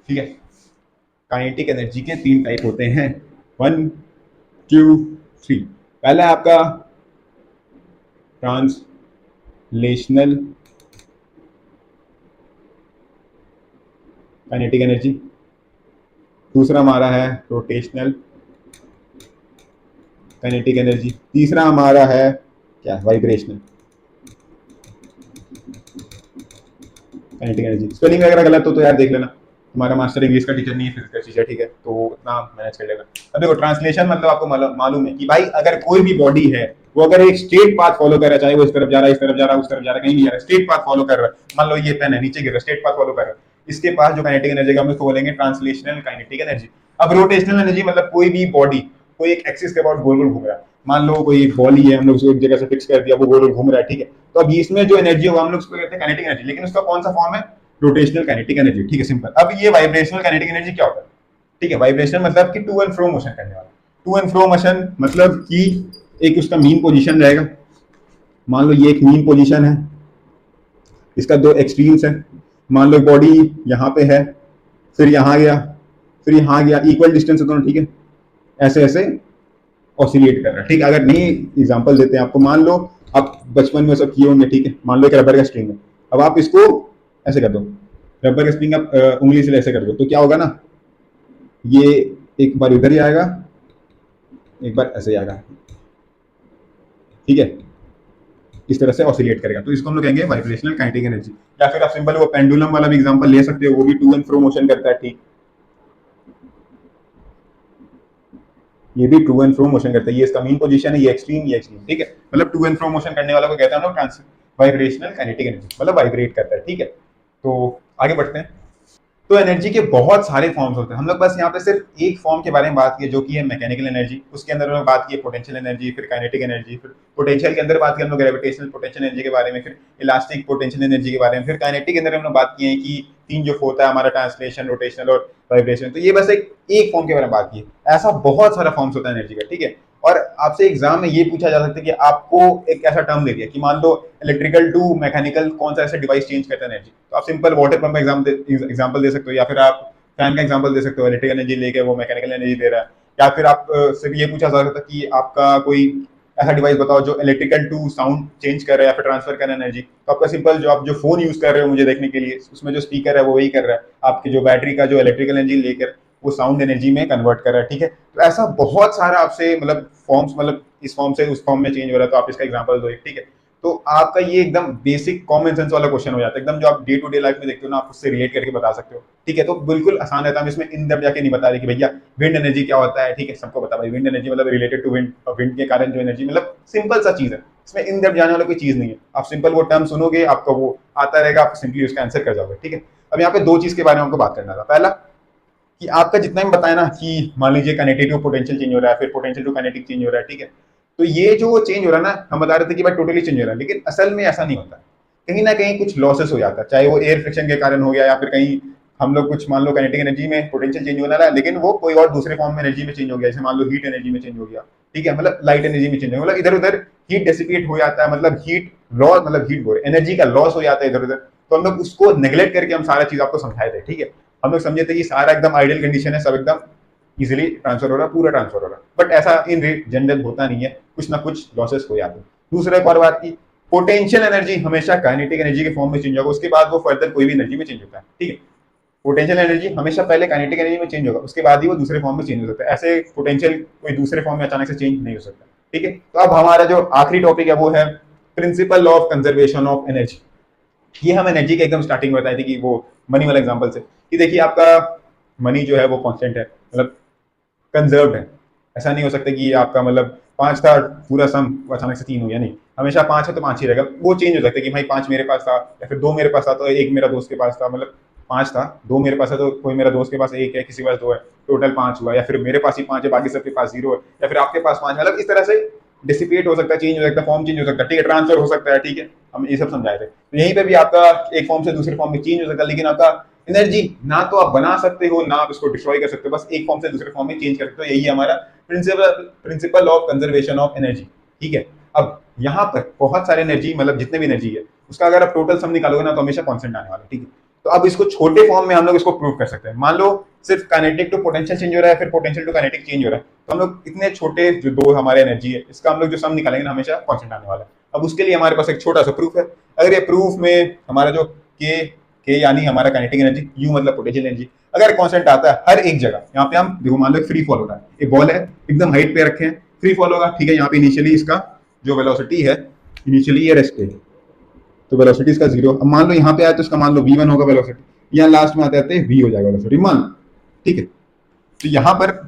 ठीक है, काइनेटिक एनर्जी के 3 टाइप होते हैं, 1 2 3। पहला है आपका ट्रांसलेशनल काइनेटिक एनर्जी, दूसरा हमारा है रोटेशनल काइनेटिक एनर्जी, तीसरा हमारा है क्या, वाइब्रेशनल काइनेटिक एनर्जी। स्पेलिंग अगर गलत हो तो यार देख लेना, हमारा मास्टर इंग्लिश का टीचर नहीं है, फिजिक्स का टीचर, ठीक है, तो इतना मैनेज कर लेना। अब देखो ट्रांसलेशन मतलब आपको मालूम है कि भाई अगर कोई भी बॉडी है वो अगर एक स्ट्रेट पाथ फॉलो कर रहा है, चाहे वो इस तरफ जा रहा है, इस तरफ जा रहा है, उस तरफ जा रहा है, कहीं भी जा रहा है, स्ट्रेट पाथ फॉलो कर रहा है, मान लो ये पेन है नीचे गिर रहा है, स्ट्रेट पाथ फॉलो कर रहा है, इसके पास जो काइनेटिक एनर्जी हम उसको बोलेंगे ट्रांसलेशनल काइनेटिक एनर्जी। अब रोटेशनल एनर्जी मतलब कोई भी बॉडी कोई एक एक्सिस के अबाउट गोल गोल घूम रहा है, मान लो कोई बॉल ही है, हम लोग उसको एक जगह से फिक्स कर दिया, वो गोल गोल घूम रहा है, ठीक है, तो अब इसमें जो एनर्जी होगा हम लोग उसको कहते हैं काइनेटिक एनर्जी, लेकिन उसका कौन सा फॉर्म है, रोटेशनल काइनेटिक एनर्जी, ठीक है, सिंपल। अब ये वाइब्रेशनल काइनेटिक एनर्जी क्या होता है, ठीक है, वाइब्रेशनल मतलब कि टू एंड फ्रो मोशन करने वाला, टू एंड फ्रो मोशन मतलब कि एक उसका मीन पोजीशन रहेगा, मान लो ये एक मीन पोजीशन है, इसका 2 एक्सट्रीम्स है, मान लो बॉडी यहाँ पे है, फिर यहाँ गया, फिर यहाँ गया, इक्वल डिस्टेंस है दोनों, ठीक है, ऐसे ऐसे ऑसिलेट कर रहा है, ठीक है। अगर नहीं एग्जांपल देते हैं आपको, मान लो आप बचपन में सब किए होंगे, ठीक है, मान लो एक रबर का स्ट्रिंग है, अब आप इसको ऐसे कर दो, रबर का स्प्रिंग आप उंगली से ऐसे कर दो, तो क्या होगा ना, ये एक बार इधर ही आएगा, एक बार ऐसे आएगा, ठीक है, इस तरह से ऑसिलेट करेगा, तो इसको हम लोग कहेंगे वाइब्रेशनल काइनेटिक एनर्जी। या फिर आप सिंपल वो पेंडुलम वाला भी एग्जांपल ले सकते हो, वो भी टू एंड फ्रो मोशन करता है, ठीक, ये भी टू एंड फ्रो मोशन करता है, ये इसका मीन पोजीशन है, ये एक्सट्रीम, ठीक है, मतलब टू एंड फ्रो मोशन करने वाला को कहते हैं हम लोग वाइब्रेशनल काइनेटिक एनर्जी, मतलब वाइब्रेट करता है, ठीक है। तो आगे बढ़ते हैं। तो एनर्जी के बहुत सारे फॉर्म्स होते हैं, हम लोग बस यहाँ पे सिर्फ एक फॉर्म के बारे में बात की जो कि है मैकेनिकल एनर्जी, उसके अंदर हम लोग बात की पोटेंशियल एनर्जी, फिर काइनेटिक एनर्जी, फिर पोटेंशियल के अंदर बात की हम लोग ग्रेविटेशनल पोटेंशियल एनर्जी के बारे में, फिर इलास्टिक पोटेंशियल एनर्जी के बारे में, फिर काइनेटिक के अंदर हम लोग बात की है कि 3 जो होता है हमारा ट्रांसलेशन, रोटेशनल और वाइब्रेशन। तो ये बस एक फॉर्म के बारे में बात की है, ऐसा बहुत सारा फॉर्म्स होता है एनर्जी का, ठीक है। और आपसे एग्जाम में ये पूछा जा सकता है कि आपको एक ऐसा टर्म दे दिया कि मान लो इलेक्ट्रिकल टू मैकेनिकल कौन सा ऐसा डिवाइस चेंज करता है एनर्जी, तो आप सिंपल वाटर पंप का एग्जाम्पल दे सकते हो, या फिर आप फैन का एग्जाम्पल दे सकते हो, इलेक्ट्रिकल एनर्जी लेके वो मैकेनिकल एनर्जी दे रहा है। या फिर आप से भी ये पूछा जा सकता है कि आपका कोई ऐसा डिवाइस बताओ जो इलेक्ट्रिकल टू साउंड चेंज कर रहा है या फिर ट्रांसफर कर रहा है एनर्जी। तो आपका सिंपल जो आप जो फोन यूज कर रहे हो मुझे देखने के लिए, उसमें जो स्पीकर है वो वही कर रहा है, आपकी जो बैटरी का जो इलेक्ट्रिकल एनर्जी लेकर वो साउंड एनर्जी में कन्वर्ट कर रहा है। ठीक है, तो ऐसा बहुत सारा आपसे मतलब फॉर्म्स, मतलब इस फॉर्म से उस फॉर्म में चेंज हो रहा है, तो आप इसका एग्जांपल दो। ठीक है, तो आपका ये एकदम बेसिक कॉमन सेंस वाला क्वेश्चन हो जाता है, एकदम जो आप डे टू डे लाइफ में देखते हो ना, आप उससे रिलेट करके बता सकते हो। ठीक है, तो बिल्कुल आसान रहता है। हम इसमें इन डेप्थ जाके नहीं बता रहे कि भैया विंड एनर्जी क्या होता है। ठीक है, सबको पता भाई विंड एनर्जी मतलब रिलेटेड टू विंड, और विंड के कारण जो एनर्जी, मतलब सिंपल सा चीज है, इसमें इन डेप्थ जाने वाला कोई चीज नहीं है। आप सिंपल वो टर्म सुनोगे, आपको वो आता रहेगा, आप सिंपली उसका आंसर कर जाओगे। ठीक है, अब यहाँ पे दो चीज के बारे में हमको बात करना था। पहला कि आपका जितना भी बताया ना कि मान लीजिए काइनेटिक टू पोटेंशियल चेंज हो रहा है, फिर पोटेंशियल टू काइनेटिक चेंज हो रहा है। ठीक है, तो ये जो चेंज हो रहा है ना, हम बता रहे थे कि भाई टोटली चेंज हो रहा है, लेकिन असल में ऐसा नहीं होता। कहीं ना कहीं कुछ लॉसेस हो जाता है, चाहे वो एयर फ्रिक्शन के कारण हो गया, या फिर कहीं हम लोग कुछ मान लो काइनेटिक एनर्जी में पोटेंशियल चेंज होना रहा है, लेकिन वो कोई और दूसरे फॉर्म में एनर्जी में चेंज हो गया, जैसे मान लो हीट एनर्जी में चेंज हो गया। ठीक है, मतलब लाइट एनर्जी में चेंज हो गया, मतलब इधर उधर हीट डेसिपेट हो जाता है, मतलब हीट लॉस, मतलब हीट एनर्जी का लॉस हो जाता है इधर उधर। तो हम लोग उसको नेग्लेक्ट करके हम सारा चीज आपको समझाए थे। ठीक है, हम लोग समझे थे कि सारा एकदम आइडियल कंडीशन है, सब एकदम इजीली ट्रांसफर हो रहा है, पूरा ट्रांसफर हो रहा है, बट ऐसा इन जनरल होता नहीं है, कुछ ना कुछ लॉसेस हो जाते हैं। दूसरा एक और बात की, पोटेंशियल एनर्जी हमेशा काइनेटिक एनर्जी के फॉर्म में चेंज होगा, उसके बाद वो फर्दर कोई भी एनर्जी में चेंज होता है। ठीक है, पोटेंशियल एनर्जी हमेशा पहले काइनेटिक एनर्जी में चेंज होगा, उसके बाद ही वो दूसरे फॉर्म में चेंज हो सकता है। ऐसे पोटेंशियल कोई दूसरे फॉर्म में अचानक से चेंज नहीं हो सकता। ठीक है, तो अब हमारा जो आखिरी टॉपिक है वो है principle of conservation of energy. ये हम एनर्जी के एकदम स्टार्टिंग में बताए थे कि वो मनी वाला एग्जांपल से, कि देखिए आपका मनी जो है वो कांस्टेंट है, मतलब कंजर्व्ड है। ऐसा नहीं हो सकता कि आपका मतलब 5 था पूरा सम अचानक से 3 हो गया, नहीं, हमेशा 5 है तो 5 ही रहेगा। वो चेंज हो सकता है कि भाई 5 मेरे पास था, या फिर 2 मेरे पास था तो 1 मेरा दोस्त के पास था, मतलब 5 था, 2 मेरे पास है तो कोई मेरा दोस्त के पास 1 है, किसी के पास 2 है, टोटल 5 हुआ। या फिर मेरे पास ही 5 है, बाकी सबके पास 0 है, या फिर आपके पास 5, मतलब इस तरह से डिसिपेट हो सकता है, चेंज हो सकता है, फॉर्म चेंज हो सकता है। ठीक है, ट्रांसफर हो सकता है। ठीक है, हम ये सब समझाए थे। तो यहीं पे भी आपका एक फॉर्म से दूसरे फॉर्म में चेंज हो सकता है, लेकिन आपका एनर्जी ना तो आप बना सकते हो ना आप इसको डिस्ट्रॉय कर सकते हो, बस एक फॉर्म से दूसरे फॉर्म में चेंज कर सकते हो। यही हमारा principle of conservation of energy. ठीक है, अब यहाँ पर बहुत सारे एनर्जी, मतलब जितने भी एनर्जी है उसका अगर आप टोटल सम निकालोगे ना तो हमेशा कांस्टेंट आने वाला है। ठीक है, तो अब इसको छोटे फॉर्म में हम लोग इसको प्रूव कर सकते हैं। मान लो सिर्फ काइनेटिक टू पोटेंशियल चेंज हो रहा है, फिर पोटेंशियल टू काइनेटिक चेंज हो रहा है, तो हम लोग इतने छोटे जो दो हमारे एनर्जी है इसका हम लोग जो सम निकालेंगे ना हमेशा कांस्टेंट आने वाला है। अब उसके लिए हमारे पास एक छोटा सा प्रूफ है। अगर ये प्रूफ में हमारा जो के यानी हमारा काइनेटिक एनर्जी, यू मतलब पोटेंशियल एनर्जी, अगर कांस्टेंट आता है हर एक जगह, यहाँ पे हम देखो मान लो फ्री फॉल हो रहा है, एक बॉल है एकदम हाइट पे रखे हैं, फ्री फॉल होगा। ठीक है, यहाँ पे इनिशियली इसका जो वेलोसिटी है, इनिशियली ये रेस्ट पे है, तो वेलोसिटी इसका 0। अब मान लो यहाँ पे आया तो इसका मान लो v1 होगा वेलोसिटी, यहाँ लास्ट में आते आते v हो जाएगा वेलोसिटी मान। ठीक है, तो यहाँ पर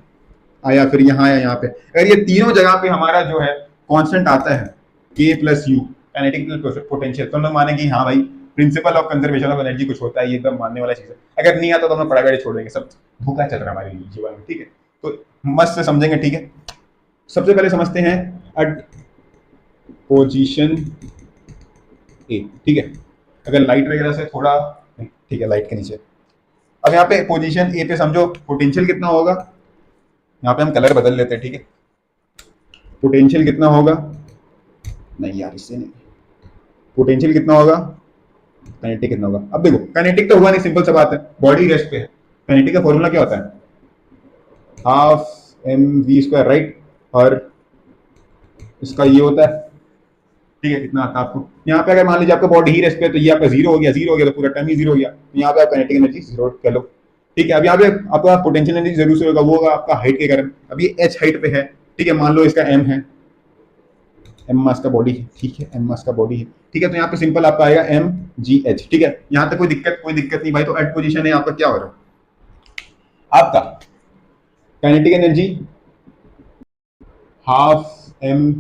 आया, फिर यहाँ आया, यहाँ पे अगर ये तीनों जगह पे हमारा जो है कांस्टेंट आता है k plus you kinetic potential, तो हम लोग मानेंगे हाँ भाई principle of conservation of energy कुछ होता है, ये एकदम मानने वाला चीज है। अगर नहीं आता तो हम लोग पढ़ाई छोड़ देंगे, सब धोखा चल रहा है हमारे लिए जीवन में। ठीक है, तो मस्त से समझेंगे। ठीक है, सबसे पहले समझते हैं एट पोजीशन ए। ठीक है, अगर लाइट वगैरह से थोड़ा, ठीक है लाइट के नीचे, अब यहाँ पे पोजीशन ए पे समझो पोटेंशियल कितना होगा, यहाँ पे हम कलर बदल लेते हैं। ठीक है, पोटेंशियल कितना होगा, नहीं यार इससे नहीं, पोटेंशियल कितना होगा, काइनेटिक कितना होगा। अब देखो काइनेटिक तो हुआ नहीं, सिंपल सा बात है, बॉडी रेस्ट पे है। काइनेटिक का फॉर्मूला क्या होता है, half M V square, right, और इसका ये होता है। ठीक है, कितना आता है आपको, यहाँ पे अगर मान लीजिए आपका बॉडी ही रेस्ट पे, तो ये आपका 0 हो गया, 0 हो गया तो पूरा टर्म ही 0 हो गया, तो यहाँ पे आप काइनेटिक एनर्जी 0 कह लो। ठीक है, अब यहाँ पे आपका पोटेंशियल एनर्जी जरूर से होगा, वो होगा आपका हाइट के कारण। अब ये h हाइट पे है, ठीक है, मान लो इसका m है, m मास का बॉडी है। ठीक है, m मास का बॉडी है। ठीक है, तो यहाँ पे सिंपल आपका आएगा m g h। ठीक है, यहाँ तक कोई दिक्कत नहीं भाई। तो एट पोजीशन है आपका क्या हो रहा है, आपका kinetic energy half M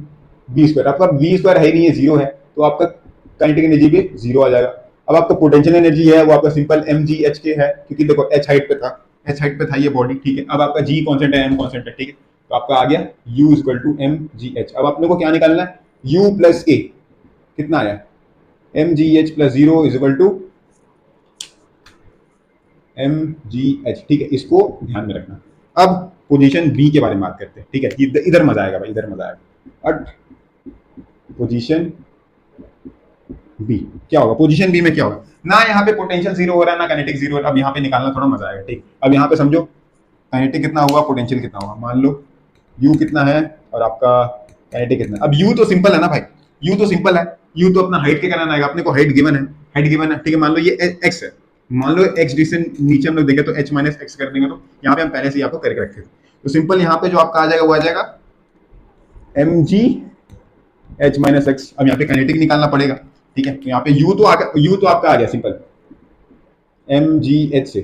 V square, आपका वी स्क्वायर है ही नहीं है, 0 है, तो आपका काइनेटिक एनर्जी भी 0 आ जाएगा। अब आपका पोटेंशियल एनर्जी है वो आपका सिंपल एम जी एच के है, क्योंकि देखो एच हाइट पे था, एच हाइट पे था ये बॉडी। ठीक है, अब आपका जी कॉन्सेंट है, एम कॉन्सेंट है। ठीक है, तो आपका आ गया U equal to M G H. अब अपने को क्या निकालना है, U प्लस ए, कितना आया, M G H plus 0 is equal to M G H. ठीक है, इसको ध्यान में रखना। अब पोजीशन बी के बारे में बात करते हैं, ठीक है। इधर मजा आएगा भाई, इधर मजा आएगा। अब पोजीशन बी क्या होगा, पोजीशन बी में क्या होगा ना, यहाँ पे पोटेंशियल जीरो हो रहा है ना काइनेटिक जीरो हो रहा है। अब यहाँ पे निकालना थोड़ा मजा आएगा, ठीक। अब यहाँ पे समझो काइनेटिक कितना हुआ, पोटेंशियल कितना हुआ, मान लो यू कितना है और आपका काइनेटिक कितना है। अब यू तो सिंपल है ना भाई, यू तो सिंपल है, यू तो अपना हाइट के कारण आएगा, अपने को हाइट गिवन है, हाइट गिवन है, ठीक है। मान लो ये एक्स है, मान लो एक्स डिस्टेंस नीचे हम लोग देखें तो एच माइनस एक्स कर देंगे, तो यहाँ पे हम पहले से ही आपको करके रखे थे। तो सिंपल यहाँ पे जो आपका आ जाएगा वो आ जाएगा M G H minus X. अब यहाँ पे काइनेटिक निकालना पड़ेगा, ठीक है। तो यहाँ पे यू तो आपका आ गया सिंपल एम जी एच से,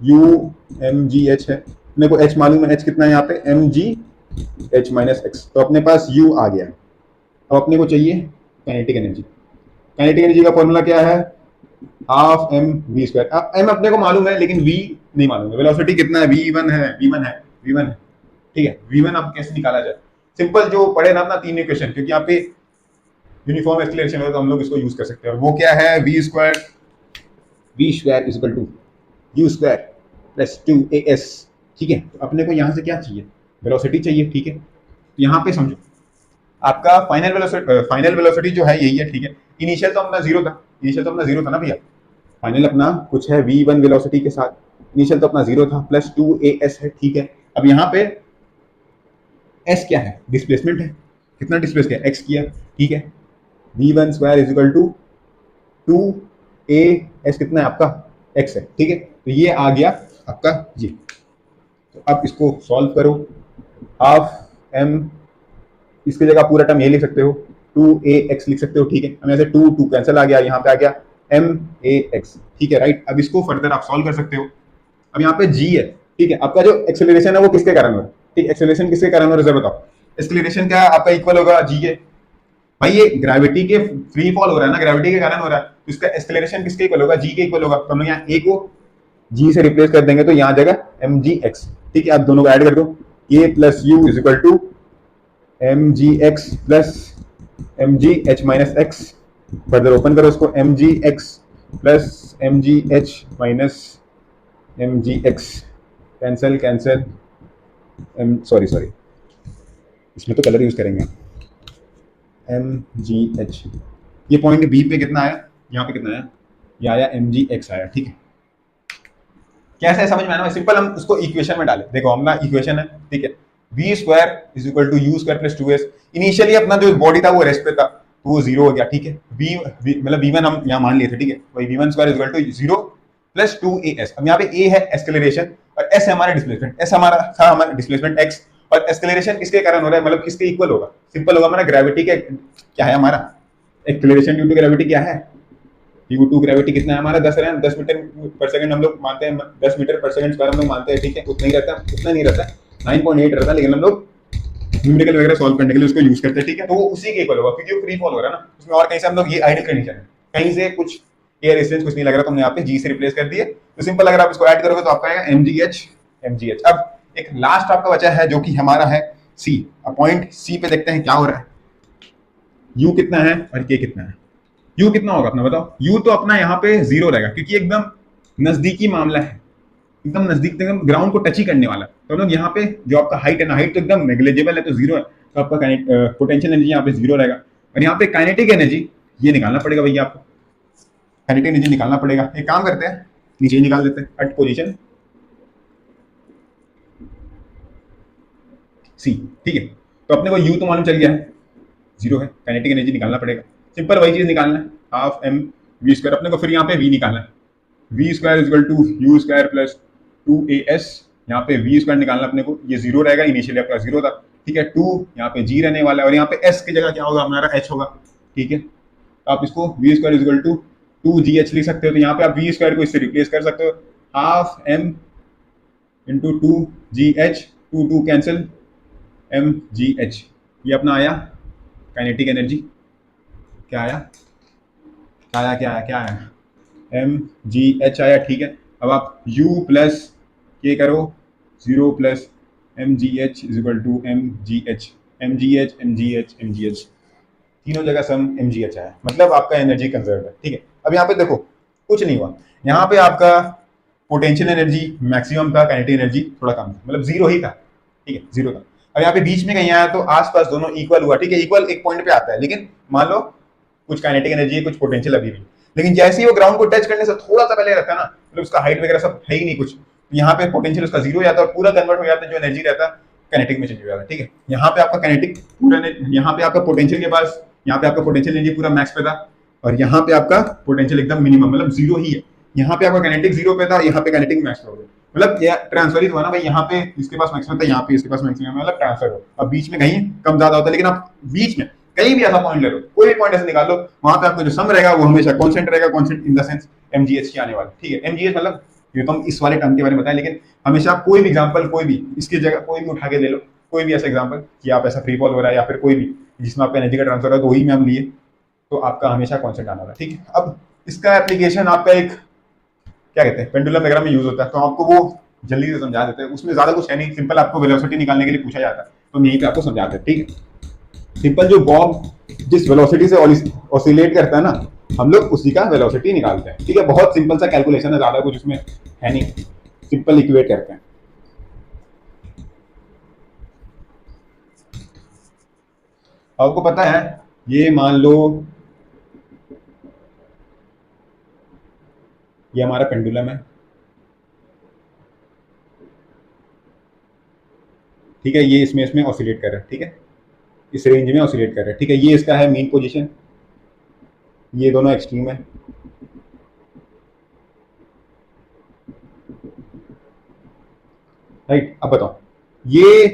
यू एम जी एच है, अपने को एच मालूम है, एच कितना है यहाँ पे M G H minus X. तो अपने पास यू आ गया। अब अपने को चाहिए काइनेटिक एनर्जी। काइनेटिक एनर्जी का फॉर्मूला क्या है, हाफ एम वी स्क्वायर। अब एम अपने को मालूम है लेकिन वी नहीं मालूम है। वेलोसिटी कितना है, v1 है, v1 है, v1 है, ठीक है। v1 अब कैसे निकाला जाए, सिंपल जो पढ़े ना अपना तीन इक्वेशन, क्योंकि यहाँ पे यूनिफॉर्म एक्सीलरेशन है तो हम लोग इसको यूज कर सकते हैं। और वो क्या है, v square is equal to u square plus 2as, ठीक है। तो अपने को यहाँ से क्या चाहिए, वेलोसिटी चाहिए, ठीक है। तो यहाँ पे समझो आपका फाइनल वेलोसिटी जो है यही है, ठीक है। इनिशियल तो अपना जीरो था ना भैया, फाइनल अपना कुछ है v1 वेलोसिटी के साथ, इनिशियल तो अपना जीरो था, प्लस 2as है, ठीक है। अब यहाँ पे s क्या है, डिस्प्लेसमेंट है, कितना डिस्प्लेस किया, x किया, ठीक है। v1 square is equal to 2as कितना है आपका x है, ठीक है। तो ये आ गया आपका ये। तो अब इसको सॉल्व करो, हाफ m, इसकी जगह पूरा टर्म ये लिख सकते हो, 2ax लिख सकते हो, ठीक है। अब यहाँ से 2 कैंसिल आ गया, यहाँ पे आ गया max, ठीक है, राइट। अब इसको फर्दर आप सॉल्व कर सकते हो। अब यहाँ पे g है, ठीक है। आपका जो एक्सेलरेशन है वो किसके कारण हो रहा है, ठीक, एक्सेलरेशन किसके कारण हो रहा है बताओ। एक्सेलरेशन क्या आपका इक्वल होगा g के, भाई ये ग्रेविटी के फ्री फॉल हो रहा है ना, ग्रेविटी के कारण हो रहा है, तो इसका एक्सेलरेशन किसके इक्वल होगा, g के इक्वल होगा। तो हम यहाँ a को g से रिप्लेस कर देंगे तो यहाँ आ जाएगा mgx, ठीक है। आप दोनों को ऐड कर दो, a plus U is equal to mgx plus mgh minus x, further open करो इसको, mgx plus mgh minus mgx, cancel cancel, sorry इसमें तो कलर यूज करेंगे, mgh। ये पॉइंट बी पे कितना आया, यहाँ पे कितना आया, ये आया mgx आया, ठीक है। कैसे है समझ में आना, सिंपल हम उसको इक्वेशन में डालें। देखो हम ना इक्वेशन है, ठीक है, v square is equal to U square plus 2s। Initially अपना जो बॉडी था वो रेस्ट पे था तो वो जीरो हो गया, ठीक है। मतलब v1 हम यहाँ मान लिए थे, ठीक है। वही v1 square is equal to zero plus 2as। अब यहाँ पे a है एक्सेलरेशन और s है हमारा डिस्प्लेसमेंट, s हमारा था हमारा डिस्प्लेसमेंट x, और एक्सेलरेशन किसके कारण हो रहा है, मतलब किसके इक्वल होगा, सिंपल होगा हमारा ग्रेविटी के, क्या है हमारा एक्सेलरेशन ड्यू टू ग्रेविटी क्या है, u2 ग्रेविटी कितना है हमारा 10 है, 10 मीटर पर सेकंड हम लोग मानते हैं, 10 मीटर पर सेकंड स्क्वायर हम लोग मानते हैं, ठीक है। उतना ही रहता है, उतना नहीं रहता, 9.8 रहता है, लेकिन हम लोग न्यूमेरिकल वगैरह सॉल्व करने के लिए उसको यूज करते हैं, ठीक है। तो वो उसी के इक्वल होगा क्योंकि वो फ्री फॉल हो रहा है ना, उसमें और कहीं से हम लोग ये आइडियल कंडीशन है, कहीं से कुछ एयर रेजिस्टेंस कुछ नहीं लग रहा, तो हमने यहाँ पे जी से रिप्लेस कर दिए। तो सिंपल अगर आप इसको ऐड करोगे तो आपका आएगा mgh। अब एक लास्ट आपका बचा है जो कि हमारा है सी। अब पॉइंट सी पे देखते हैं क्या हो रहा है, यू कितना है और के कितना है। यू कितना होगा अपना बताओ, यू तो अपना यहाँ पे जीरो रहेगा क्योंकि एकदम नजदीकी मामला है, एकदम नजदीक, एकदम ग्राउंड को टच ही करने वाला। तो हम लोग यहाँ पे जो आपका हाइट है ना, हाइट तो एकदम नेग्लिजिबल है तो जीरो है, तो आपका पोटेंशियल एनर्जी यहाँ पे जीरो रहेगा। और यहाँ पे काइनेटिक एनर्जी ये निकालना पड़ेगा भैया आपको, काइनेटिक एनर्जी निकालना पड़ेगा। एक काम करते हैं नीचे निकाल देते हैं, एट पोजीशन सी, ठीक है। तो अपने को यू तो मालूम चल गया है जीरो है, काइनेटिक एनर्जी निकालना पड़ेगा, सिंपल वही चीज निकालना है, हाफ एम वी स्क्वायर। अपने को फिर यहाँ पे वी निकालना है, V square is equal to U square plus 2as। यहाँ पे वी स्क्वायर निकालना अपने को, ये जीरो रहेगा, इनिशियली आपका जीरो था, ठीक है। 2 यहाँ पे जी रहने वाला है और यहाँ पे s की जगह क्या होगा हमारा h होगा, ठीक है। तो आप इसको V square is equal to 2gh लिख सकते हो। तो यहाँ पे आप वी स्क्वायर को इससे रिप्लेस कर सकते हो, half M into 2gh, 2 cancel, mgh। ये अपना आया काइनेटिक एनर्जी, क्या आया mgh आया, ठीक है। अब आप u प्लस के करो, 0 plus mgh is equal to mgh, तीनों जगह सम mgh आया, मतलब आपका एनर्जी कंजर्व है, ठीक है। अब यहाँ पे देखो कुछ नहीं हुआ, यहाँ पे आपका पोटेंशियल एनर्जी मैक्सिमम था, काइनेटिक एनर्जी थोड़ा कम था, मतलब जीरो ही था, ठीक है, जीरो था। अब यहाँ पे बीच में कहीं आया तो आसपास दोनों इक्वल हुआ, ठीक है, इक्वल एक पॉइंट पे आता है, लेकिन मान लो कुछ काइनेटिक एनर्जी है, कुछ पोटेंशियल अभी भी, लेकिन जैसे ही वो ग्राउंड को टच करने से थोड़ा सा पहले रहता है ना, मतलब उसका हाइट वगैरह सब है ही नहीं कुछ, तो यहाँ पे पोटेंशियल उसका जीरो हो जाता है और पूरा कन्वर्ट हो जाता है, जो एनर्जी रहता है काइनेटिक में चेंज हो जाता है, ठीक है। यहाँ पे आपका काइनेटिक पूरा, यहाँ पे आपका पोटेंशियल के पास, यहाँ पे आपका पोटेंशियल एनर्जी पूरा मैक्स पे था और यहाँ पे आपका पोटेंशियल एकदम मिनिमम, मतलब जीरो ही है। यहाँ पे आपका काइनेटिक जीरो पे था, यहाँ पे काइनेटिक मैक्स पे हो गया, मतलब ट्रांसफर ही हुआ ना भाई, यहाँ पे इसके पास मैक्सिमम था, यहाँ पे इसके पास मैक्सिमम, मतलब ट्रांसफर हो। अब बीच में कहीं कम ज्यादा होता है, लेकिन आप बीच में कहीं भी ऐसा पॉइंट ले लो, कोई भी पॉइंट ऐसे निकाल लो, वहां पे आपको जो सम रहेगा वो हमेशा कांस्टेंट रहेगा, constant in the sense MGH की आने वाला, ठीक है। एमजीएच मतलब ये तो हम इस वाले टर्म के बारे में बताएं, लेकिन हमेशा कोई भी एग्जांपल, कोई भी इसकी जगह कोई भी उठा के ले लो, कोई भी ऐसा एग्जांपल कि आप ऐसा फ्री फॉल हो रहा है या फिर कोई भी जिसमें आपका एनर्जी का ट्रांसफर है, तो वही में हम लिए, तो आपका हमेशा कांस्टेंट आना होगा, ठीक है। अब इसका एप्लीकेशन आपका एक क्या कहते हैं, पेंडुलम वगैरह में यूज होता है, तो आपको वो जल्दी से समझा देते हैं, उसमें ज्यादा कुछ है नहीं, सिंपल आपको वेलोसिटी निकालने के लिए पूछा जाता है, तो यहीं पे आपको समझाते हैं, ठीक है। सिंपल जो बॉब जिस वेलोसिटी से ऑसिलेट करता है ना, हम लोग उसी का वेलोसिटी निकालते हैं, ठीक है। बहुत सिंपल सा कैलकुलेशन है, ज्यादा कुछ उसमें है नहीं, सिंपल इक्वेट करते हैं। आपको पता है, ये मान लो ये हमारा पेंडुलम है, ठीक है, ये इसमें इसमें ऑसिलेट कर रहा है, ठीक है, इस रेंज में ऑसिलेट कर रहा है, ठीक है। ये इसका है मीन पोजीशन, ये दोनों एक्सट्रीम है, राइट। अब बताओ ये,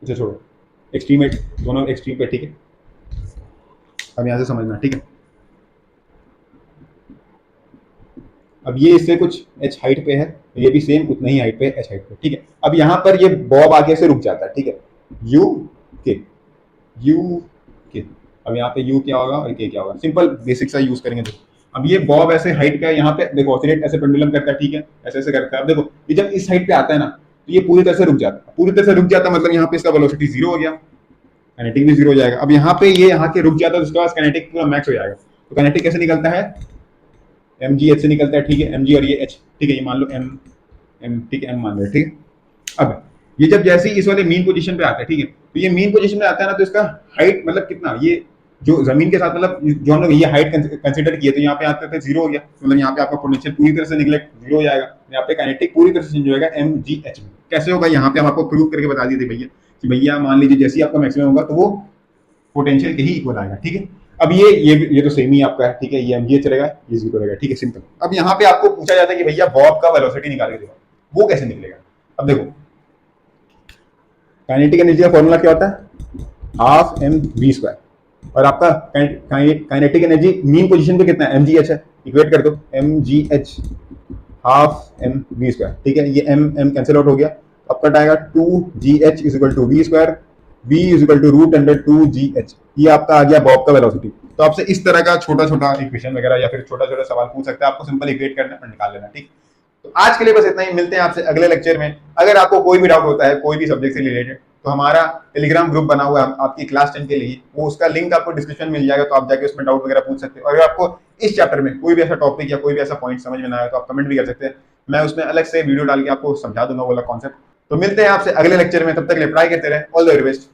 अच्छा छोड़ो, एक्सट्रीम है, दोनों एक्सट्रीम पे, ठीक है। अब यहां से समझना, ठीक है। अब ये इससे कुछ h हाइट पे है, ये भी सेम उतना ही हाइट पे h हाइट पे, ठीक है। अब यहाँ पर ये बॉब आगे से रुक जाता है, ठीक है, u के u के, अब यहाँ पे u क्या होगा और k क्या होगा, सिंपल बेसिक सा यूज करेंगे। तो अब ये बॉब ऐसे हाइट का, यहाँ पे देखो ऑसिलेट ऐसे पेंडुलम करता है, ठीक है, ऐसे ऐसे करता है। अब देखो ये जब इस हाइट पे आता है ना, तो ये पूरी तरह से रुक जाता है, पूरी तरह से रुक जाता है, मतलब यहाँ पे इसका वेलोसिटी जीरो हो गया, काइनेटिक भी जीरो हो जाएगा। अब यहाँ पे ये यहाँ के रुक जाता है, तो उसके बाद काइनेटिक पूरा मैक्स हो जाएगा। तो काइनेटिक कैसे निकलता है, एम जी एच से निकलता है, ठीक है, एम जी और ये एच, ठीक है, ये मान लो एम एम, ठीक है, एम मान लो, ठीक है। अब ये जब जैसे ही इस वाले मीन पोजीशन पे आता है, ठीक है, तो ये मीन पोजीशन में आता है ना, तो इसका हाइट मतलब कितना, ये जो जमीन के साथ, मतलब जो हम लोग ये हाइट कंसिडर किए, तो यहाँ पे आते थे जीरो हो गया, मतलब यहाँ पे आपका पोटेंशियल पूरी तरह से निगलेक्ट जीरो हो जाएगा, यहाँ पे काइनेटिक पूरी तरह से चेंज हो जाएगा एम जी एच में। कैसे होगा, यहाँ पे हम आपको प्रूव करके बता दिए थे भैया, कि भैया मान लीजिए जैसे ही आपका मैक्सिमम होगा तो वो पोटेंशियल के ही इक्वल आएगा, ठीक है। अब ये तो सेम ही आपका है, ठीक है, ये एमजीएच रहेगा, ये जीरो रहेगा, ठीक है, सिंपल। अब यहाँ पे आपको पूछा जाता है कि भैया बॉब का वेलोसिटी निकाल के देखो, वो कैसे निकलेगा। अब देखो काइनेटिक एनर्जी का फॉर्मूला क्या होता है, हाफ एम वी स्क्वायर, और आपका काइनेटिक एनर्जी मीन पोजीशन पे कितना है, एम जी एच है, इक्वेट कर दो, M G H half M V square, ठीक है, ये एम एम कैंसिल आउट हो गया, आपका आएगा two G H is equal to V square, v is equal to root under two G H, ये आपका आ गया बॉब का वेलोसिटी। तो आपसे इस तरह का छोटा छोटा इक्वेशन वगैरह या फिर छोटा छोटा सवाल पूछ सकते हैं, आपको सिंपल इक्वेट करना और निकाल लेना, ठीक। तो आज के लिए बस इतना ही, मिलते हैं आपसे अगले लेक्चर में। अगर आपको कोई भी डाउट होता है कोई भी सब्जेक्ट से रिलेटेड, तो हमारा टेलीग्राम ग्रुप बना हुआ है आपकी क्लास 10 के लिए, वो उसका लिंक आपको डिस्क्रिप्शन में मिल जाएगा, तो आप जाके उसमें डाउट वगैरह पूछ सकते हैं। और अगर आपको इस चैप्टर में कोई भी ऐसा टॉपिक या कोई भी ऐसा पॉइंट समझ में ना आए, तो आप कमेंट भी कर सकते हैं, मैं उसमें अलग से वीडियो डाल के आपको समझा दूंगा वो वाला कॉन्सेप्ट। तो मिलते हैं आपसे अगले लेक्चर में, तब तक अप्लाई करते रहे, ऑल द वेरी बेस्ट।